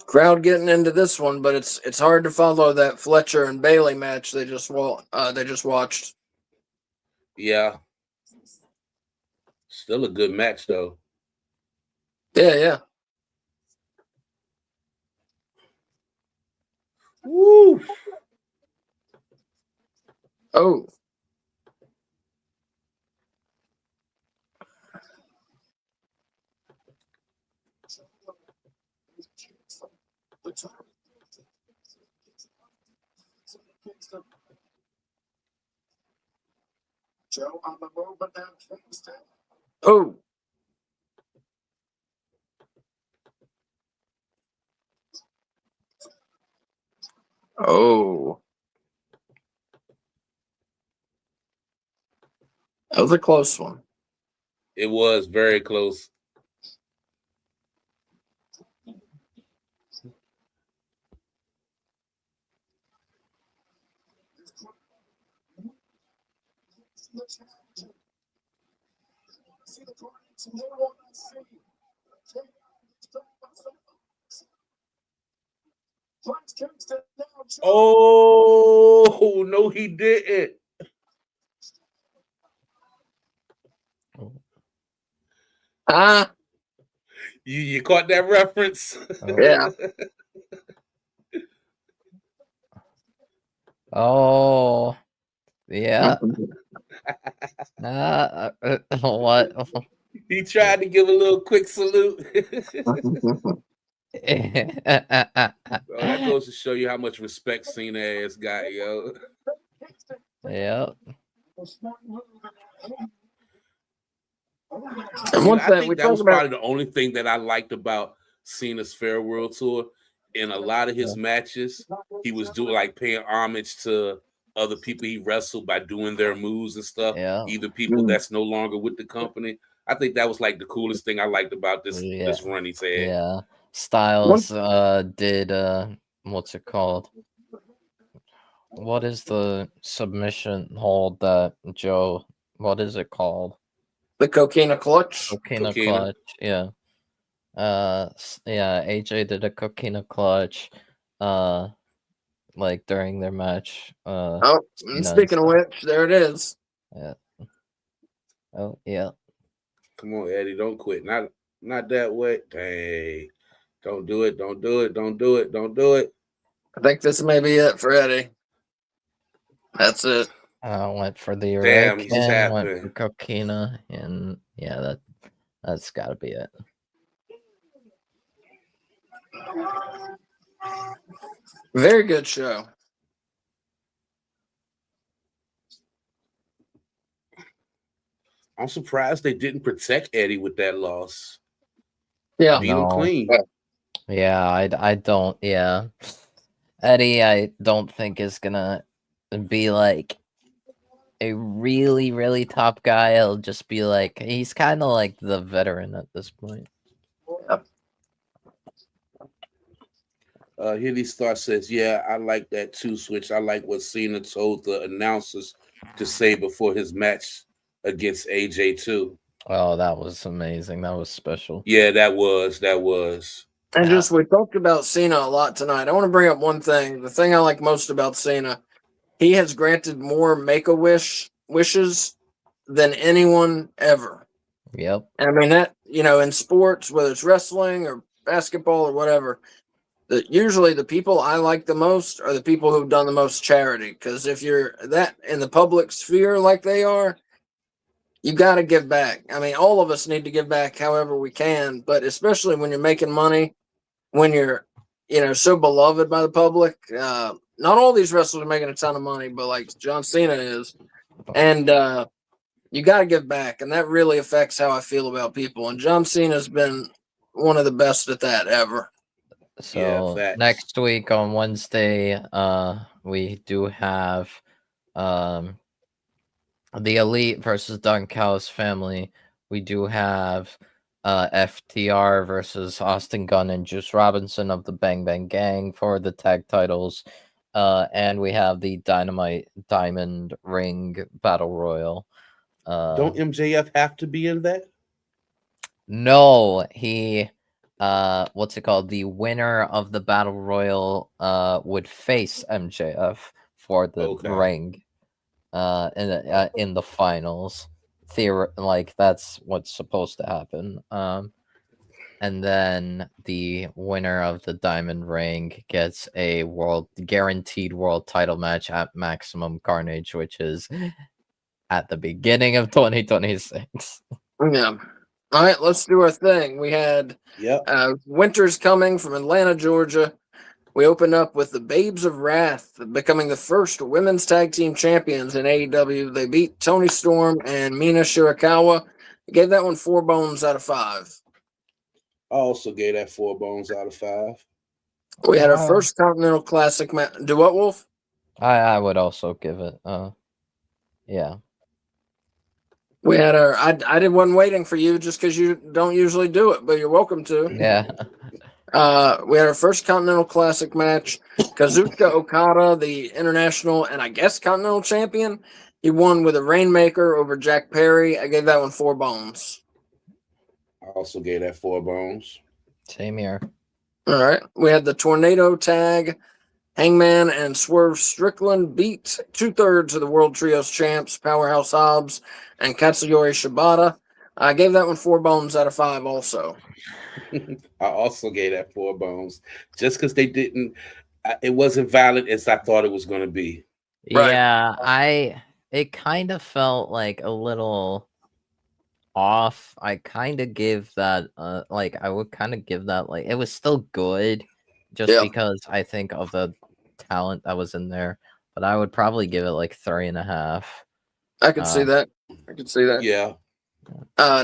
Crowd getting into this one, but it's hard to follow that Fletcher and Bailey match they just watched. Yeah. Still a good match though. Yeah. Woo! Oh. Joe on the move, but now Kingston. Oh. Oh. That was a close one. It was very close. Oh no, he didn't. You caught that reference? Yeah. Oh, yeah. What? He tried to give a little quick salute. Oh, that goes to show you how much respect Cena has got, yo. Yep. I think that was probably the only thing that I liked about Cena's Farewell Tour. In a lot of his matches, he was doing like paying homage to other people he wrestled by doing their moves and stuff. Yeah. Either people that's no longer with the company. I think that was like the coolest thing I liked about this run he's had. Yeah. Styles did what's it called? What is the submission hold that Joe? What is it called? The Coquina Clutch. Coquina Clutch. Yeah. Yeah. AJ did a Coquina Clutch. Like during their match. Speaking of which, there it is. Yeah. Oh yeah. Come on, Eddie, don't quit. Not that way. Hey, don't do it. Don't do it. Don't do it. Don't do it. I think this may be it for Eddie. That's it. Went for the Damn, Rick he's and went tapping. for Coquina, and yeah, that's got to be it. Very good show. I'm surprised they didn't protect Eddie with that loss. Yeah. Beat him No. clean. Yeah, I don't. Yeah, Eddie, I don't think is gonna be like a really, really top guy. He'll just be like he's kind of like the veteran at this point. Hilly Star says, "Yeah, I like that too, Switch. I like what Cena told the announcers to say before his match against AJ too. Oh, that was amazing. That was special. Yeah, that was. And just we talked about Cena a lot tonight. I want to bring up one thing. The thing I like most about Cena, he has granted more Make-A-Wish wishes than anyone ever. Yep. And I mean that, in sports, whether it's wrestling or basketball or whatever, that usually the people I like the most are the people who've done the most charity. Because if you're that in the public sphere like they are, you got to give back. I mean, all of us need to give back however we can, but especially when you're making money, when you're, so beloved by the public. Not all these wrestlers are making a ton of money, but like John Cena is. And you got to give back. And that really affects how I feel about people. And John Cena's been one of the best at that ever. So facts. next week on Wednesday, we do have the Elite versus Don Callis family. We do have FTR versus Austin Gunn and Juice Robinson of the Bang Bang Gang for the tag titles. And we have the Dynamite Diamond Ring Battle Royal. Don't MJF have to be in that? No, he what's it called? The winner of the Battle Royal would face MJF for the ring in the finals. Like that's what's supposed to happen. And then the winner of the Diamond Ring gets a guaranteed world title match at Maximum Carnage, which is at the beginning of 2026. Yeah. All right, let's do our thing. We had Winter's Coming from Atlanta, Georgia. We opened up with the Babes of Wrath becoming the first women's tag team champions in AEW. They beat Toni Storm and Mina Shirakawa. I gave that one 4 bones out of 5. I also gave that 4 bones out of 5. We had our first Continental Classic match. Do what, Wolf? I would also give it. Yeah. We had I did one waiting for you just because you don't usually do it, but you're welcome to. Yeah. We had our first Continental Classic match. Kazuchika Okada, the international and I guess Continental champion, he won with a Rainmaker over Jack Perry. I gave that one 4 bones. I also gave that 4 bones. Same here. All right. We had the Tornado Tag. Hangman and Swerve Strickland beat 2/3 of the World Trios champs, Powerhouse Hobbs and Katsuyori Shibata. I gave that one 4 bones out of 5 also. I also gave that 4 bones. Just because they didn't, it wasn't valid as I thought it was going to be. Right. Yeah, it kind of felt like a little off. I kind of give that, I would kind of give that, it was still good just because I think of the talent that was in there, but I would probably give it 3.5. I could see that. Yeah.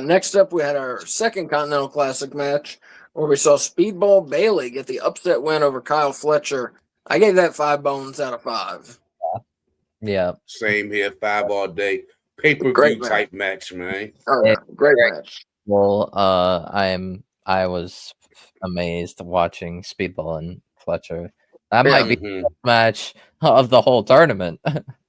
Next up, we had our second Continental Classic match where we saw Speedball Bailey get the upset win over Kyle Fletcher. I gave that 5 bones out of 5. Yeah. Same here. 5 all day. Pay-per-view type match, man. Oh, yeah. Great match. Well, I was amazed watching Speedball and Fletcher. That might be the best match of the whole tournament,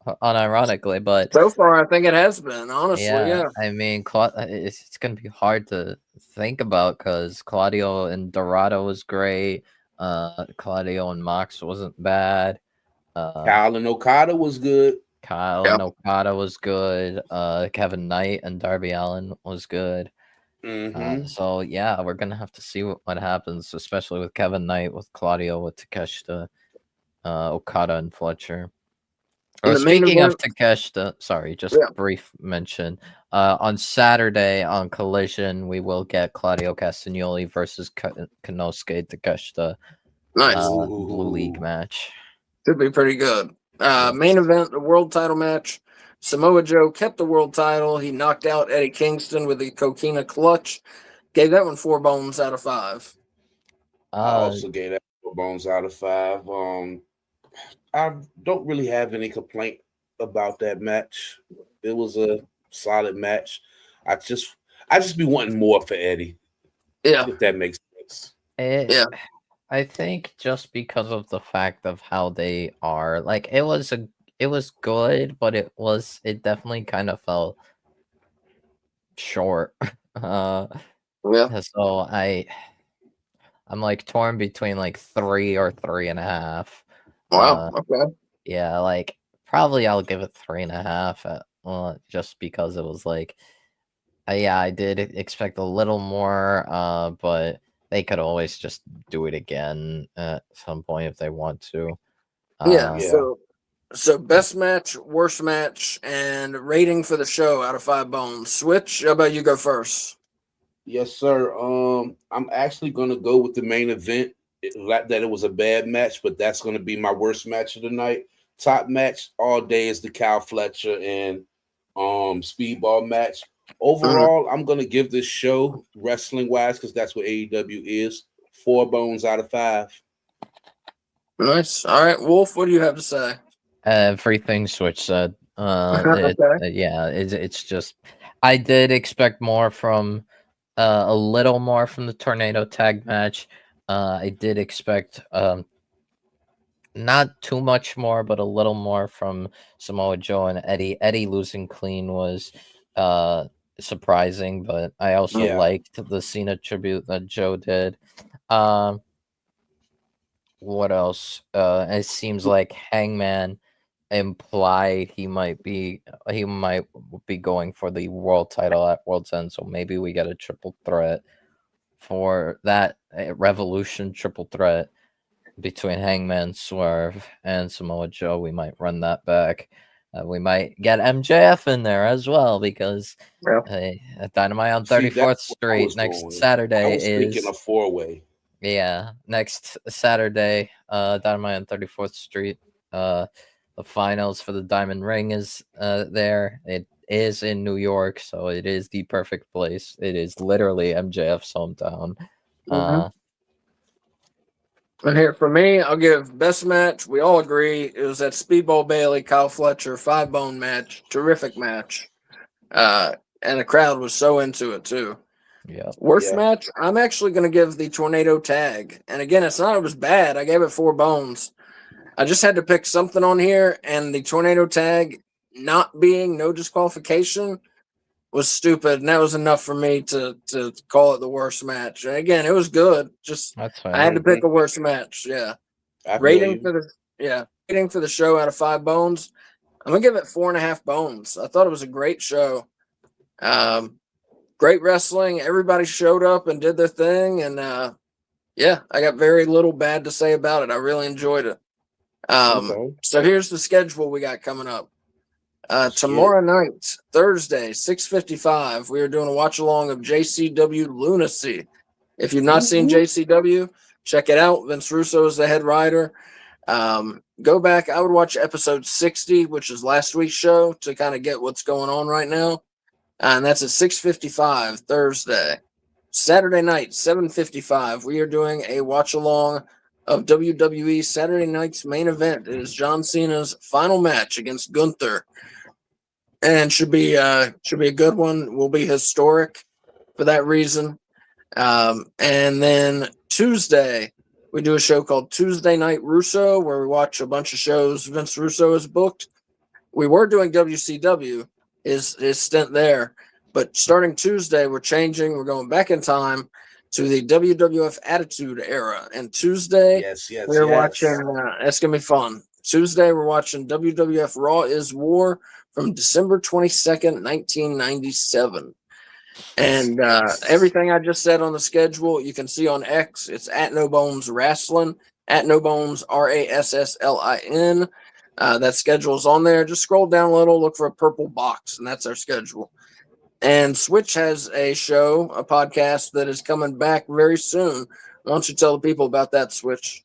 unironically. But so far, I think it has been. Honestly, yeah. I mean, it's going to be hard to think about because Claudio and Dorado was great. Claudio and Mox wasn't bad. Kyle and Okada was good. Kyle and Okada was good. Kevin Knight and Darby Allin was good. So yeah, we're gonna have to see what happens, especially with Kevin Knight, with Claudio, with Takeshita, Okada, and Fletcher. Speaking of Takeshita, sorry, just brief mention. On Saturday on Collision, we will get Claudio Castagnoli versus Konosuke Takeshita. Nice. Blue League match. Could be pretty good. Main event, the world title match. Samoa Joe kept the world title. He knocked out Eddie Kingston with the Coquina clutch. Gave that one 4 bones out of 5. I also gave that 4 bones out of 5. I don't really have any complaint about that match. It was a solid match. I just be wanting more for Eddie. Yeah, if that makes sense. I think just because of the fact of how they are, like it was good, but it definitely kind of felt short. So I'm like torn between like 3 or 3.5. Wow. Okay. Yeah, like probably I'll give it 3.5. Just because it was like, I did expect a little more. But they could always just do it again at some point if they want to. So best match, worst match, and rating for the show out of 5 bones. Switch, how about you go first? Yes, sir. I'm actually going to go with the main event. That it was a bad match, but that's going to be my worst match of the night. Top match all day is the Kyle Fletcher and Speedball match. Overall, I'm going to give this show, wrestling-wise, because that's what AEW is, 4 bones out of 5. Nice. All right, Wolf, what do you have to say? Everything Switch said. It's just I did expect more from a little more from the Tornado tag match. I did expect not too much more, but a little more from Samoa Joe and Eddie. Eddie losing clean was surprising, but I also liked the Cena tribute that Joe did. What else? It seems like Hangman implied he might be going for the world title at World's End, so maybe we get a triple threat for that Revolution triple threat between Hangman, Swerve, and Samoa Joe. We might run that back. We might get MJF in there as well, because Dynamite on 34th Street next Saturday I was thinking a 4-way. Yeah, next Saturday, Dynamite on 34th Street. The finals for the Diamond Ring is there. It is in New York, so it is the perfect place. It is literally MJF's hometown. And here for me, I'll give best match. We all agree it was that Speedball Bailey, Kyle Fletcher 5-bone match. Terrific match. And the crowd was so into it too. Yeah. Worst match, I'm actually going to give the Tornado tag. And again, it's not it was bad. I gave it 4 bones. I just had to pick something on here, and the Tornado tag not being no disqualification was stupid, and that was enough for me to call it the worst match. And again, it was good. Just that's fine. I had to pick a worst match. Yeah. Rating for the show out of 5 bones. I'm gonna give it 4.5 bones. I thought it was a great show. Great wrestling. Everybody showed up and did their thing, and I got very little bad to say about it. I really enjoyed it. So here's the schedule we got coming up. Tomorrow night, Thursday, 6:55, we are doing a watch along of JCW Lunacy. If you've not seen JCW, check it out. Vince Russo is the head writer. Go back. I would watch episode 60, which is last week's show, to kind of get what's going on right now. And that's at 6:55 Thursday. Saturday night, 7:55, we are doing a watch along of WWE Saturday night's main event. It is John Cena's final match against Gunther, and should be a good one. Will be historic for that reason. And then Tuesday, we do a show called Tuesday Night Russo, where we watch a bunch of shows Vince Russo has booked. We were doing WCW, his stint there, but starting Tuesday, we're changing. We're going back in time to the WWF Attitude Era. And Tuesday, we're watching. It's gonna be fun. Tuesday, we're watching WWF Raw is War from December 22nd, 1997. And everything I just said on the schedule, you can see on X. It's at No Bones Wrestling, at No Bones RASSLIN. That schedule is on there. Just scroll down a little, look for a purple box, and that's our schedule. And Switch has a show, a podcast that is coming back very soon. Why don't you tell the people about that, Switch?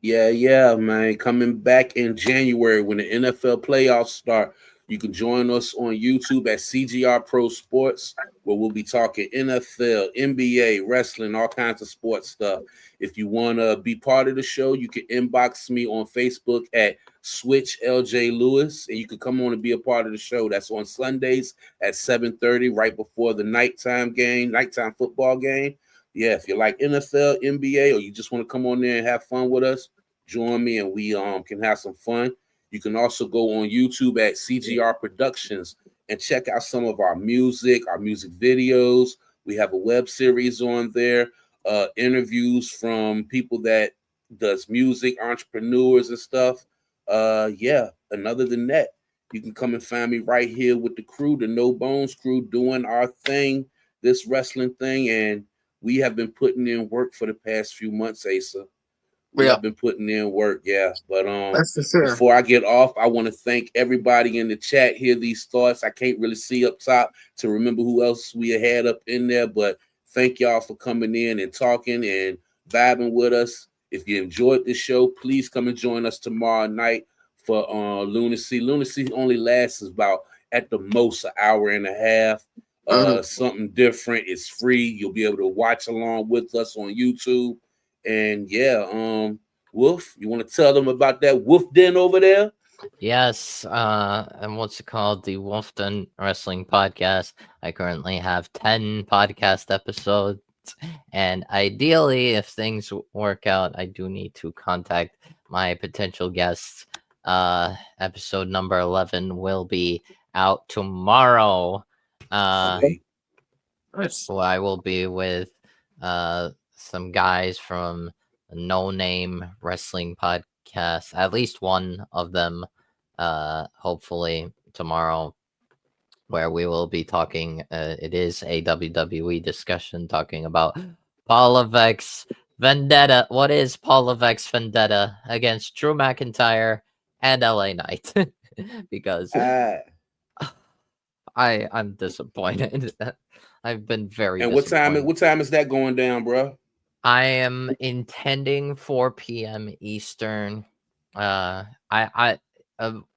Yeah, man. Coming back in January when the NFL playoffs start. You can join us on YouTube at CGR Pro Sports, where we'll be talking NFL, NBA, wrestling, all kinds of sports stuff. If you want to be part of the show, you can inbox me on Facebook at Switch LJ Lewis, and you can come on and be a part of the show. That's on Sundays at 7:30, right before the nighttime football game. Yeah, if you like NFL, NBA, or you just want to come on there and have fun with us, join me and we can have some fun. You can also go on YouTube at CGR Productions and check out some of our music videos. We have a web series on there, interviews from people that does music, entrepreneurs and stuff. And other than that, you can come and find me right here with the crew, the No Bones crew, doing our thing, this wrestling thing. And we have been putting in work for the past few months, Asa. We have been putting in work, yeah. But that's for sure. Before I get off, I want to thank everybody in the chat. Hear these thoughts. I can't really see up top to remember who else we had up in there, but thank y'all for coming in and talking and vibing with us. If you enjoyed this show, please come and join us tomorrow night for Lunacy. Lunacy only lasts about at the most an hour and a half. Something different. It's free. You'll be able to watch along with us on YouTube. And Wolf, you want to tell them about that Wolf Den over there? Yes, and what's it called? The Wolf Den Wrestling Podcast. I currently have 10 podcast episodes, and ideally, if things work out, I do need to contact my potential guests. Episode number 11 will be out tomorrow. Nice. So I will be with some guys from No Name Wrestling Podcast, at least one of them, hopefully tomorrow, where we will be talking. It is a WWE discussion talking about Paul Levesque's vendetta. What is Paul Levesque's vendetta against Drew McIntyre and LA Knight? Because I'm disappointed. I've been very. And what time is that going down, bro? I am intending 4 p.m. Eastern. I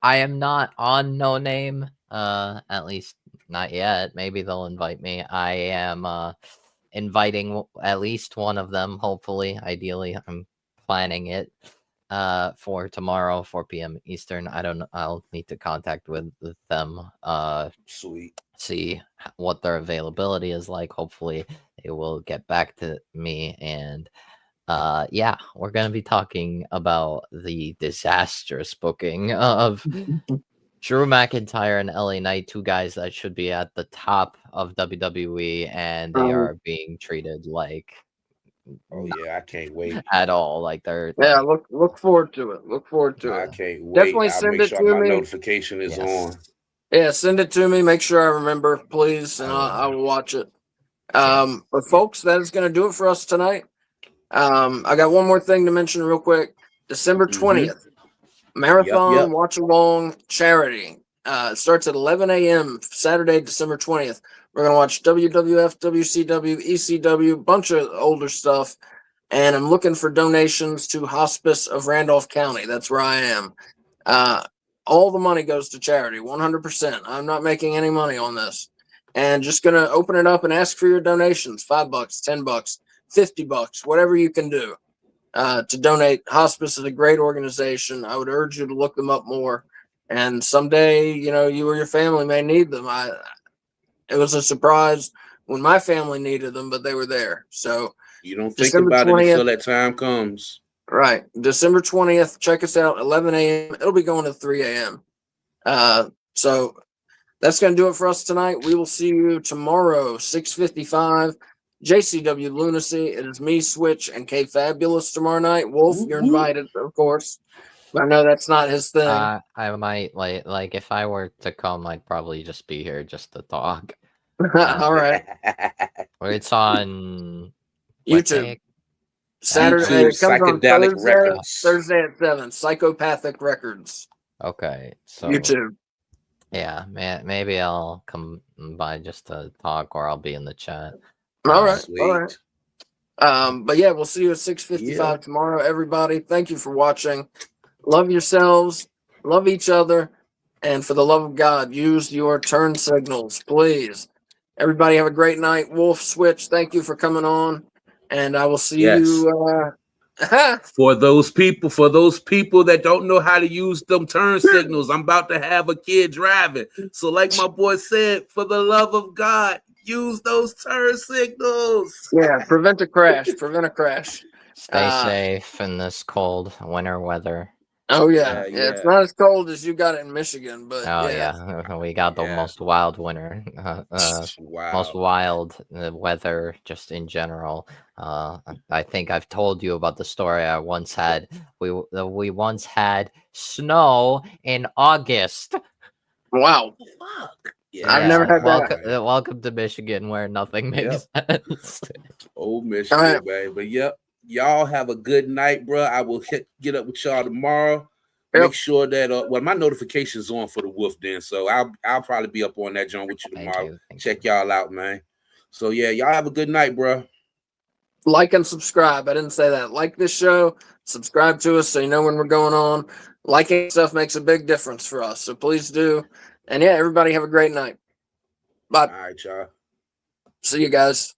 am not on No Name. At least not yet. Maybe they'll invite me. I am inviting at least one of them. Hopefully, ideally, I'm planning it for tomorrow, 4 p.m. Eastern. I don't know. I'll need to contact with them. Sweet. See what their availability is like. Hopefully they will get back to me, and we're gonna be talking about the disastrous booking of Drew McIntyre and LA Knight, two guys that should be at the top of WWE, and they are being treated like I can't wait at all. Like they're look forward to it. Look forward to it. I can't wait. Definitely I'll send make it sure to my me. notification is on. Yeah, send it to me. Make sure I remember, please, and I will watch it. But folks, that is going to do it for us tonight. I got one more thing to mention real quick. December 20th, Marathon Watch Along Charity. It starts at 11 a.m. Saturday, December 20th. We're going to watch WWF, WCW, ECW, bunch of older stuff. And I'm looking for donations to Hospice of Randolph County. That's where I am. All the money goes to charity, 100%. I'm not making any money on this. And just going to open it up and ask for your donations, $5, $10, $50, whatever you can do to donate. Hospice is a great organization. I would urge you to look them up more. And someday, you or your family may need them. It was a surprise when my family needed them, but they were there. So you don't think about it until that time comes. Right. December 20th. Check us out, 11 a.m. It'll be going to 3 a.m. So that's going to do it for us tonight. We will see you tomorrow, 6:55. JCW Lunacy. It is me, Switch, and K Fabulous tomorrow night. Wolf, you're invited, of course. I know that's not his thing. I might like if I were to come, I'd probably just be here just to talk. All right. It's on what YouTube. day? Saturday. YouTube, It comes on Psychedelic Thursday, Records. Thursday at 7. Psychopathic Records. Okay, so YouTube. yeah, maybe I'll come by just to talk, or I'll be in the chat. All right. Sweet. All right. But yeah, we'll see you at 6:55 tomorrow, everybody. Thank you for watching. Love yourselves, love each other, and for the love of God, use your turn signals, please. Everybody have a great night. Wolf Switch, thank you for coming on, and I will see you. For those people that don't know how to use them turn signals, I'm about to have a kid driving. So, like my boy said, for the love of God, use those turn signals. Yeah, prevent a crash. Prevent a crash. Stay safe in this cold winter weather. Oh yeah. It's not as cold as you got it in Michigan, but we got the most wild winter, most wild weather just in general. I think I've told you about the story I once had. We once had snow in August. Wow. Fuck. I've never had that. Welcome to Michigan, where nothing makes sense. Old Michigan, baby. But yep. Y'all have a good night, bro. I will get up with y'all tomorrow. Yep. Make sure that my notification's on for the Wolf Den, so I'll probably be up on that joint with you tomorrow. Check y'all out, man. So yeah, y'all have a good night, bro. Like and subscribe. I didn't say that. Like this show, subscribe to us so you know when we're going on. Liking stuff makes a big difference for us, so please do. And yeah, everybody have a great night. Bye. All right, y'all. See you guys.